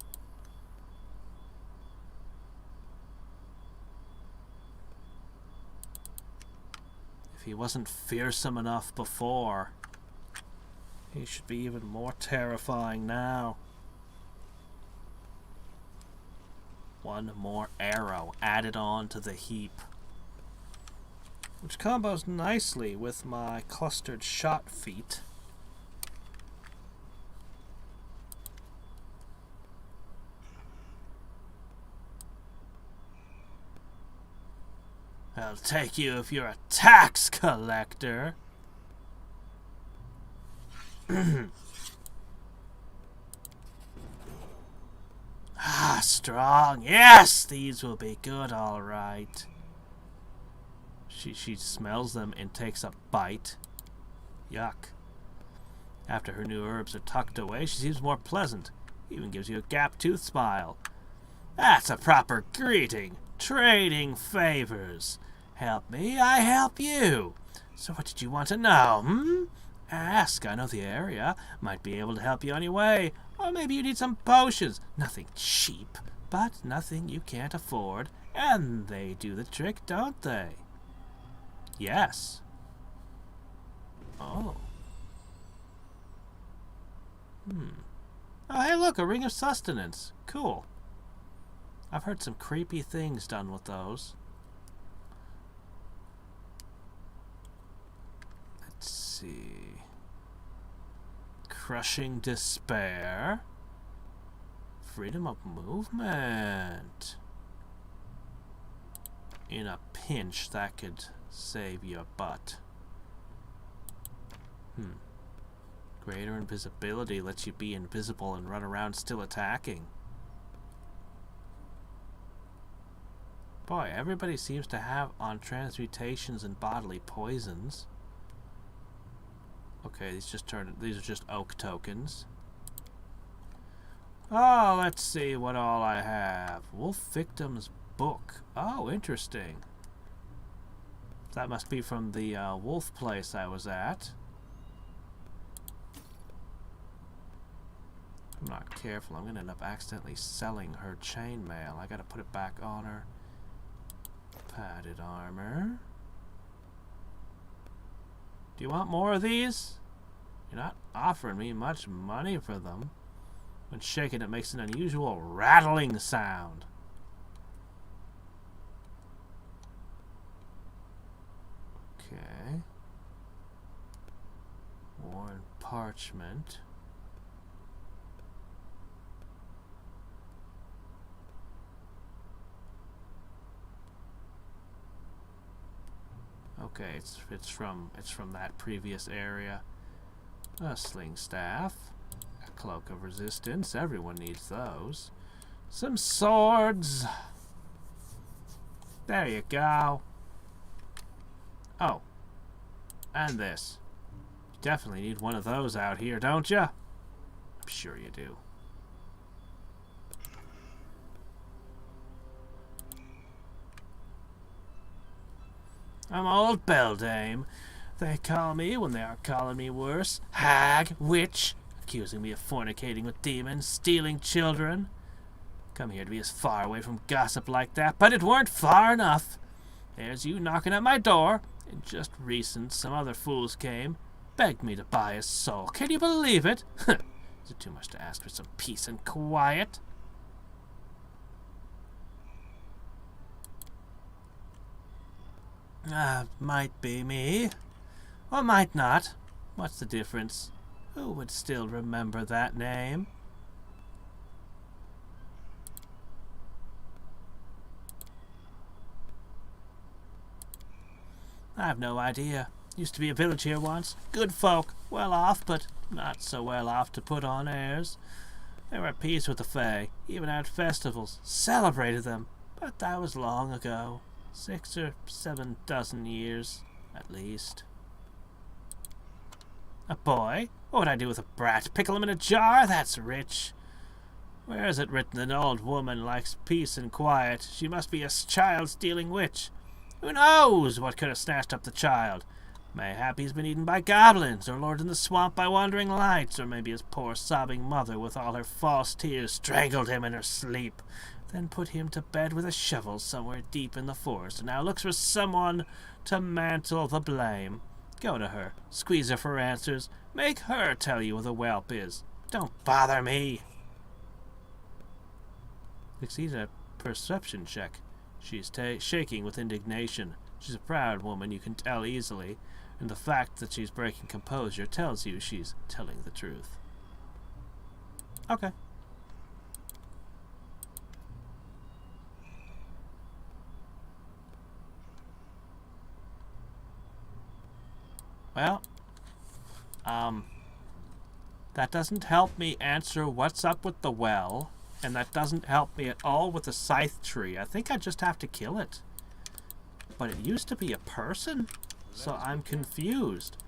If he wasn't fearsome enough before, he should be even more terrifying now. One more arrow added on to the heap, which combos nicely with my clustered shot feat. I'll take you if you're a tax collector. Ah, strong. Yes, these will be good, all right. She smells them and takes a bite. Yuck. After her new herbs are tucked away, she seems more pleasant. Even gives you a gap-toothed smile. That's a proper greeting. Trading favors. Help me, I help you. So what did you want to know, Ask, I know the area. Might be able to help you anyway. Or maybe you need some potions. Nothing cheap, but nothing you can't afford. And they do the trick, don't they? Yes. Oh. Oh, hey, look, a ring of sustenance. Cool. I've heard some creepy things done with those. Let's see. Crushing despair. Freedom of movement. In a pinch, that could save your butt. Greater invisibility lets you be invisible and run around still attacking. Boy, everybody seems to have on transmutations and bodily poisons. Okay, these are just oak tokens. Oh, let's see what all I have. Wolf Victims Book. Oh, interesting. That must be from the wolf place I was at. If I'm not careful, I'm going to end up accidentally selling her chainmail. I got to put it back on her. Padded armor. Do you want more of these? You're not offering me much money for them. When shaken, it makes an unusual rattling sound. Okay. Worn parchment. Okay, it's from that previous area. A sling staff, a cloak of resistance. Everyone needs those. Some swords. There you go. Oh, and this. You definitely need one of those out here, don't you? I'm sure you do. I'm old Beldame. They call me, when they are calling me worse, hag, witch, accusing me of fornicating with demons, stealing children. Come here to be as far away from gossip like that, but it weren't far enough. There's you knocking at my door, and just recent some other fools came, begged me to buy his soul. Can you believe it? Is it too much to ask for some peace and quiet? Might be me. Or might not. What's the difference? Who would still remember that name? I've no idea. Used to be a village here once. Good folk. Well off, but not so well off to put on airs. They were at peace with the Fae. Even had festivals. Celebrated them. But that was long ago. 6 or 7 dozen years, at least. A boy? What would I do with a brat? Pickle him in a jar? That's rich. Where is it written an old woman likes peace and quiet? She must be a child-stealing witch. Who knows what could have snatched up the child? Mayhap he's been eaten by goblins, or lured in the swamp by wandering lights, or maybe his poor sobbing mother with all her false tears strangled him in her sleep, then put him to bed with a shovel somewhere deep in the forest, and now looks for someone to mantle the blame. Go to her, squeeze her for answers, make her tell you who the whelp is. Don't bother me. Succeed a perception check. She's shaking with indignation. She's a proud woman, you can tell easily, and the fact that she's breaking composure tells you she's telling the truth. Okay. Well, that doesn't help me answer what's up with the well, and that doesn't help me at all with the scythe tree. I think I just have to kill it. But it used to be a person, so I'm confused.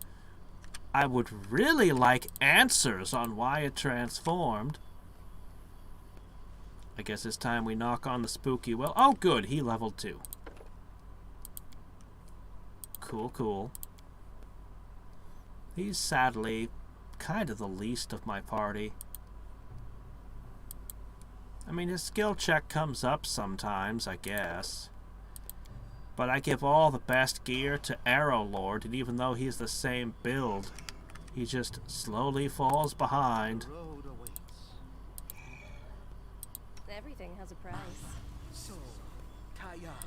I would really like answers on why it transformed. I guess it's time we knock on the spooky well. Oh, good, he leveled 2. Cool, cool. He's sadly kind of the least of my party. I mean, his skill check comes up sometimes, I guess. But I give all the best gear to Arrow Lord, and even though he's the same build, he just slowly falls behind. Road awaits. Everything has a price. So, tie up.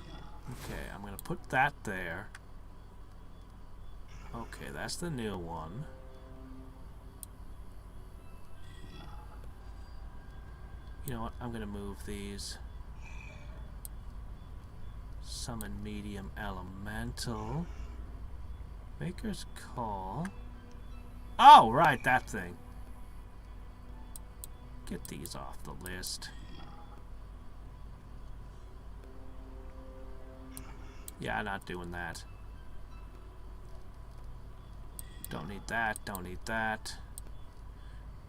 Okay, I'm gonna put that there. Okay, that's the new one. You know what? I'm gonna move these. Summon medium elemental. Maker's Call. Oh, right, that thing. Get these off the list. Yeah, not doing that. Don't need that, don't need that.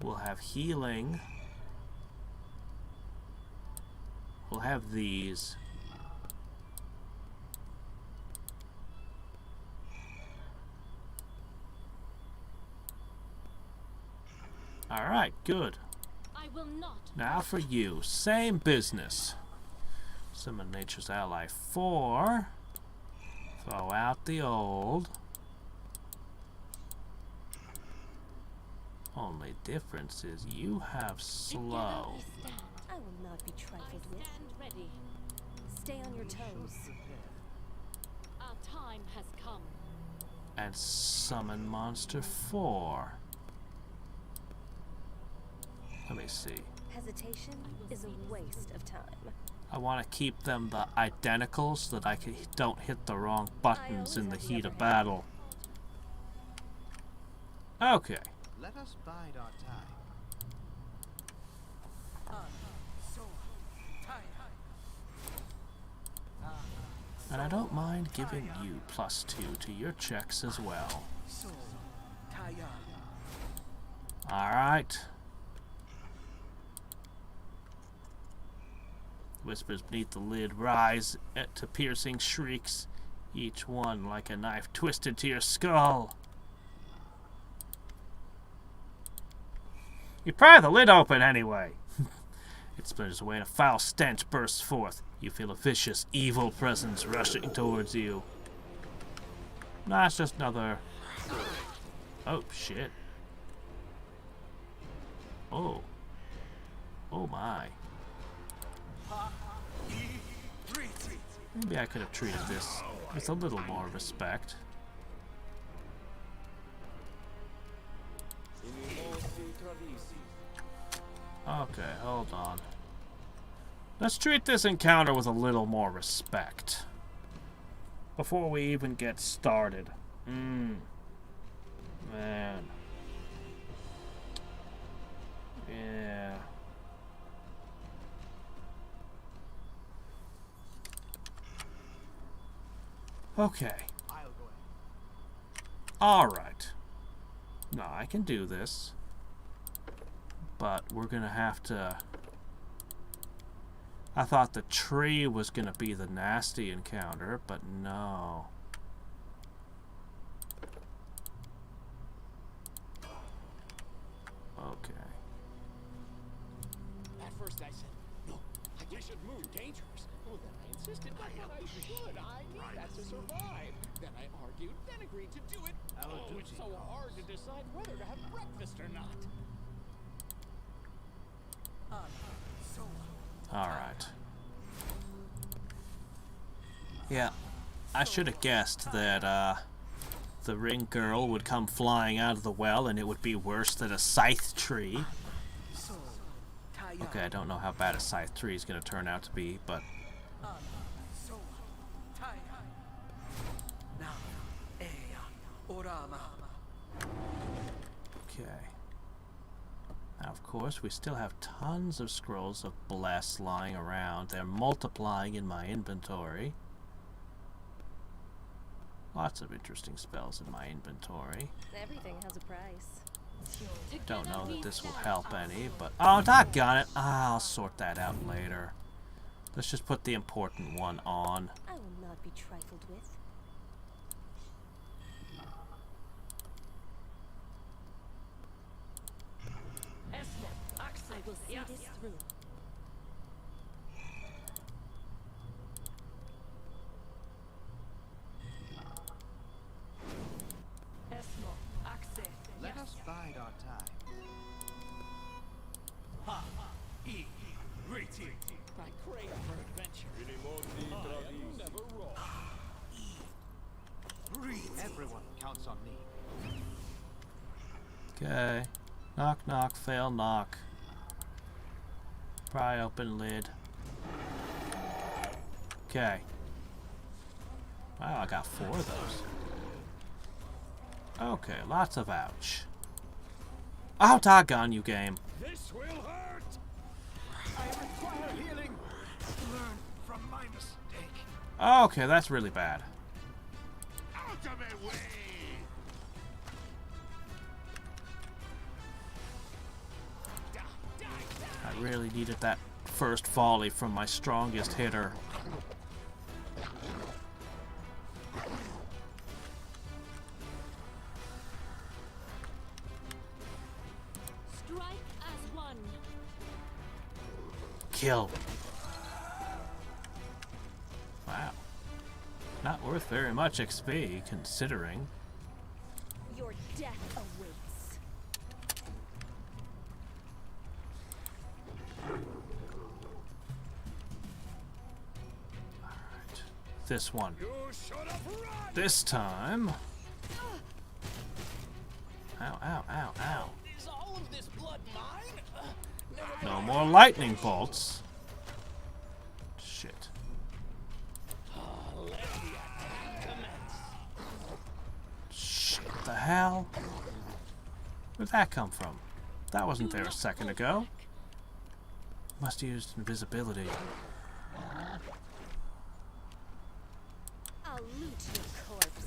We'll have healing. We'll have these. Alright, good. I will not. Now for you. Same business. Summon Nature's Ally 4. Throw out the old. Only difference is you have slow. Together we stand. I will not be I trifled with. stand ready. Stay on your toes. Our time has come. And summon Monster 4. Let me see. Hesitation is a waste of time. I want to keep them the identical so that I don't hit the wrong buttons in the heat of battle. Okay. Let us bide our time. And I don't mind giving you +2 to your checks as well. Alright. Whispers beneath the lid rise to piercing shrieks, each one like a knife twisted to your skull. You pry the lid open anyway. It splinters away and a foul stench bursts forth. You feel a vicious, evil presence rushing towards you. Nah, it's just another... Oh, shit. Oh. Oh my. Maybe I could have treated this with a little more respect. Okay, hold on. Let's treat this encounter with a little more respect. Before we even get started. Man. Yeah. Okay. Alright. No, I can do this. But we're gonna have to... I thought the tree was gonna be the nasty encounter, but no. Okay. At first I said, no, we should move dangerous. Well, then I insisted I should. I need that to survive. Then I argued, then agreed to do it. Oh, it's so hard to decide whether to have breakfast or not. Alright. Yeah, I should have guessed that the ring girl would come flying out of the well and it would be worse than a scythe tree. Okay, I don't know how bad a scythe tree is going to turn out to be, but... Okay. Now, of course, we still have tons of scrolls of Bless lying around. They're multiplying in my inventory. Lots of interesting spells in my inventory. Everything has a price. Don't know that this will help any, but... Oh, doggone it! I'll sort that out later. Let's just put the important one on. I will not be trifled with. I will see this through. Let us bide our time. I crave for adventure. I am never wrong. Everyone counts on me. Okay. Knock, knock, fail, knock. Pry open lid. Okay. Wow, I got 4 of those. Okay, lots of ouch. Oh, doggone you, game. This will hurt! I require healing! Learn from my mistake. Okay, that's really bad. Ultimate way. I really needed that first volley from my strongest hitter. Strike as one. Kill. Wow. Not worth very much XP, considering. Your death awaits. Alright. This one. You should have run! This time. Ow, ow, ow, ow. Is all of this blood mine? No more lightning bolts. Shit. Let the attack commence. Shit, the hell? Where'd that come from? That wasn't there a second ago. Must have used invisibility. I'll loot your corpse.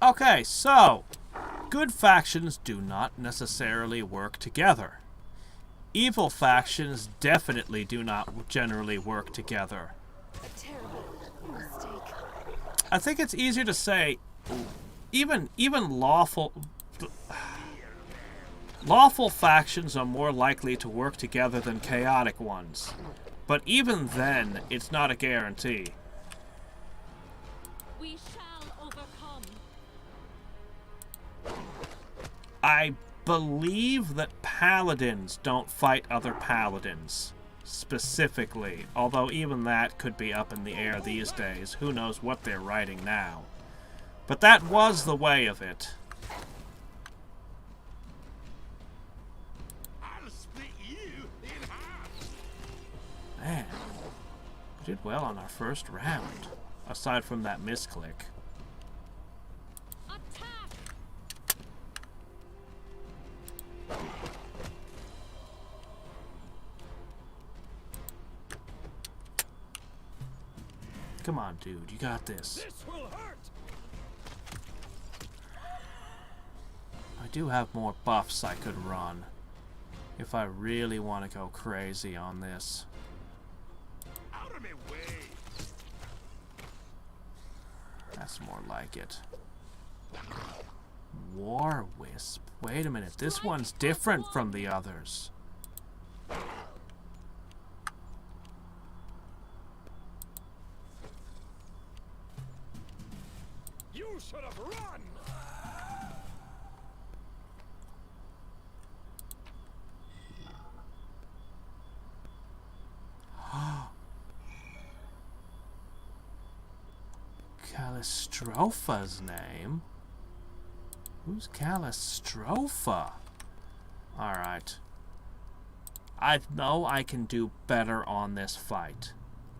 Okay, so good factions do not necessarily work together. Evil factions definitely do not generally work together. A terrible mistake. I think it's easier to say even lawful factions are more likely to work together than chaotic ones. But even then, it's not a guarantee. We shall overcome. I believe that paladins don't fight other paladins, specifically. Although even that could be up in the air these days. Who knows what they're writing now. But that was the way of it. I'll split you in half. Man, we did well on our first round. Aside from that misclick. Attack! Come on, dude, you got this. This will hurt! I do have more buffs I could run. If I really want to go crazy on this. Out of my way. That's more like it. War Wisp. Wait a minute, this one's different from the others. You should have run! Calistropha's name? Who's Calistropha? Alright. I know I can do better on this fight.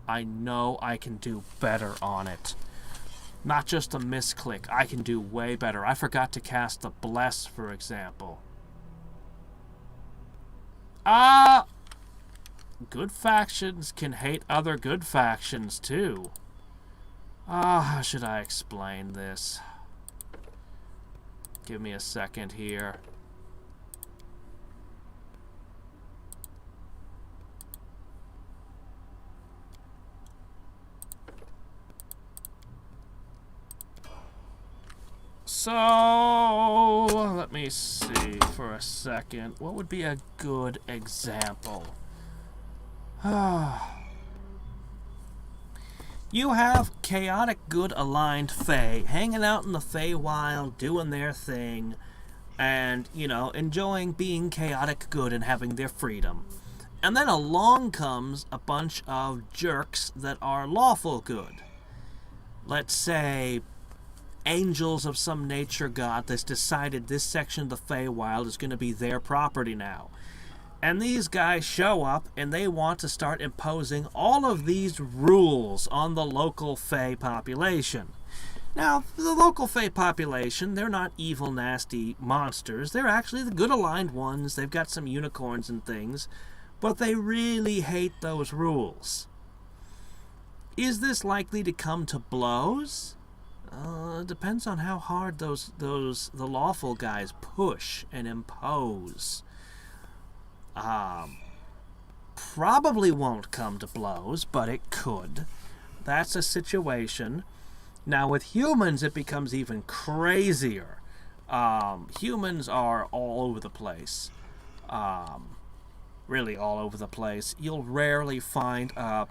I know I can do better on it. Not just a misclick. I can do way better. I forgot to cast the Bless, for example. Good factions can hate other good factions, too. How should I explain this? Give me a second here. So, let me see for a second. What would be a good example? You have chaotic good aligned Fae hanging out in the Feywild, doing their thing, and, you know, enjoying being chaotic good and having their freedom. And then along comes a bunch of jerks that are lawful good. Let's say angels of some nature god that's decided this section of the Feywild is going to be their property now. And these guys show up and they want to start imposing all of these rules on the local Fey population. Now, the local Fae population, they're not evil, nasty monsters. They're actually the good aligned ones. They've got some unicorns and things. But they really hate those rules. Is this likely to come to blows? Depends on how hard the lawful guys push and impose. Probably won't come to blows, but it could. That's a situation. Now with humans, it becomes even crazier. Humans are all over the place. Really all over the place. You'll rarely find a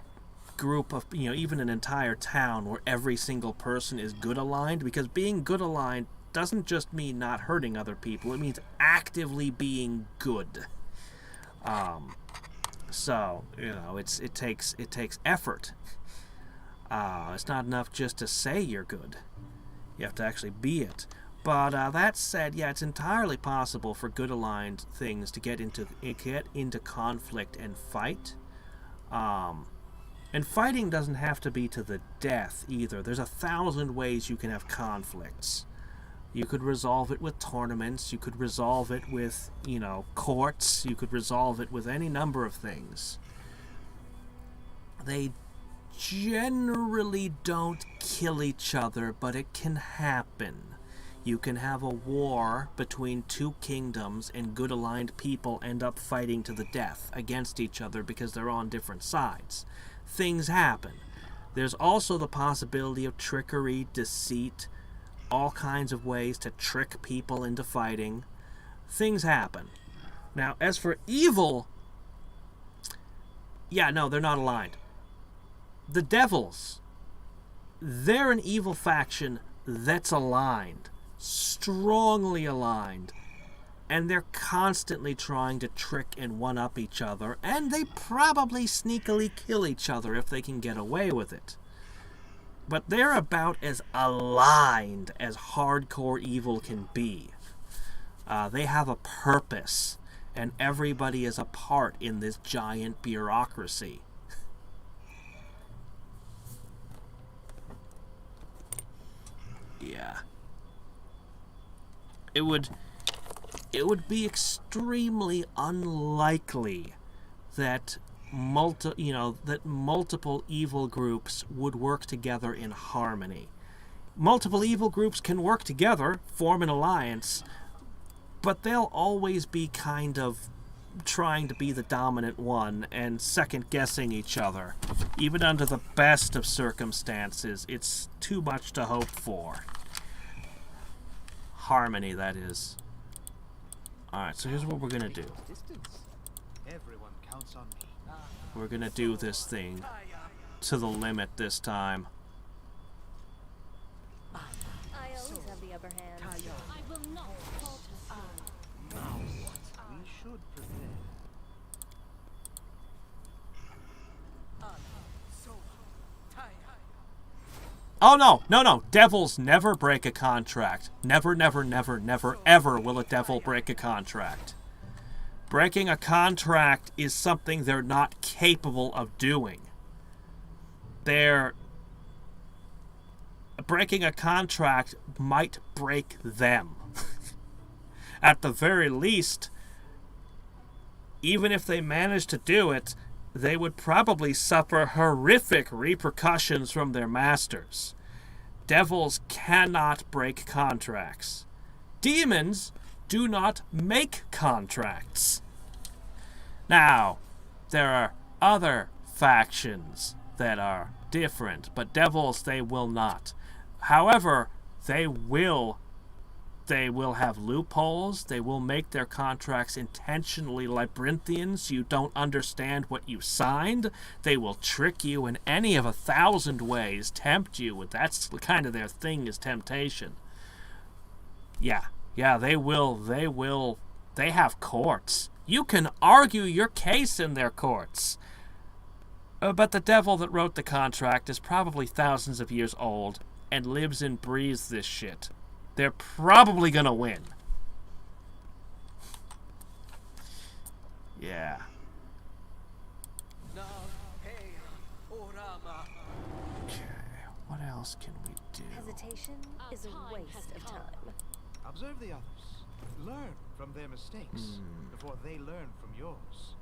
group of, even an entire town where every single person is good aligned, because being good aligned doesn't just mean not hurting other people. It means actively being good. So, it takes effort. It's not enough just to say you're good. You have to actually be it. But that said, yeah, it's entirely possible for good aligned things to get into conflict and fight. And fighting doesn't have to be to the death either. There's 1,000 ways you can have conflicts. You could resolve it with tournaments. You could resolve it with, courts. You could resolve it with any number of things. They generally don't kill each other, but it can happen. You can have a war between two kingdoms and good aligned people end up fighting to the death against each other because they're on different sides. Things happen. There's also the possibility of trickery, deceit, all kinds of ways to trick people into fighting. Things happen. Now, as for evil, yeah, no, they're not aligned. The Devils, they're an evil faction that's aligned, strongly aligned, and they're constantly trying to trick and one-up each other, and they probably sneakily kill each other if they can get away with it. But they're about as aligned as hardcore evil can be. They have a purpose, and everybody is a part in this giant bureaucracy. Yeah. It would be extremely unlikely that multiple evil groups would work together in harmony. Multiple evil groups can work together, form an alliance, but they'll always be kind of trying to be the dominant one and second-guessing each other. Even under the best of circumstances, it's too much to hope for. Harmony, that is. Alright, so here's what we're gonna do. Everyone counts on me. We're gonna do this thing to the limit this time. I always have the upper hand. I will not falter. We should prepare. Oh no, devils never break a contract. Never, ever will a devil break a contract. Breaking a contract is something they're not capable of doing. Breaking a contract might break them. At the very least, even if they manage to do it, they would probably suffer horrific repercussions from their masters. Devils cannot break contracts. Demons do not make contracts. Now, there are other factions that are different, but devils, they will not. However, they will have loopholes. They will make their contracts intentionally labyrinthian so you don't understand what you signed. They will trick you in any of 1,000 ways, tempt you. That's kind of their thing, is temptation. Yeah, they will. They have courts. You can argue your case in their courts. But the devil that wrote the contract is probably thousands of years old and lives and breathes this shit. They're probably gonna win. Yeah. Okay, what else can we do? Hesitation is a waste of time. Observe the others. Learn from their mistakes before they learn from yours.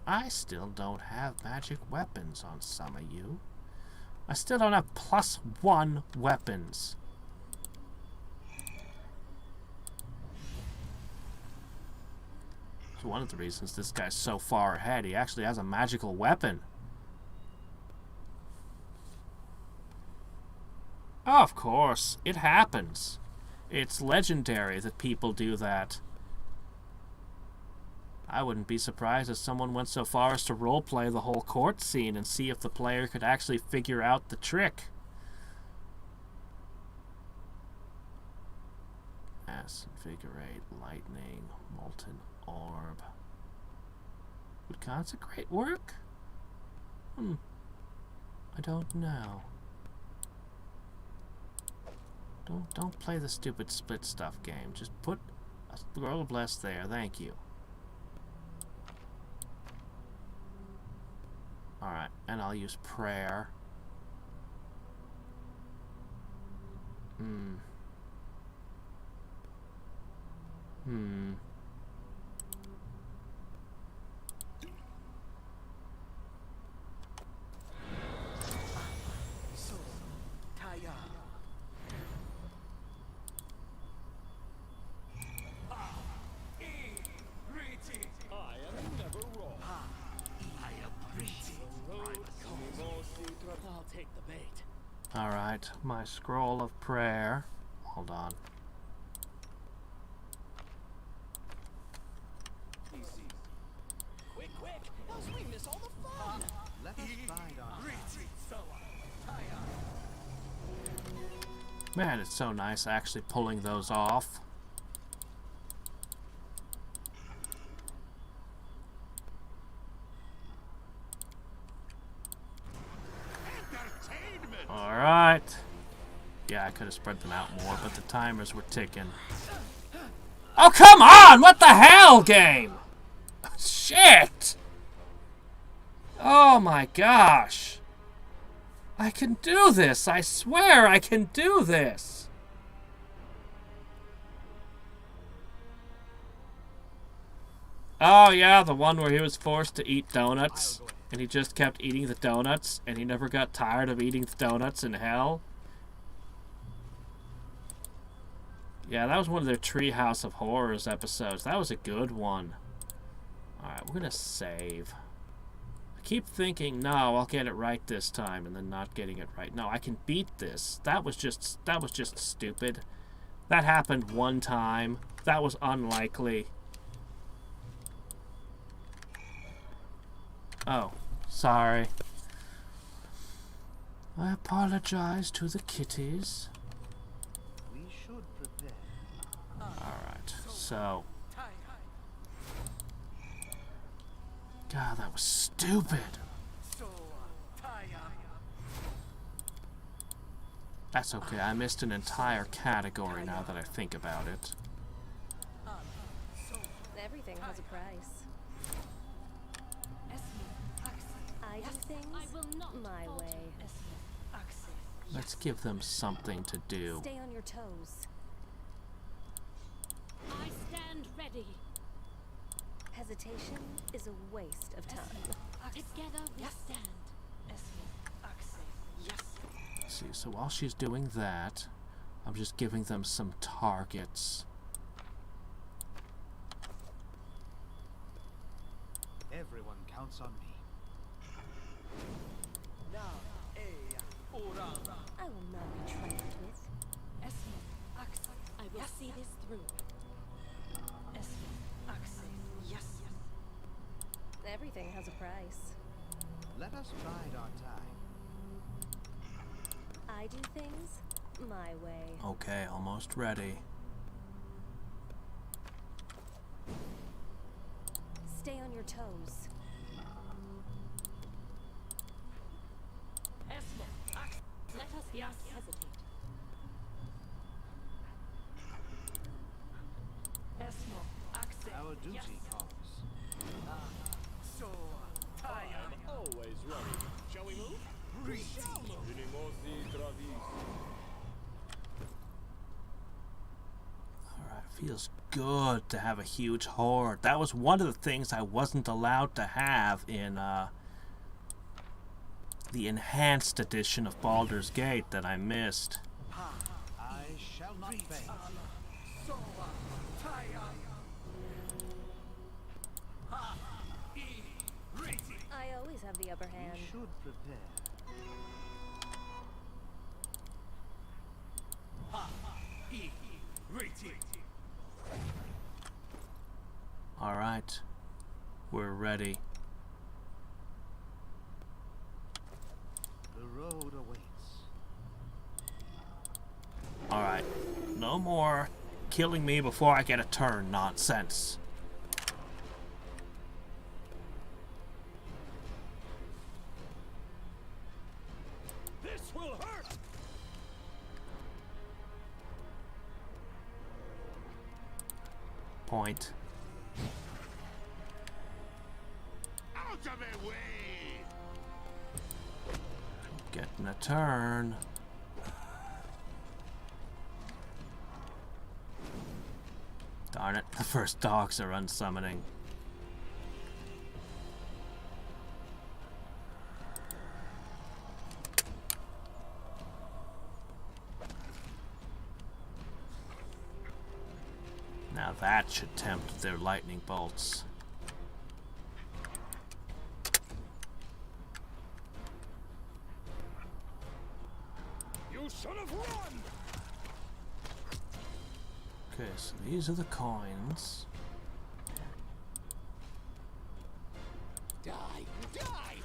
I still don't have magic weapons on some of you. I still don't have +1 weapons. It's one of the reasons this guy's so far ahead. He actually has a magical weapon. Oh, of course, it happens. It's legendary that people do that. I wouldn't be surprised if someone went so far as to roleplay the whole court scene and see if the player could actually figure out the trick. Mass, invigorate, lightning, molten orb. Would consecrate work? I don't know. Don't play the stupid split stuff game. Just put a scroll of bless there. Thank you. Alright, and I'll use prayer. I'll take the bait. Alright, my scroll of prayer. Hold on. Quick, else we miss all the fun. Let us bide on Man, it's so nice actually pulling those off. Alright. Yeah, I could have spread them out more, but the timers were ticking. Oh, come on! What the hell, game? Shit! Oh my gosh. I can do this! I swear I can do this! Oh yeah, the one where he was forced to eat donuts. And he just kept eating the donuts, and he never got tired of eating the donuts in hell. Yeah, that was one of their Treehouse of Horrors episodes. That was a good one. Alright, we're gonna save. I keep thinking, no, I'll get it right this time, and then not getting it right. No, I can beat this. That was just stupid. That happened one time. That was unlikely. Oh, sorry. I apologize to the kitties. We should prepare. Alright, so. God, that was stupid. That's okay, I missed an entire category now that I think about it. Everything has a price. I do things my way. Let's give them something to do. Stay on your toes. I stand ready. Hesitation is a waste of time. Together we stand. See, so while she's doing that, I'm just giving them some targets. Everyone counts on me. I will not be trifled with. I will see this through. Everything has a price. Let us bide our time. I do things my way. Okay, almost ready. Stay on your toes. Let us not hesitate. Our duty Alright, feels good to have a huge horde. That was one of the things I wasn't allowed to have in the enhanced edition of Baldur's Gate that I missed. I shall not fail. I always have the upper hand. We should prepare. Alright, we're ready. The road awaits. Alright, no more killing me before I get a turn nonsense. This will hurt. Point. Out of my way! Getting a turn. Darn it, the first dogs are unsummoning. Now that should tempt their lightning bolts. You should have run. Okay, so these are the coins. Die, die, die.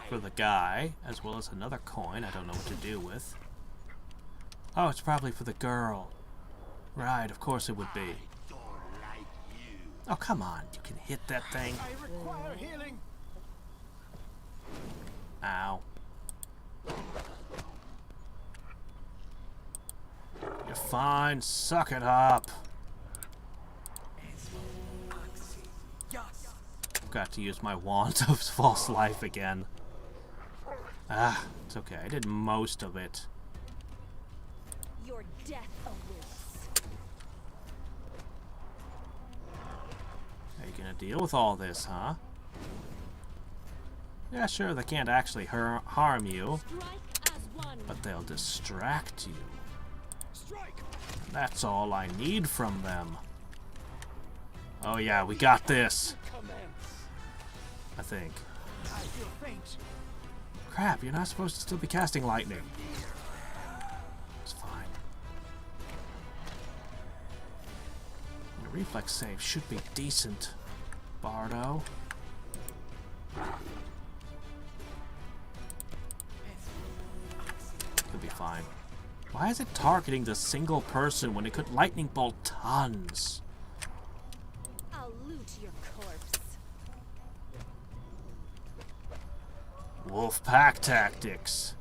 For the guy, as well as another coin I don't know what to do with. Oh, it's probably for the girl. Right, of course it would be. Don't like you. Oh, come on, you can hit that thing. I require healing. Ow. You're fine, suck it up. Got to use my wand of false life again. Ah, it's okay, I did most of it. Your death awaits. Are you gonna deal with all this, huh? Yeah, sure, they can't actually harm you, Strike as one. but they'll distract you. Strike. That's all I need from them. Oh yeah, we got this, Commence. I think. I feel faint. Crap, you're not supposed to still be casting lightning. It's fine. Your reflex save should be decent, Bardo. Could be fine. Why is it targeting the single person when it could lightning bolt tons? I'll loot your corpse. Wolf pack tactics.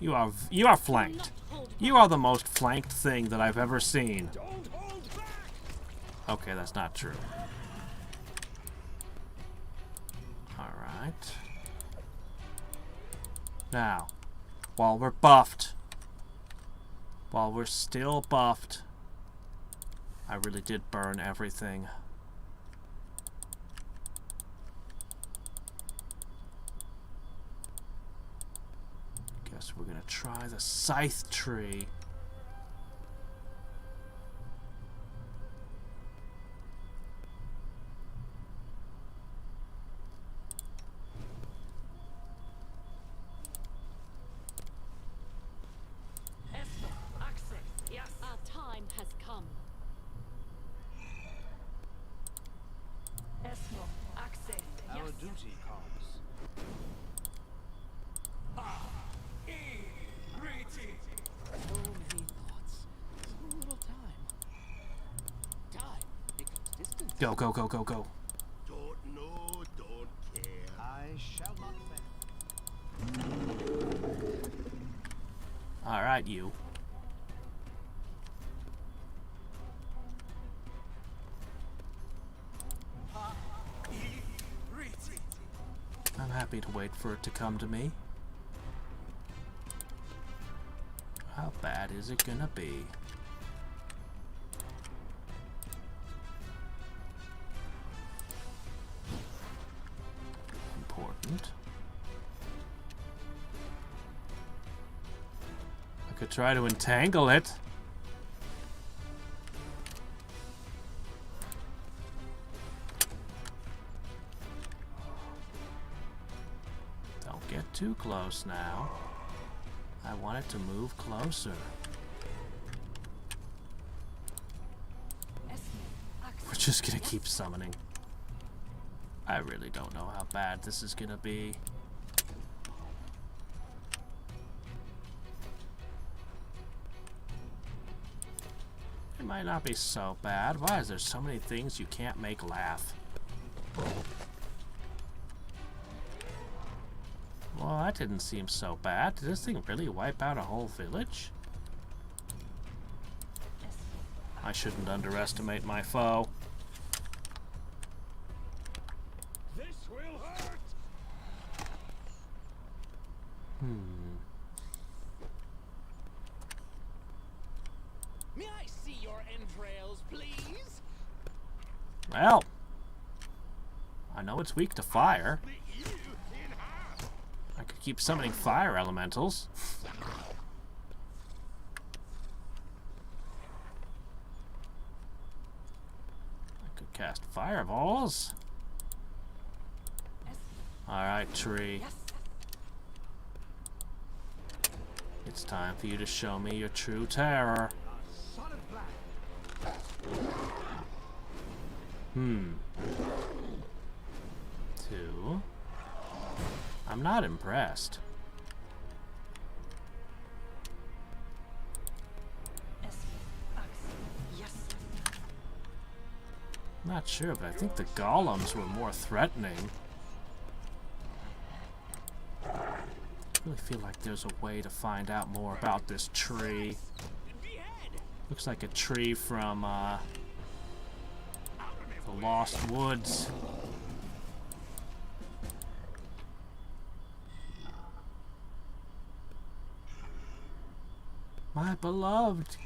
You are flanked. You are the most flanked thing that I've ever seen. Don't hold back. Okay, that's not true. Alright. Now, while we're buffed, while we're still buffed, I really did burn everything. Guess we're gonna try the scythe tree. Our time has come. Our duty calls. So many thoughts. So little time. Time becomes distance. Go, go, go, go, go. Don't know, don't care. I shall not fail. Alright, you. I'm happy to wait for it to come to me. How bad is it gonna be? Important. I could try to entangle it. Don't get too close now. I want it to move closer. We're just gonna keep summoning. I really don't know how bad this is gonna be. It might not be so bad. Why is there so many things you can't make laugh? Well, that didn't seem so bad. Did this thing really wipe out a whole village? I shouldn't underestimate my foe. This will hurt. May I see your entrails, please? Well, I know it's weak to fire. I could keep summoning fire elementals. I could cast fireballs. Alright, tree. It's time for you to show me your true terror. Two. I'm not impressed. Not sure, but I think the golems were more threatening. I really feel like there's a way to find out more about this tree. Looks like a tree from the Lost Woods. My beloved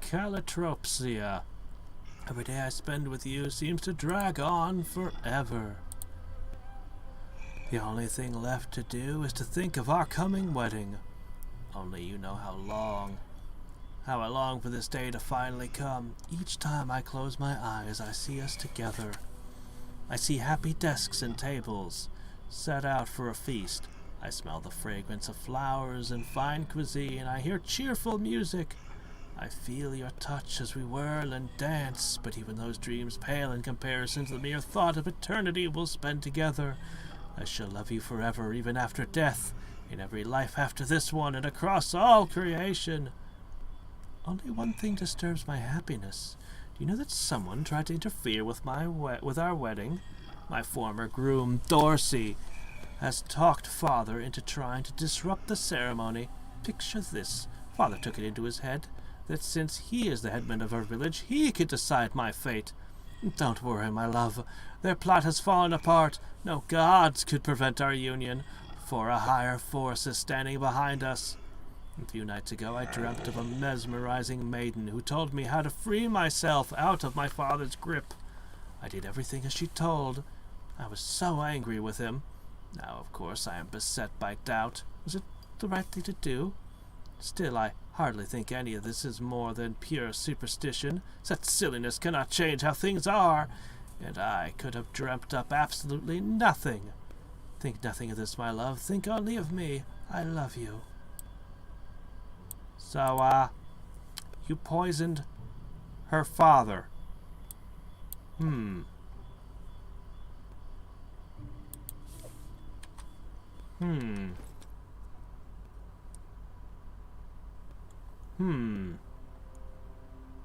Calitropsia. Every day I spend with you seems to drag on forever. The only thing left to do is to think of our coming wedding. Only you know how I long for this day to finally come. Each time I close my eyes, I see us together. I see happy desks and tables set out for a feast. I smell the fragrance of flowers and fine cuisine. I hear cheerful music. I feel your touch as we whirl and dance, but even those dreams pale in comparison to the mere thought of eternity we'll spend together. I shall love you forever, even after death, in every life after this one, and across all creation. Only one thing disturbs my happiness. Do you know that someone tried to interfere with our wedding? My former groom, Dorsey, has talked Father into trying to disrupt the ceremony. Picture this. Father took it into his head that since he is the headman of our village, he could decide my fate. Don't worry, my love. Their plot has fallen apart. No gods could prevent our union, for a higher force is standing behind us. A few nights ago, I dreamt of a mesmerizing maiden who told me how to free myself out of my father's grip. I did everything as she told. I was so angry with him. Now, of course, I am beset by doubt. Was it the right thing to do? Still, I hardly think any of this is more than pure superstition. Such silliness cannot change how things are, and I could have dreamt up absolutely nothing. Think nothing of this, my love. Think only of me. I love you. So, you poisoned her father.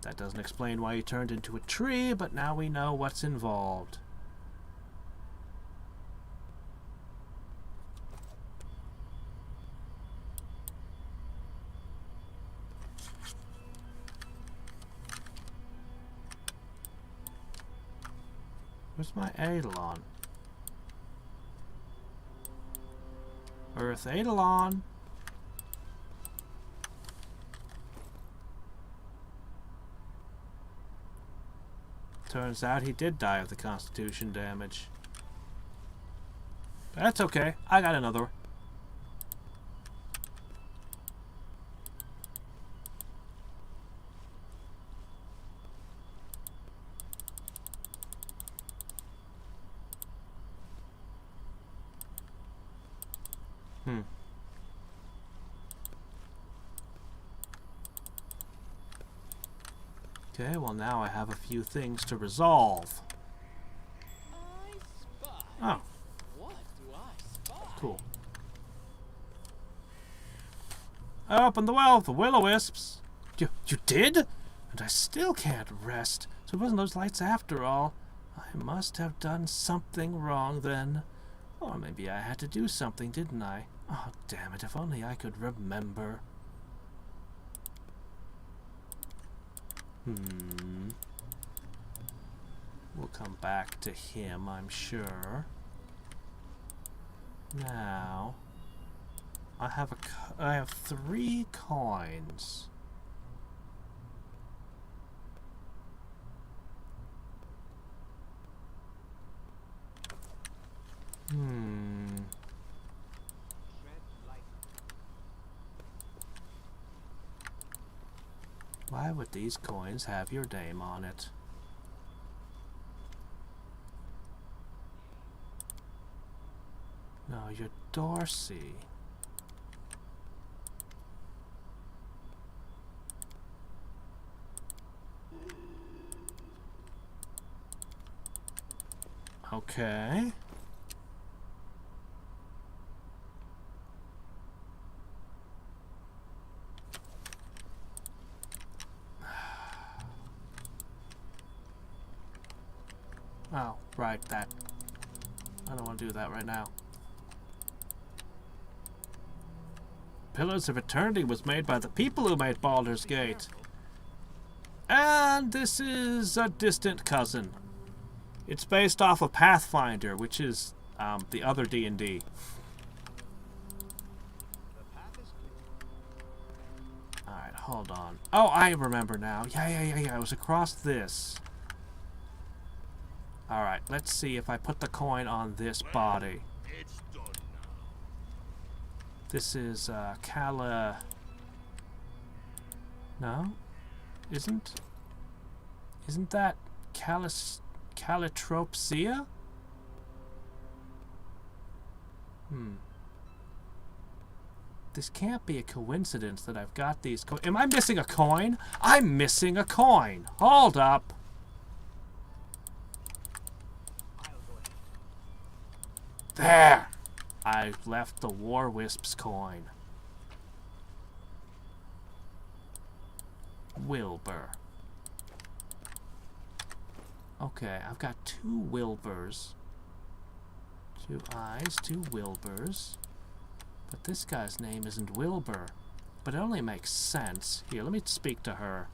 That doesn't explain why he turned into a tree, but now we know what's involved. Where's my Eidolon? Earth Eidolon. Turns out he did die of the constitution damage. That's okay. I got another. Okay, well now I have a few things to resolve. I spy. Oh, What do I spy? cool. I opened the well with the will-o-wisps. You did? And I still can't rest. So it wasn't those lights after all. I must have done something wrong then. Or maybe I had to do something, didn't I? Oh, damn it, if only I could remember. We'll come back to him, I'm sure. Now, I have 3 coins. Why would these coins have your name on it? No, you're Dorsey. Okay. Oh, right, that. I don't want to do that right now. Pillars of Eternity was made by the people who made Baldur's Gate. And this is a distant cousin. It's based off of Pathfinder, which is the other D&D. Alright, hold on. Oh, I remember now. Yeah. It was across this. Alright, let's see if I put the coin on this body. It's done now. This is No? Isn't that Calitropsia? This can't be a coincidence that I've got these coins. Am I missing a coin? I'm missing a coin. Hold up. There! I left the War Wisp's coin. Wilbur. Okay, I've got 2 Wilburs. 2 eyes, 2 Wilburs. But this guy's name isn't Wilbur. But it only makes sense. Here, let me speak to her.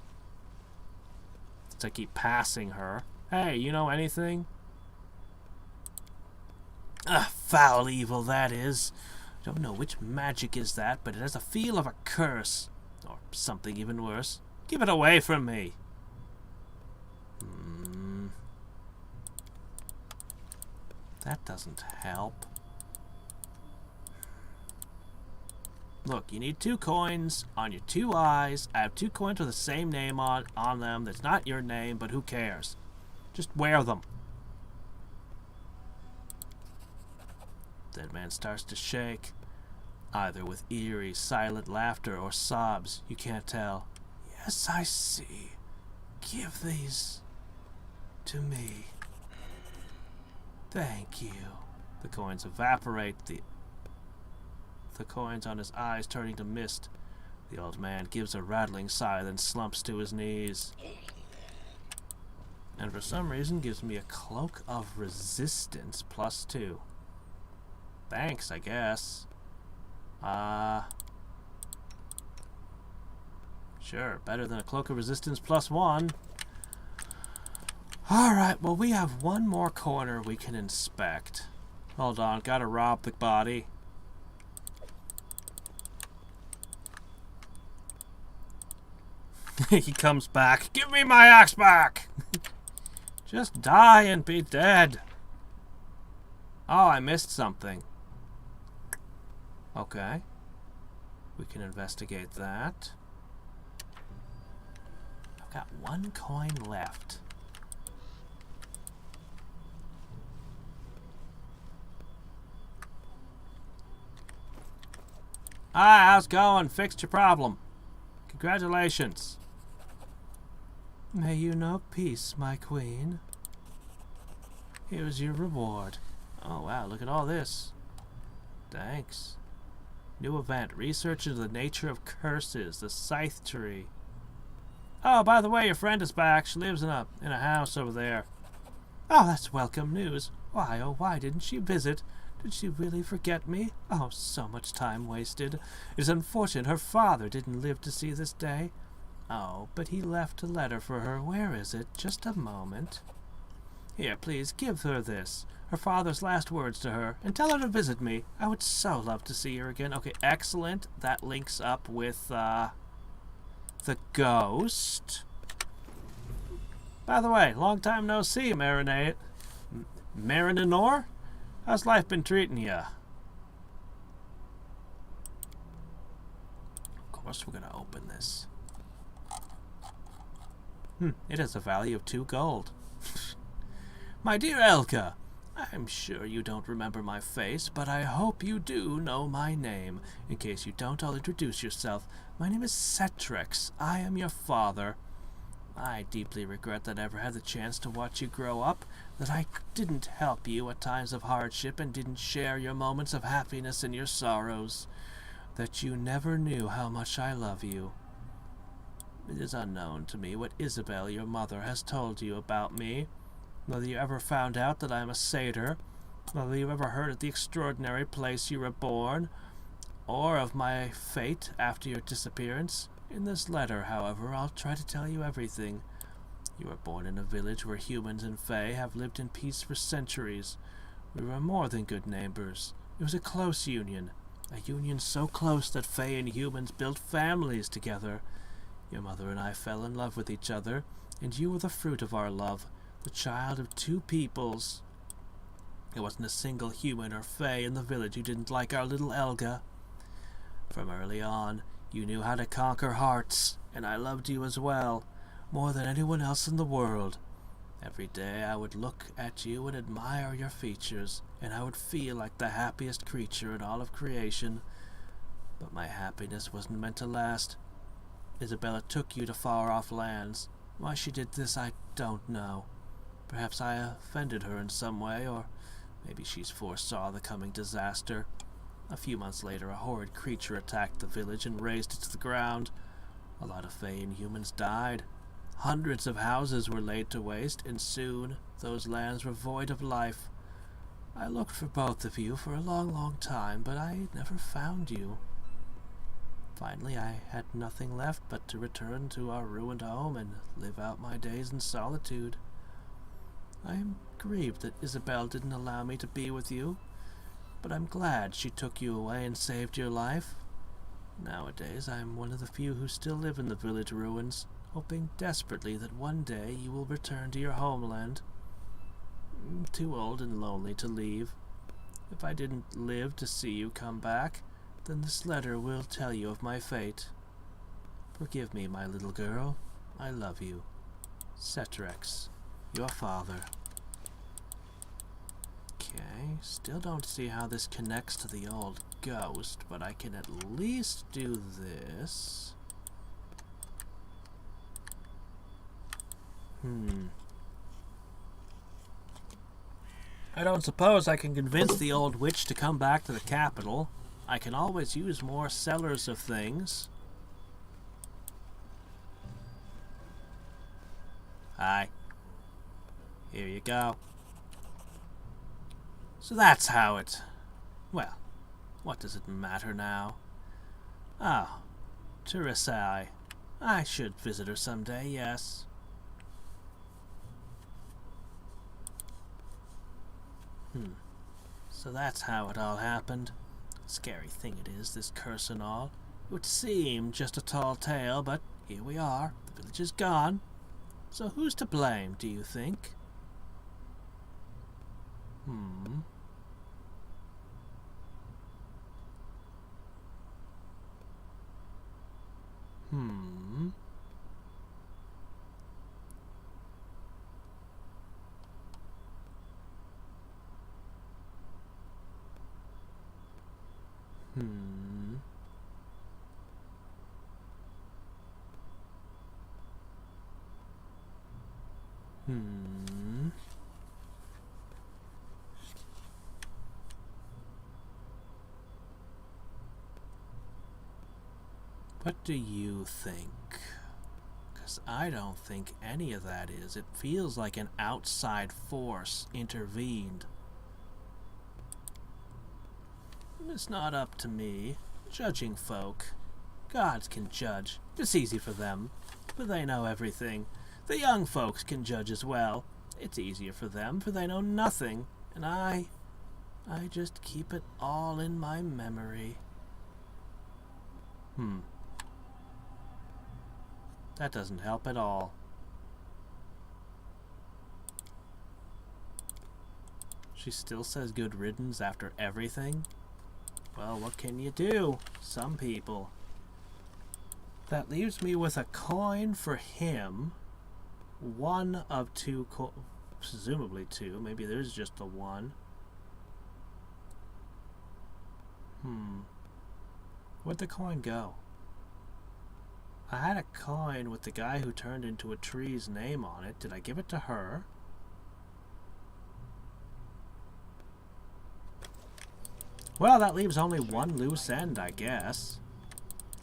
Since I keep passing her. Hey, you know anything? Foul evil, that is. Don't know which magic is that, but it has a feel of a curse. Or something even worse. Give it away from me. That doesn't help. Look, you need 2 coins on your 2 eyes. I have 2 coins with the same name on them. That's not your name, but who cares? Just wear them. Dead man starts to shake, either with eerie, silent laughter or sobs. You can't tell. Yes, I see. Give these to me. Thank you. The coins evaporate, the coins on his eyes turning to mist. The old man gives a rattling sigh, then slumps to his knees. And for some reason gives me a cloak of resistance +2. Thanks, I guess. Sure, better than a cloak of resistance +1. Alright, well we have one more corner we can inspect. Hold on, gotta rob the body. He comes back. Give me my axe back! Just die and be dead. Oh, I missed something. Okay. We can investigate that. I've got 1 coin left. Hi, how's it going? Fixed your problem. Congratulations. May you know peace, my queen. Here's your reward. Oh wow, look at all this. Thanks. New event. Research into the nature of curses. The Scythe Tree. Oh, by the way, your friend is back. She lives in a house over there. Oh, that's welcome news. Why, oh why didn't she visit? Did she really forget me? Oh, so much time wasted. It is unfortunate her father didn't live to see this day. Oh, but he left a letter for her. Where is it? Just a moment. Here, please, give her this. Her father's last words to her. And tell her to visit me. I would so love to see her again. Okay, excellent. That links up with, the ghost. By the way, long time no see, Marinanor? How's life been treating ya? Of course we're gonna open this. It has a value of 2 gold. My dear Elka, I'm sure you don't remember my face, but I hope you do know my name. In case you don't, I'll introduce yourself. My name is Hadriex. I am your father. I deeply regret that I ever had the chance to watch you grow up, that I didn't help you at times of hardship and didn't share your moments of happiness and your sorrows, that you never knew how much I love you. It is unknown to me what Isabel, your mother, has told you about me, whether you ever found out that I am a satyr, whether you ever heard of the extraordinary place you were born, or of my fate after your disappearance. In this letter, however, I'll try to tell you everything. You were born in a village where humans and fae have lived in peace for centuries. We were more than good neighbors. It was a close union, a union so close that fae and humans built families together. Your mother and I fell in love with each other, and you were the fruit of our love, the child of 2 peoples. There wasn't a single human or fae in the village who didn't like our little Elga. From early on, you knew how to conquer hearts, and I loved you as well, more than anyone else in the world. Every day I would look at you and admire your features, and I would feel like the happiest creature in all of creation. But my happiness wasn't meant to last. Isabella took you to far-off lands. Why she did this, I don't know. Perhaps I offended her in some way, or maybe she foresaw the coming disaster. A few months later, a horrid creature attacked the village and razed it to the ground. A lot of fae and humans died. Hundreds of houses were laid to waste, and soon those lands were void of life. I looked for both of you for a long, long time, but I never found you. Finally, I had nothing left but to return to our ruined home and live out my days in solitude. I am grieved that Isabel didn't allow me to be with you, but I'm glad she took you away and saved your life. Nowadays, I'm one of the few who still live in the village ruins, hoping desperately that one day you will return to your homeland. I'm too old and lonely to leave. If I didn't live to see you come back, then this letter will tell you of my fate. Forgive me, my little girl. I love you. Hadriex, your father. Okay, still don't see how this connects to the old ghost, but I can at least do this. I don't suppose I can convince the old witch to come back to the capital. I can always use more sellers of things. Hi. Here you go. So that's how it... Well, what does it matter now? Oh, Teresa. I should visit her someday, yes. So that's how it all happened. Scary thing it is, this curse and all. It would seem just a tall tale, but here we are. The village is gone. So who's to blame, do you think? Hmm. Hmm. Hmm. Hmm. What do you think? Because I don't think any of that is. It feels like an outside force intervened. It's not up to me. Judging folk. Gods can judge. It's easy for them. But they know everything. The young folks can judge as well. It's easier for them, for they know nothing. And I just keep it all in my memory. That doesn't help at all. She still says good riddance after everything? Well, what can you do? Some people. That leaves me with a coin for him. One of two presumably two. Maybe there's just the one. Where'd the coin go? I had a coin with the guy who turned into a tree's name on it. Did I give it to her? Well, that leaves only one loose end, I guess.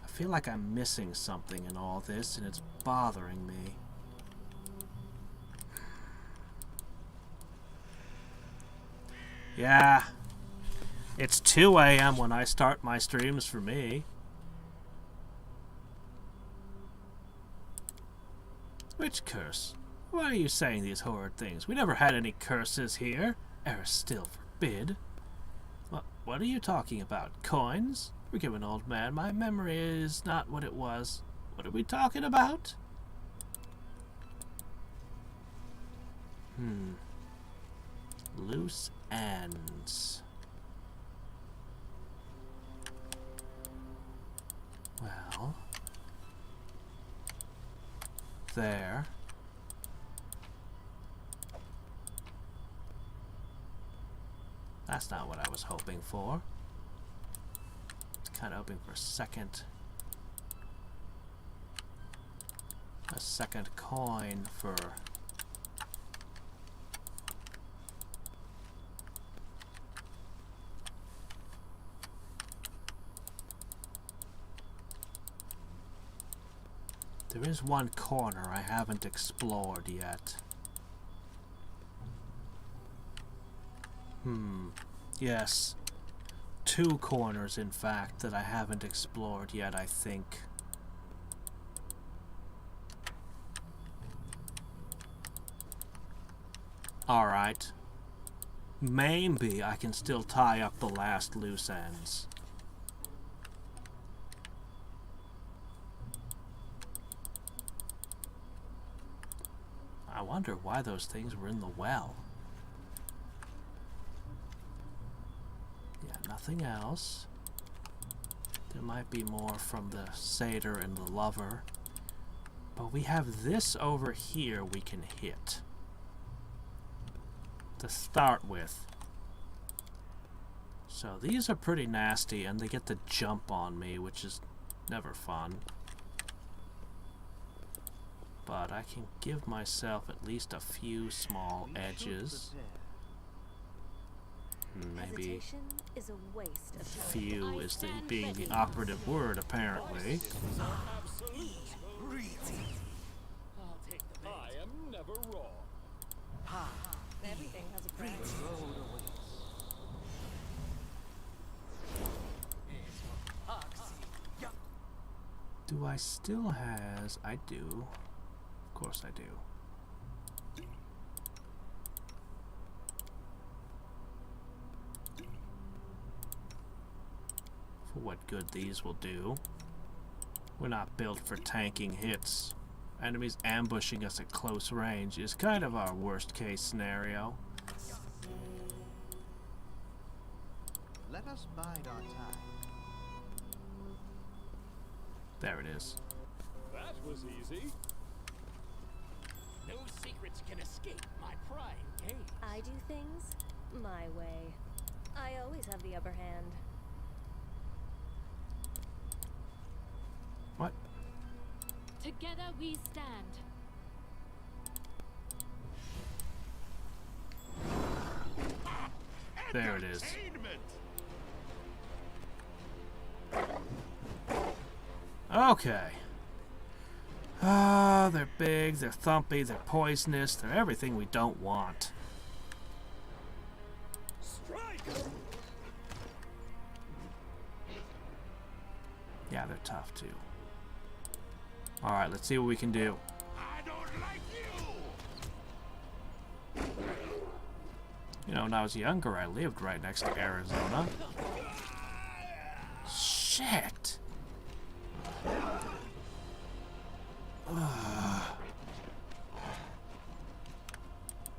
I feel like I'm missing something in all this, and it's bothering me. Yeah. It's 2 a.m. when I start my streams for me. Which curse? Why are you saying these horrid things? We never had any curses here. Errors still forbid. What are you talking about? Coins? Forgive an old man. My memory is not what it was. What are we talking about? Loose ends. Well, there. That's not what I was hoping for. I was kind of hoping for a second coin for there is one corner I haven't explored yet. Yes. 2 corners, in fact, that I haven't explored yet, I think. Alright. Maybe I can still tie up the last loose ends. I wonder why those things were in the well. Yeah, nothing else. There might be more from the satyr and the lover. But we have this over here we can hit. To start with. So these are pretty nasty and they get the jump on me, which is never fun. But I can give myself at least a few small edges. Maybe is a waste of few is being the operative word, apparently. I am never wrong. everything has a price. Do I still has? I do. Of course I do. For what good these will do. We're not built for tanking hits. Enemies ambushing us at close range is kind of our worst case scenario. Let us bide our time. There it is. That was easy. No secrets can escape my prying gaze. I do things my way. I always have the upper hand. What? Together we stand. There it is. Okay. Ah, they're big, they're thumpy, they're poisonous, they're everything we don't want. Strike! Yeah, they're tough too. Alright, let's see what we can do. I don't like you. You know, when I was younger, I lived right next to Arizona. Shit!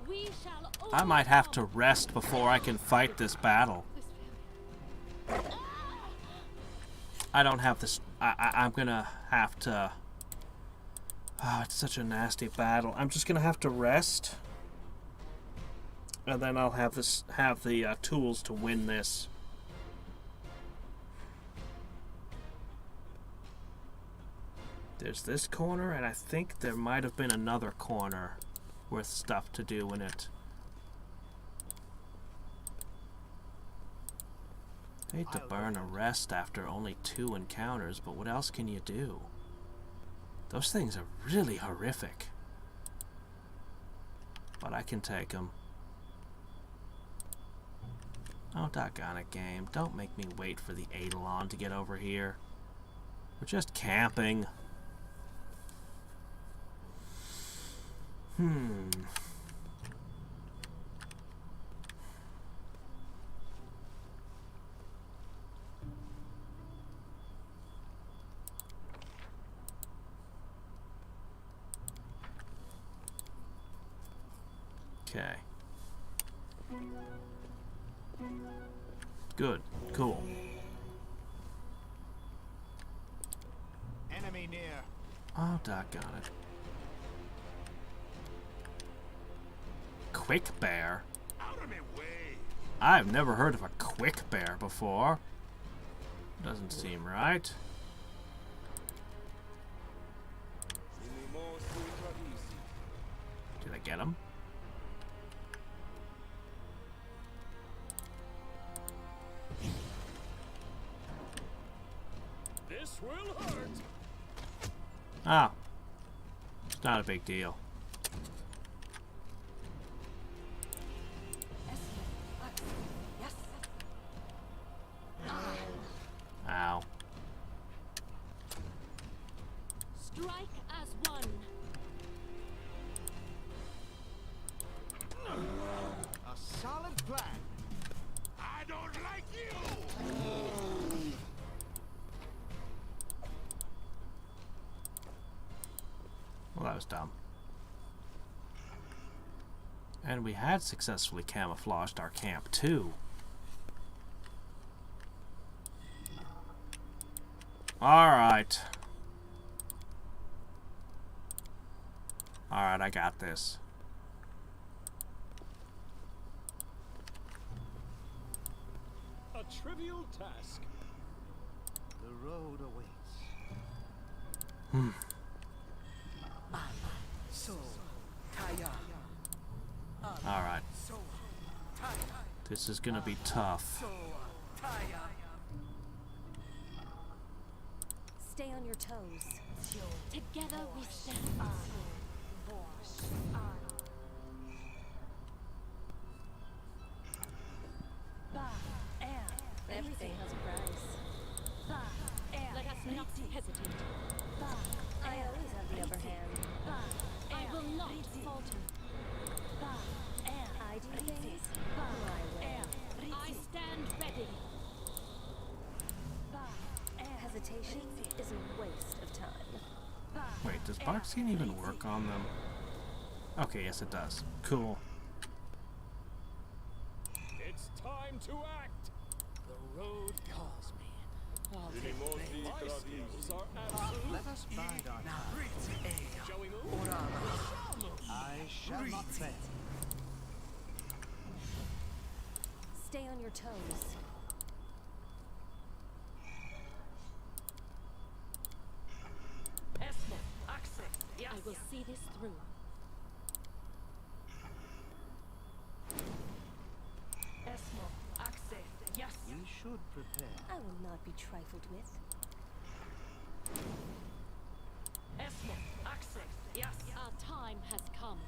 We shall I might have to overcome rest before I can fight this battle. this failure. I don't have this. I'm gonna have to. Oh, it's such a nasty battle. I'm just gonna have to rest, and then I'll have the tools to win this. There's this corner, and I think there might have been another corner with stuff to do in it. Hate to burn a rest after only 2 encounters, but what else can you do? Those things are really horrific. But I can take them. Oh, doggone it, game. Don't make me wait for the Eidolon to get over here. We're just camping. Okay. Good. Cool. Enemy near. Oh, doggone it. Quick bear? Out of my way. I've never heard of a quick bear before. Doesn't seem right. Did I get him? This will hurt. Ah. It's not a big deal. Yes. Ow. Strike as one. A solid plan. I don't like you. Well, that was dumb. And we had successfully camouflaged our camp, too. Alright. Alright, I got this. A trivial task. The road awaits. So, Kaya. Alright. So, Kaya. This is gonna be tough. So, Kaya. Stay on your toes. Together we stand. Everything has a price. Let us not hesitate. I always have the upper hand. I will not falter. I do things my way. I stand ready. Hesitation is a waste of time. Wait, does Barkskin even work on them? Okay, yes it does. Cool. It's time to act. The road skills are absolute. Let us bide our time. Shall we move? I shall not fail. Stay on your toes. I will see this through. We should prepare. I will not be trifled with. Our time has come.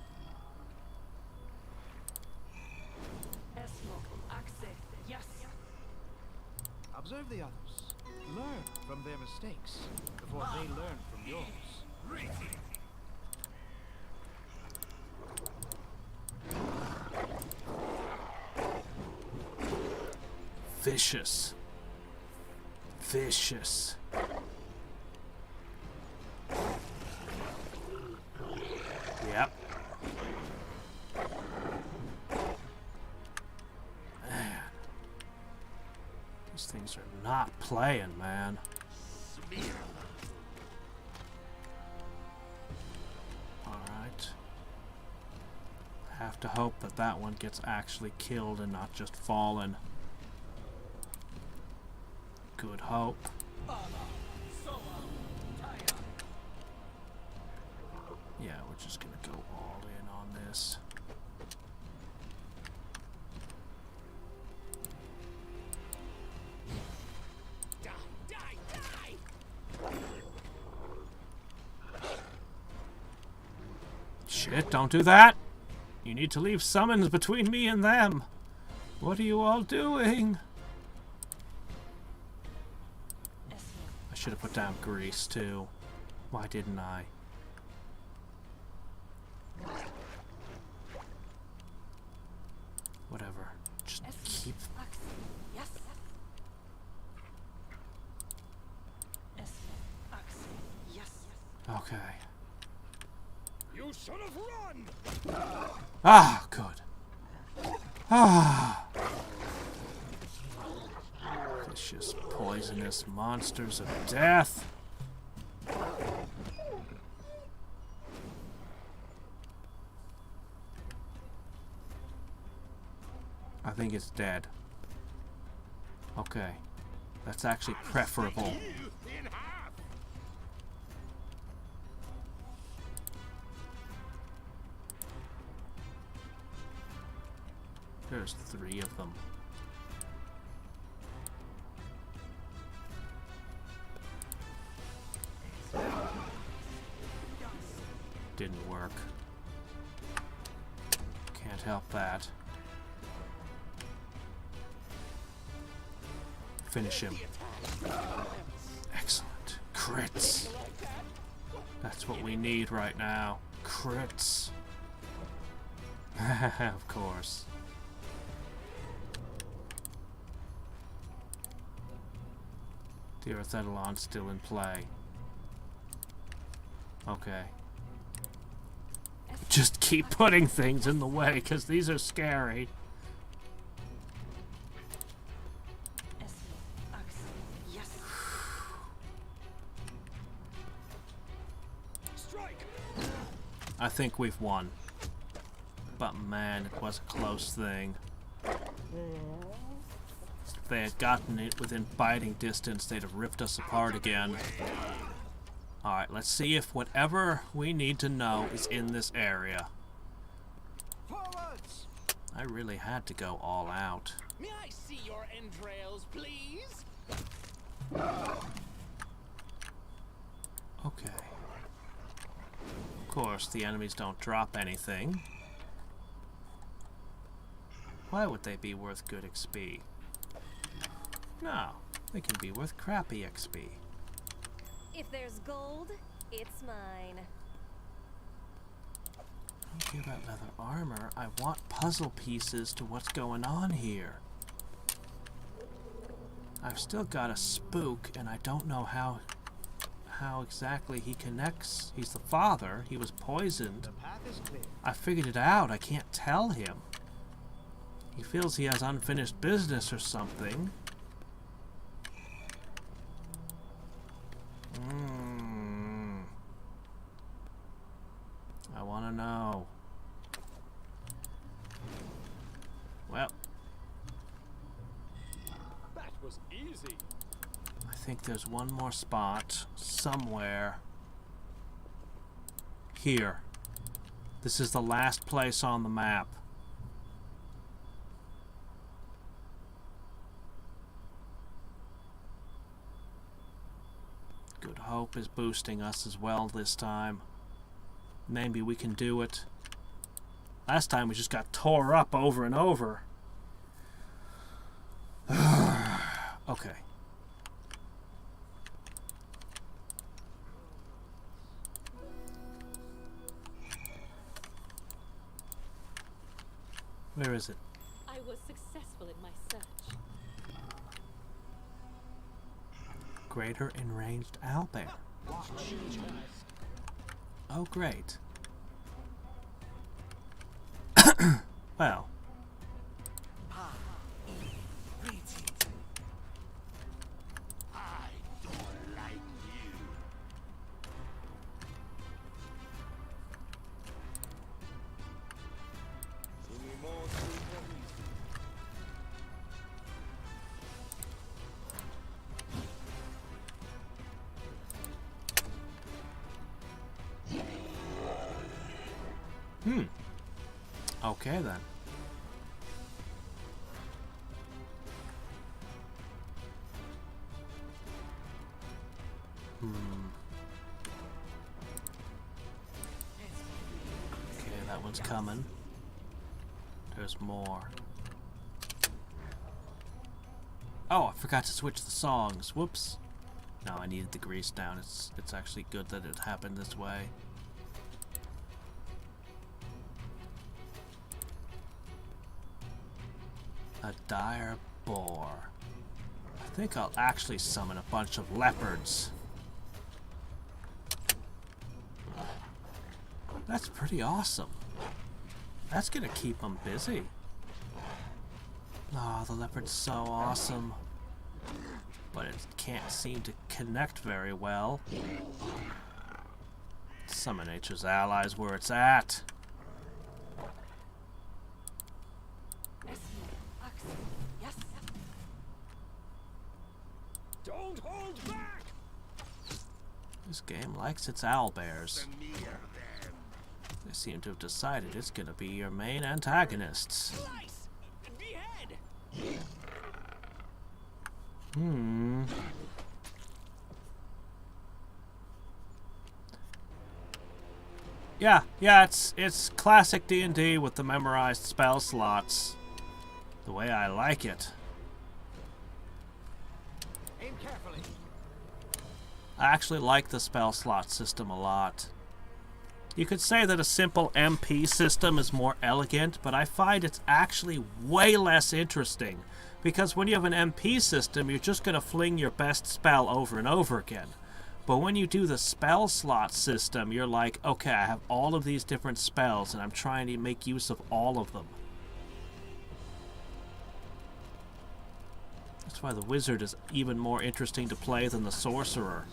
Observe the others. Learn from their mistakes before they learn from yours. Vicious. Vicious. Yep. Man. These things are not playing, man. Alright. Have to hope that that one gets actually killed and not just fallen. Good hope. Yeah, we're just gonna go all in on this. Die, die, die! Shit, don't do that! You need to leave summons between me and them! What are you all doing? I should have put down grease too. Why didn't I? Whatever. Just keep... Okay. You should have run! Ah, good. Ah. Vicious, poisonous monsters of death. I think it's dead. Okay. That's actually preferable. There's 3 of them. Didn't work. Can't help that. Finish him. Excellent. Crits. That's what we need right now. Crits. Of course. The Earthettalon's still in play. Okay. Just keep putting things in the way, because these are scary. I think we've won. But man, it was a close thing. If they had gotten it within biting distance, they'd have ripped us apart again. Alright, let's see if whatever we need to know is in this area. Forwards! I really had to go all out. May I see your entrails, please? Okay. Of course, the enemies don't drop anything. Why would they be worth good XP? No, they can be worth crappy XP. If there's gold, it's mine. I don't care about leather armor. I want puzzle pieces to what's going on here. I've still got a spook, and I don't know how exactly he connects. He's the father. He was poisoned. The path is clear. I figured it out. I can't tell him. He feels he has unfinished business or something. I want to know. Well, That was easy. I think there's one more spot somewhere. Here. This is the last place on the map. Good Hope is boosting us as well this time. Maybe we can do it. Last time we just got tore up over and over. Okay. Where is it? I was successful in my search. Greater Enraged Owlbear. Oh, great. Well. I don't like you. Okay then. Okay, that one's coming. There's more. Oh, I forgot to switch the songs. Whoops. No, I needed the grease down. It's actually good that it happened this way. A dire boar. I think I'll actually summon a bunch of leopards. That's pretty awesome. That's gonna keep them busy. Oh, the leopard's so awesome. But it can't seem to connect very well. Summon Nature's Allies where it's at. Don't hold back! This game likes its owlbears. Near them. They seem to have decided it's gonna be your main antagonists. Slice! Behead! Yeah, it's classic D&D with the memorized spell slots. The way I like it. Aim carefully. I actually like the spell slot system a lot. You could say that a simple MP system is more elegant, but I find it's actually way less interesting. Because when you have an MP system, you're just going to fling your best spell over and over again. But when you do the spell slot system, you're like, okay, I have all of these different spells, and I'm trying to make use of all of them. That's why the wizard is even more interesting to play than the sorcerer.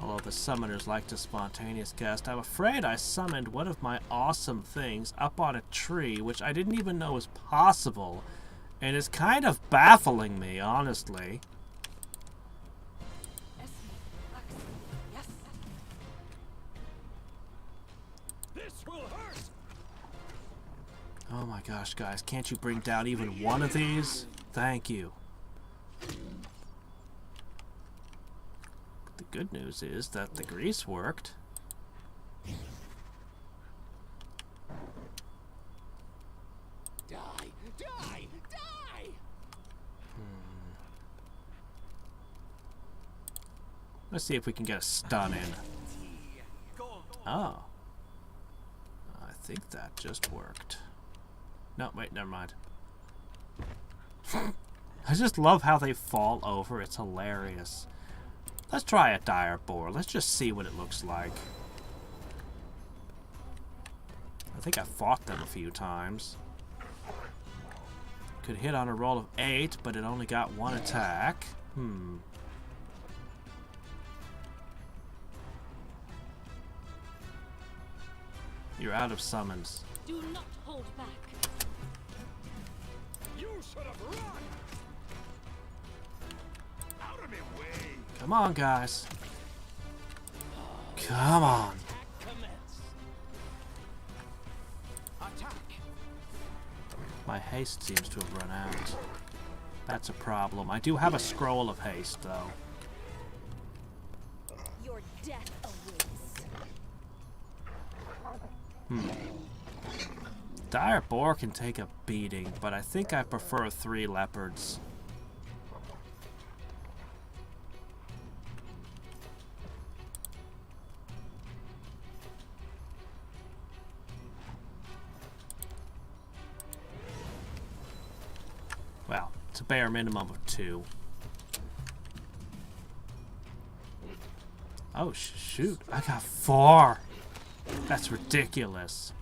Although the summoners like to spontaneous cast, I'm afraid I summoned one of my awesome things up on a tree, which I didn't even know was possible, and it's kind of baffling me, honestly. This will hurt! Oh my gosh, guys, can't you bring down even one of these? Thank you. The good news is that the grease worked. Die! Die! Die! Let's see if we can get a stun in. Oh. I think that just worked. No, wait, never mind. I just love how they fall over. It's hilarious. Let's try a dire boar. Let's just see what it looks like. I think I fought them a few times. could hit on a roll of 8, but it only got 1 attack. You're out of summons. Do not hold back. You should have run! Out of my way! Come on, guys. Come on. Commence. Attack! My haste seems to have run out. That's a problem. I do have a scroll of haste, though. Your death awaits. Dire Boar can take a beating, but I think I prefer 3 leopards. Well, it's a bare minimum of 2. Oh, shoot. I got 4. That's ridiculous.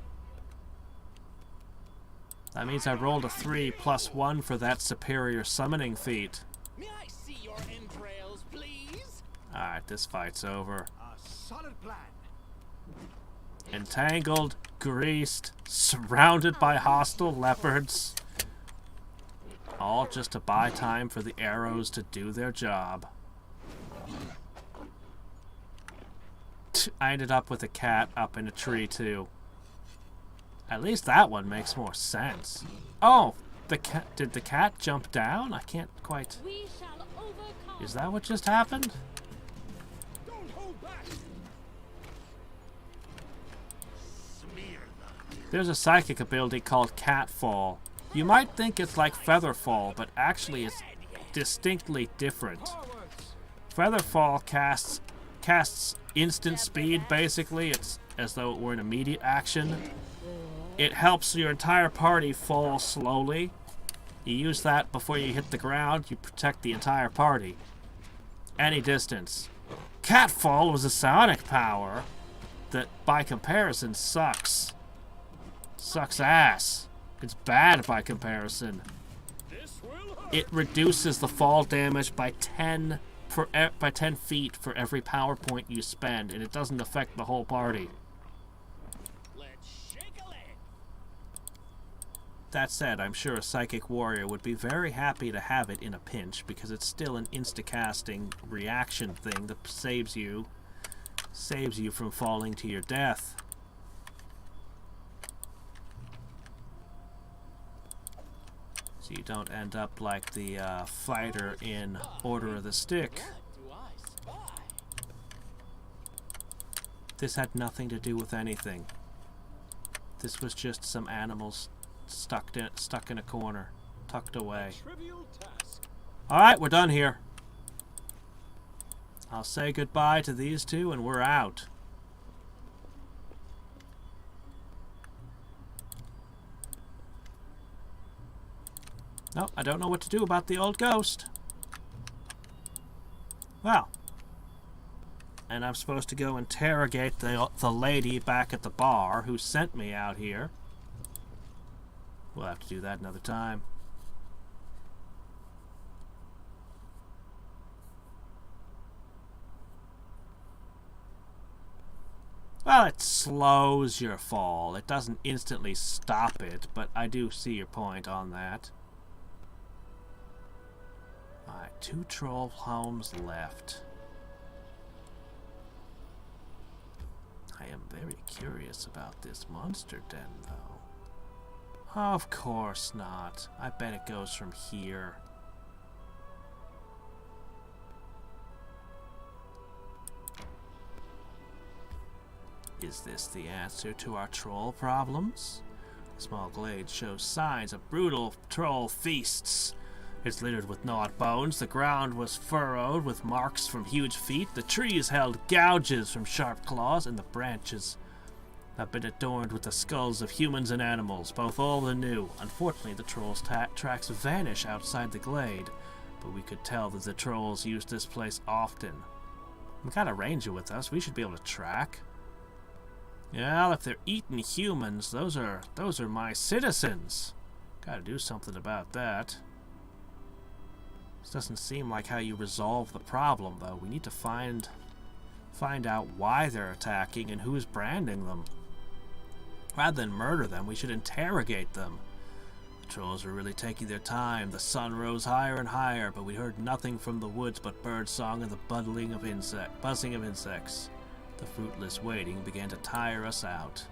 That means I rolled a 3 plus 1 for that superior summoning feat. May I see your entrails, please? Alright, this fight's over. A solid plan. Entangled, greased, surrounded by hostile leopards. All just to buy time for the arrows to do their job. I ended up with a cat up in a tree, too. At least that one makes more sense. Oh, the cat. Did the cat jump down? I can't quite. We shall overcome. Is that what just happened? Don't hold back! Smear them. There's a psychic ability called Catfall. You might think it's like Featherfall, but actually it's distinctly different. Featherfall casts instant speed, basically. It's as though it were an immediate action. It helps your entire party fall slowly. You use that before you hit the ground, you protect the entire party. Any distance. Catfall was a psionic power that, by comparison, sucks. Sucks ass. It's bad by comparison. This will hurt. It reduces the fall damage by 10 feet for every power point you spend, and it doesn't affect the whole party. Let's shake a leg. That said, I'm sure a psychic warrior would be very happy to have it in a pinch, because it's still an insta-casting reaction thing that saves you from falling to your death. So you don't end up like the fighter in Order of the Stick. What do I spy? This had nothing to do with anything. This was just some animals stuck in a corner, tucked away. Trivial task. Alright, we're done here. I'll say goodbye to these two and we're out. No, I don't know what to do about the old ghost. Well. And I'm supposed to go interrogate the lady back at the bar who sent me out here. We'll have to do that another time. Well, it slows your fall. It doesn't instantly stop it, but I do see your point on that. Alright, 2 troll homes left. I am very curious about this monster den, though. Of course not. I bet it goes from here. Is this the answer to our troll problems? The small glade shows signs of brutal troll feasts. It's littered with gnawed bones, the ground was furrowed with marks from huge feet, the trees held gouges from sharp claws, and the branches have been adorned with the skulls of humans and animals, both old and new. Unfortunately, the trolls' tracks vanish outside the glade, but we could tell that the trolls use this place often. We got a ranger with us, we should be able to track. Yeah, if they're eating humans, those are my citizens. Gotta do something about that. This doesn't seem like how you resolve the problem, though. We need to find out why they're attacking and who's branding them. Rather than murder them, we should interrogate them. The trolls were really taking their time. The sun rose higher and higher, but we heard nothing from the woods but bird song and the buzzing of insects. The fruitless waiting began to tire us out.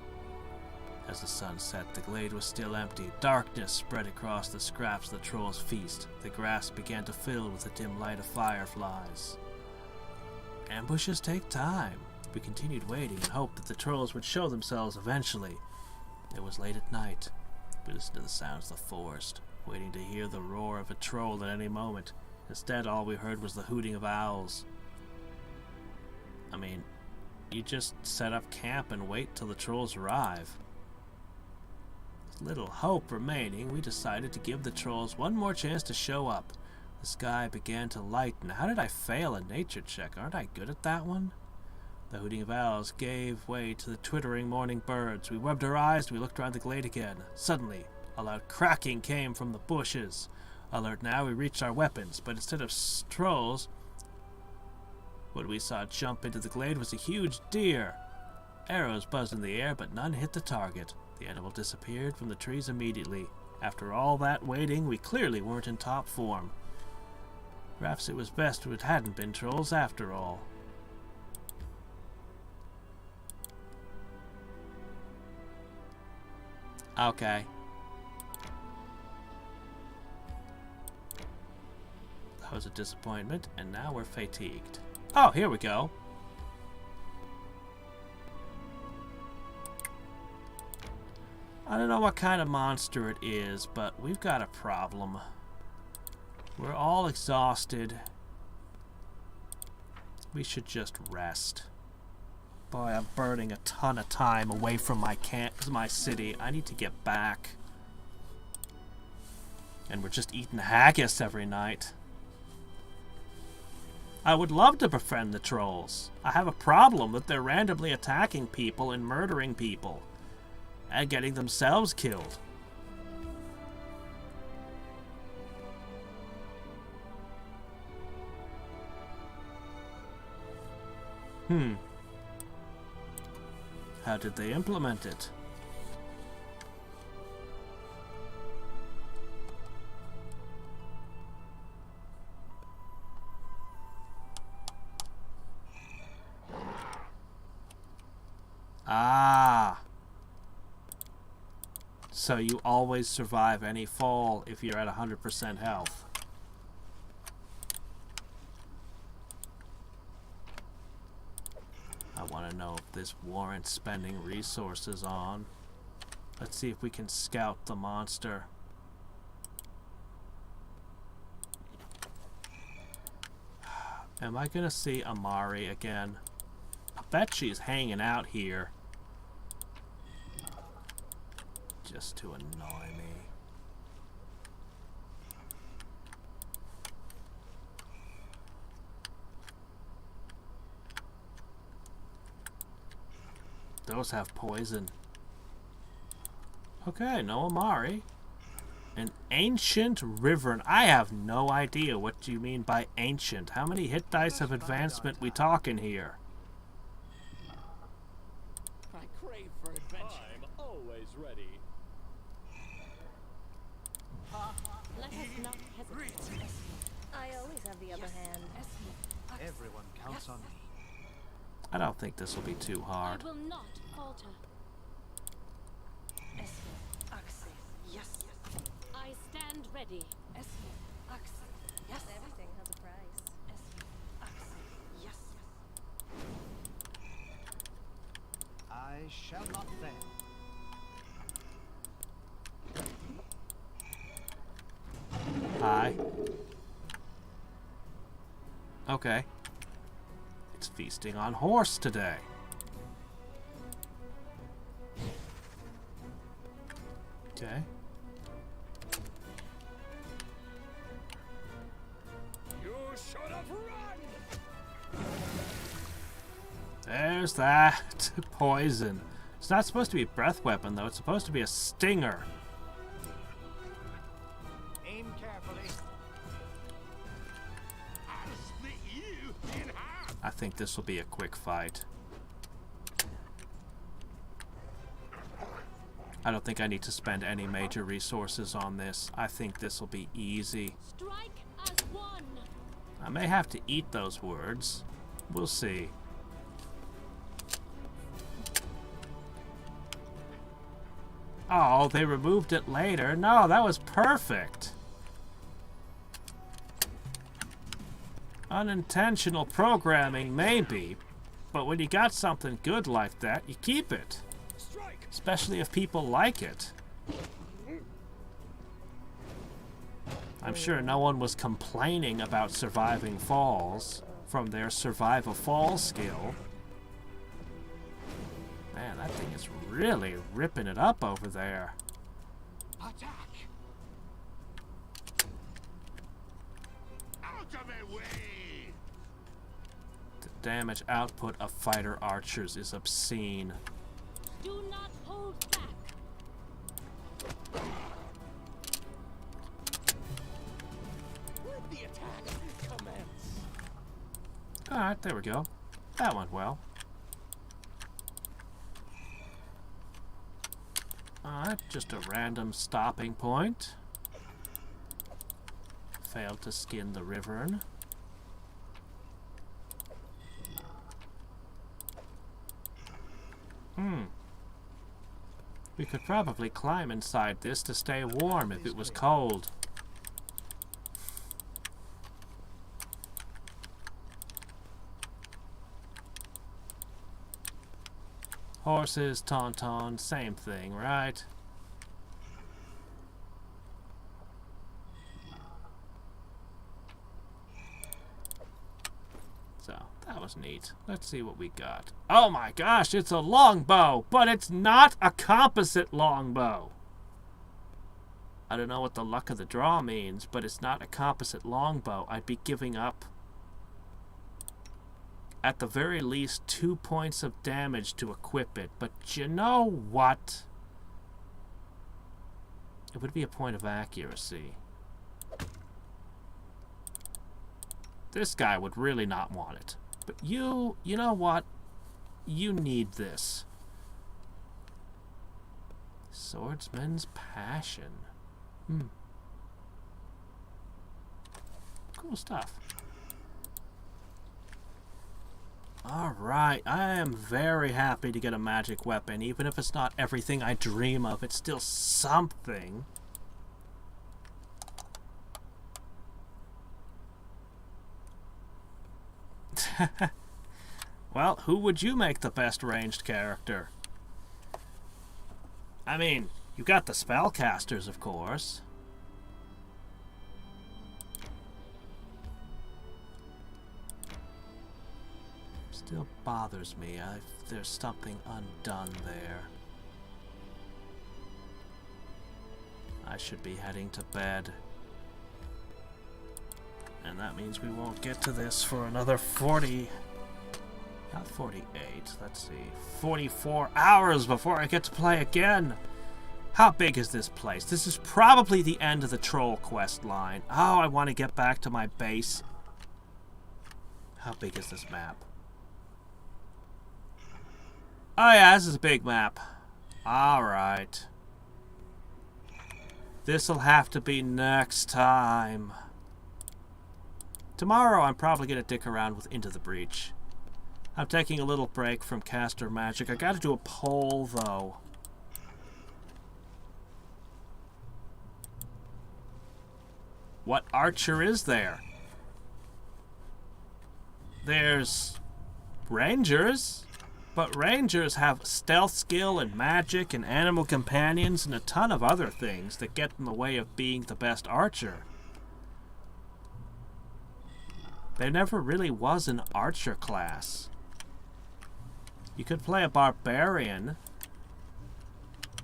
As the sun set, the glade was still empty. Darkness spread across the scraps of the trolls' feast. The grass began to fill with the dim light of fireflies. Ambushes take time. We continued waiting and hoped that the trolls would show themselves eventually. It was late at night. We listened to the sounds of the forest, waiting to hear the roar of a troll at any moment. Instead, all we heard was the hooting of owls. I mean, you just set up camp and wait till the trolls arrive. With little hope remaining, we decided to give the trolls one more chance to show up. The sky began to lighten. How did I fail a nature check? Aren't I good at that one? The hooting of owls gave way to the twittering morning birds. We rubbed our eyes and we looked around the glade again. Suddenly, a loud cracking came from the bushes. Alert now, we reached our weapons, but instead of trolls, what we saw jump into the glade was a huge deer. Arrows buzzed in the air, but none hit the target. The animal disappeared from the trees immediately. After all that waiting, we clearly weren't in top form. Perhaps it was best it hadn't been trolls after all. Okay. That was a disappointment, and now we're fatigued. Oh, here we go. I don't know what kind of monster it is, but we've got a problem. We're all exhausted. We should just rest. Boy, I'm burning a ton of time away from my city. I need to get back. And we're just eating haggis every night. I would love to befriend the trolls. I have a problem that they're randomly attacking people and murdering people. And getting themselves killed. How did they implement it? Ah. So you always survive any fall if you're at 100% health. I want to know if this warrants spending resources on. Let's see if we can scout the monster. Am I gonna see Amari again? I bet she's hanging out here. Just to annoy me. Those have poison. Okay, no Amari. An ancient river. I have no idea what you mean by ancient. How many hit dice of advancement we talking here? I crave for adventure. I'm always ready. Let us not hesitate. I always have the upper hand. Everyone counts on me. I don't think this will be too hard. I will not falter. I stand ready. Everything has a price. I shall not fail. Hi. Okay. It's feasting on horse today. Okay. You should have run! There's that poison. It's not supposed to be a breath weapon, though. It's supposed to be a stinger. I think this will be a quick fight. I don't think I need to spend any major resources on this. I think this will be easy. Strike as one. I may have to eat those words. We'll see. Oh, they removed it later. No, that was perfect. Unintentional programming, maybe. But when you got something good like that, you keep it. Especially if people like it. I'm sure no one was complaining about surviving falls from their survive a fall skill. Man, that thing is really ripping it up over there. Attack! Out of my way! The damage output of fighter archers is obscene. Do not hold back. Let the attack commence. Alright, there we go. That went well. Alright, just a random stopping point. Failed to skin the Wyvern. We could probably climb inside this to stay warm if it was cold. Horses, tauntauns, same thing, right? So, that was neat. Let's see what we got. Oh my gosh, it's a longbow, but it's not a composite longbow. I don't know what the luck of the draw means, but it's not a composite longbow. I'd be giving up, at the very least, 2 points of damage to equip it. But you know what? It would be a point of accuracy. This guy would really not want it. But you know what? You need this. Swordsman's Passion. Cool stuff. Alright, I am very happy to get a magic weapon. Even if it's not everything I dream of, it's still something. Well, who would you make the best ranged character? I mean, you got the spellcasters, of course. Still bothers me. There's something undone there. I should be heading to bed. And that means we won't get to this for another 40... Not 48, let's see. 44 hours before I get to play again! How big is this place? This is probably the end of the troll quest line. Oh, I want to get back to my base. How big is this map? Oh yeah, this is a big map. Alright. This'll have to be next time. Tomorrow I'm probably going to dick around with Into the Breach. I'm taking a little break from caster magic. I gotta do a poll though. What archer is there? There's rangers, but rangers have stealth skill and magic and animal companions and a ton of other things that get in the way of being the best archer. There never really was an archer class. You could play a barbarian.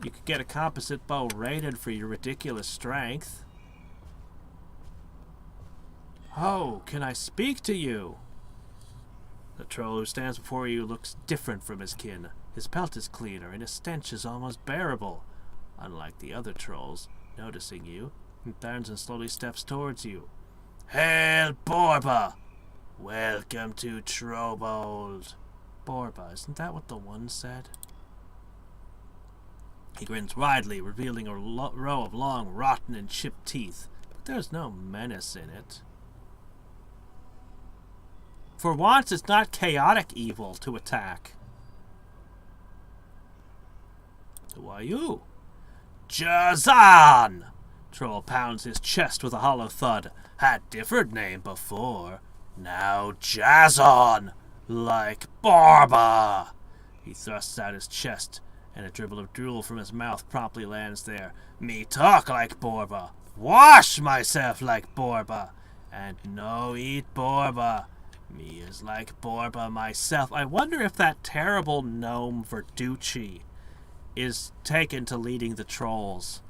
You could get a composite bow rated for your ridiculous strength. Oh, can I speak to you? The troll who stands before you looks different from his kin. His pelt is cleaner, and his stench is almost bearable. Unlike the other trolls, noticing you, he turns and slowly steps towards you. Hail, Borba! Welcome to Trobold. Borba, isn't that what the one said? He grins widely, revealing a row of long, rotten and chipped teeth. But there's no menace in it. For once, it's not chaotic evil to attack. Who are you? Jazan! Troll pounds his chest with a hollow thud. Had different name before. Now Jazon! Like Borba! He thrusts out his chest, and a dribble of drool from his mouth promptly lands there. Me talk like Borba. Wash myself like Borba. And no eat Borba. Me is like Borba myself. I wonder if that terrible gnome Verducci is taken to leading the trolls.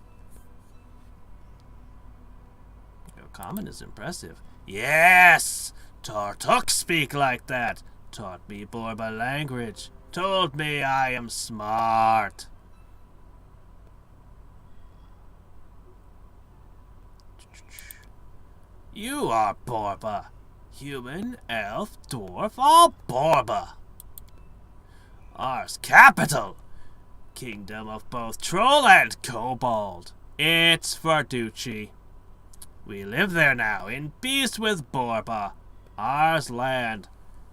Your comment is impressive. Yes! Tartuk speak like that. Taught me Borba language. Told me I am smart. You are Borba. Human, elf, dwarf, all Borba. Ours capital. Kingdom of both troll and kobold. It's Verducci. We live there now, in peace with Borba. Ours land.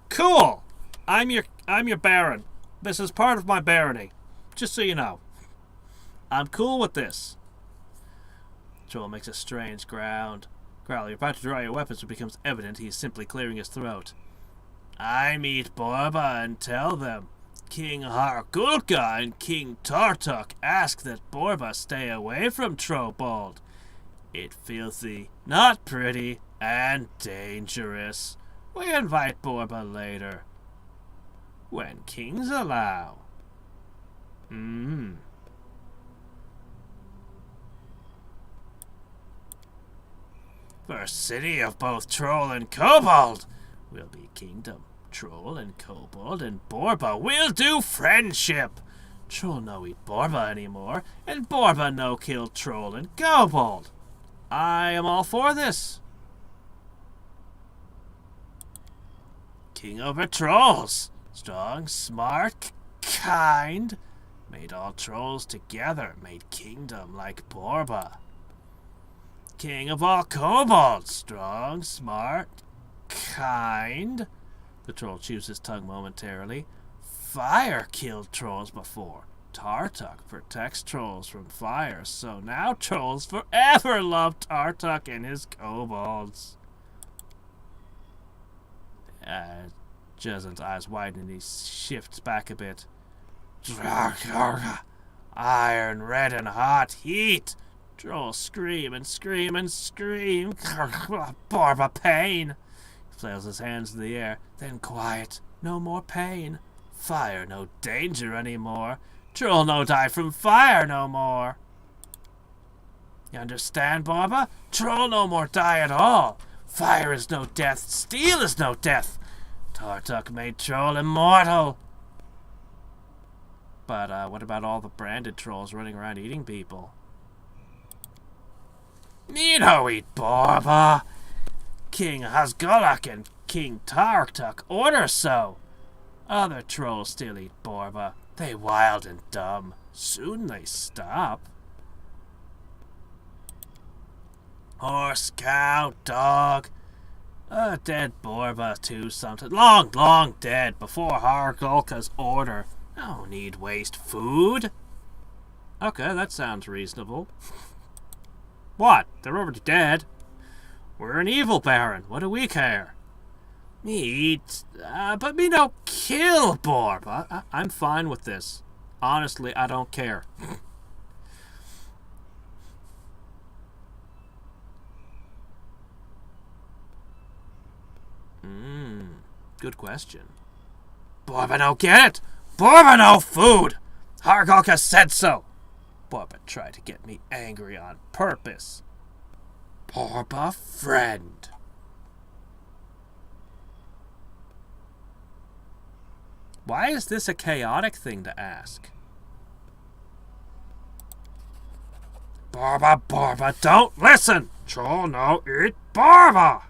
Cool! I'm your baron. This is part of my barony. Just so you know. I'm cool with this. Troll makes a strange growl. You're about to draw your weapons, it becomes evident he's simply clearing his throat. I meet Borba and tell them. King Hargulka and King Tartuk ask that Borba stay away from Trobold. It's filthy, not pretty, and dangerous. We invite Borba later. When kings allow. First city of both troll and kobold will be kingdom. Troll and kobold and Borba will do friendship. Troll no eat Borba anymore, and Borba no kill troll and kobold. I am all for this. King over trolls. Strong, smart, kind. Made all trolls together. Made kingdom like Borba. King of all kobolds. Strong, smart, kind. The troll chews his tongue momentarily. Fire killed trolls before. Tartuk protects trolls from fire, so now trolls forever love Tartuk and his kobolds. Jezan's eyes widen and he shifts back a bit. Iron, red, and hot heat. Trolls scream and scream and scream. Borba pain. He flails his hands in the air. Then quiet. No more pain. Fire no danger anymore. Troll no die from fire no more. You understand, Borba? Troll no more die at all. Fire is no death. Steel is no death. Tartuk made troll immortal. But what about all the branded trolls running around eating people? Me no eat Borba. King Hasgulak and King Tartuk order so. Other trolls still eat Borba. They wild and dumb. Soon they stop. Horse, cow, dog. Dead Borba too sometimes. Long, long dead before Hargulka's order. No need waste food. Okay, that sounds reasonable. What? They're already dead. We're an evil baron. What do we care? Me eat, but me no kill Borba. I'm fine with this. Honestly, I don't care. Good question. Borba no get it! Borba no food! Hargulka said so! Borba tried to get me angry on purpose. Borba friend. Why is this a chaotic thing to ask? Borba, don't listen! Troll no eat Borba!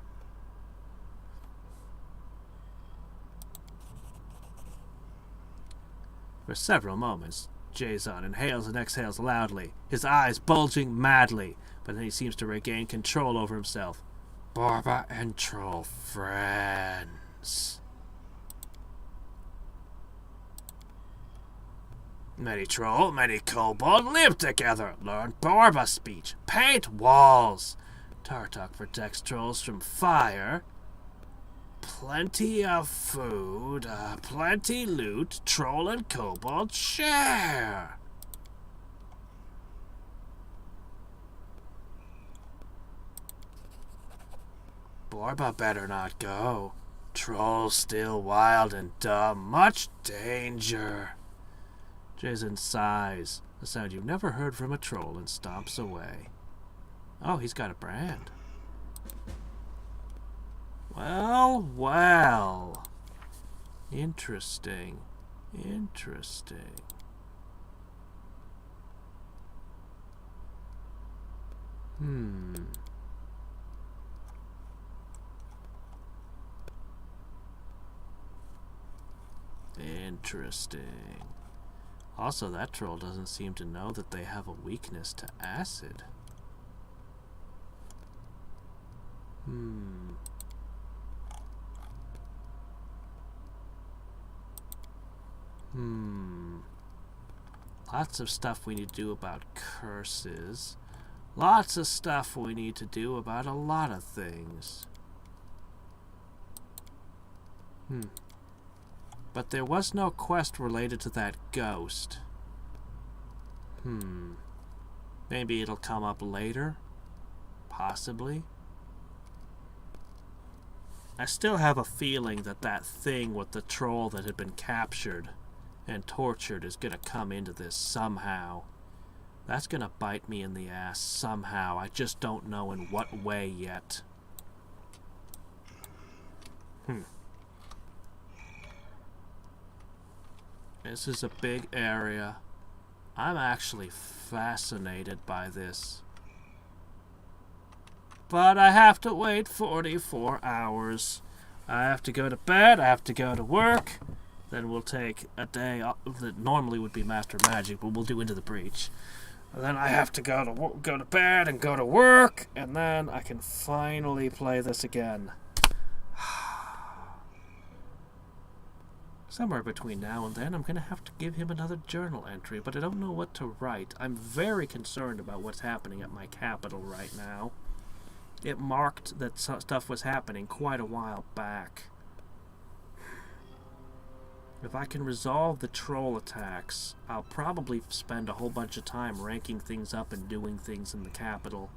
For several moments, Jason inhales and exhales loudly, his eyes bulging madly, but then he seems to regain control over himself. Barba and troll friends. Many troll, many kobold live together, learn Barba speech, paint walls. Tartok protects trolls from fire. Plenty of food, plenty loot, troll and kobold share. Barba better not go. Troll's still wild and dumb, much danger. Jason sighs, a sound you've never heard from a troll, and stomps away. Oh, he's got a brand. Well, well. Interesting. Interesting. Interesting. Also, that troll doesn't seem to know that they have a weakness to acid. Lots of stuff we need to do about curses. Lots of stuff we need to do about a lot of things. But there was no quest related to that ghost. Maybe it'll come up later? Possibly? I still have a feeling that that thing with the troll that had been captured and tortured is gonna come into this somehow. That's gonna bite me in the ass somehow. I just don't know in what way yet. This is a big area. I'm actually fascinated by this. But I have to wait 44 hours. I have to go to bed, I have to go to work. Then we'll take a day off that normally would be Master Magic, but we'll do Into the Breach. And then I have to go to bed and go to work, and then I can finally play this again. Somewhere between now and then, I'm going to have to give him another journal entry, but I don't know what to write. I'm very concerned about what's happening at my capital right now. It marked that stuff was happening quite a while back. If I can resolve the troll attacks, I'll probably spend a whole bunch of time ranking things up and doing things in the capital.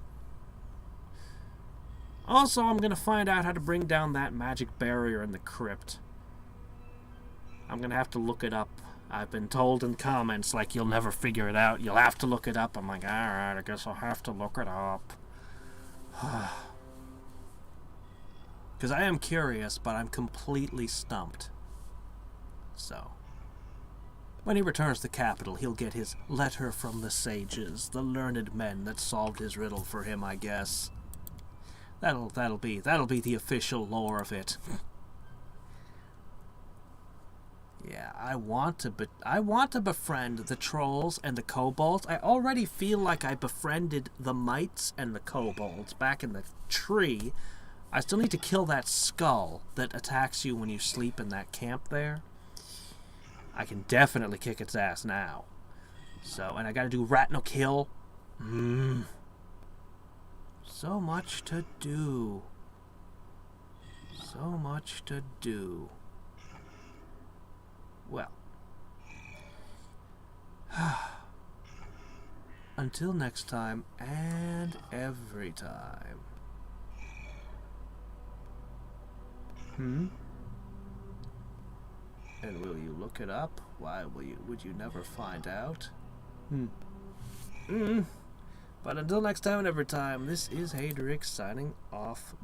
Also, I'm going to find out how to bring down that magic barrier in the crypt. I'm going to have to look it up. I've been told in comments, like, you'll never figure it out. You'll have to look it up. I'm like, alright, I guess I'll have to look it up. Because I am curious, but I'm completely stumped. So, when he returns to the capital, he'll get his letter from the sages, the learned men that solved his riddle for him, I guess. That'll be the official lore of it. Yeah, I want to befriend the trolls and the kobolds. I already feel like I befriended the mites and the kobolds back in the tree. I still need to kill that skull that attacks you when you sleep in that camp there. I can definitely kick its ass now. So, and I gotta do rat no kill. So much to do. So much to do. Well. Until next time, and every time. And will you look it up? Why would you never find out? But until next time and every time, this is Hadriex signing off.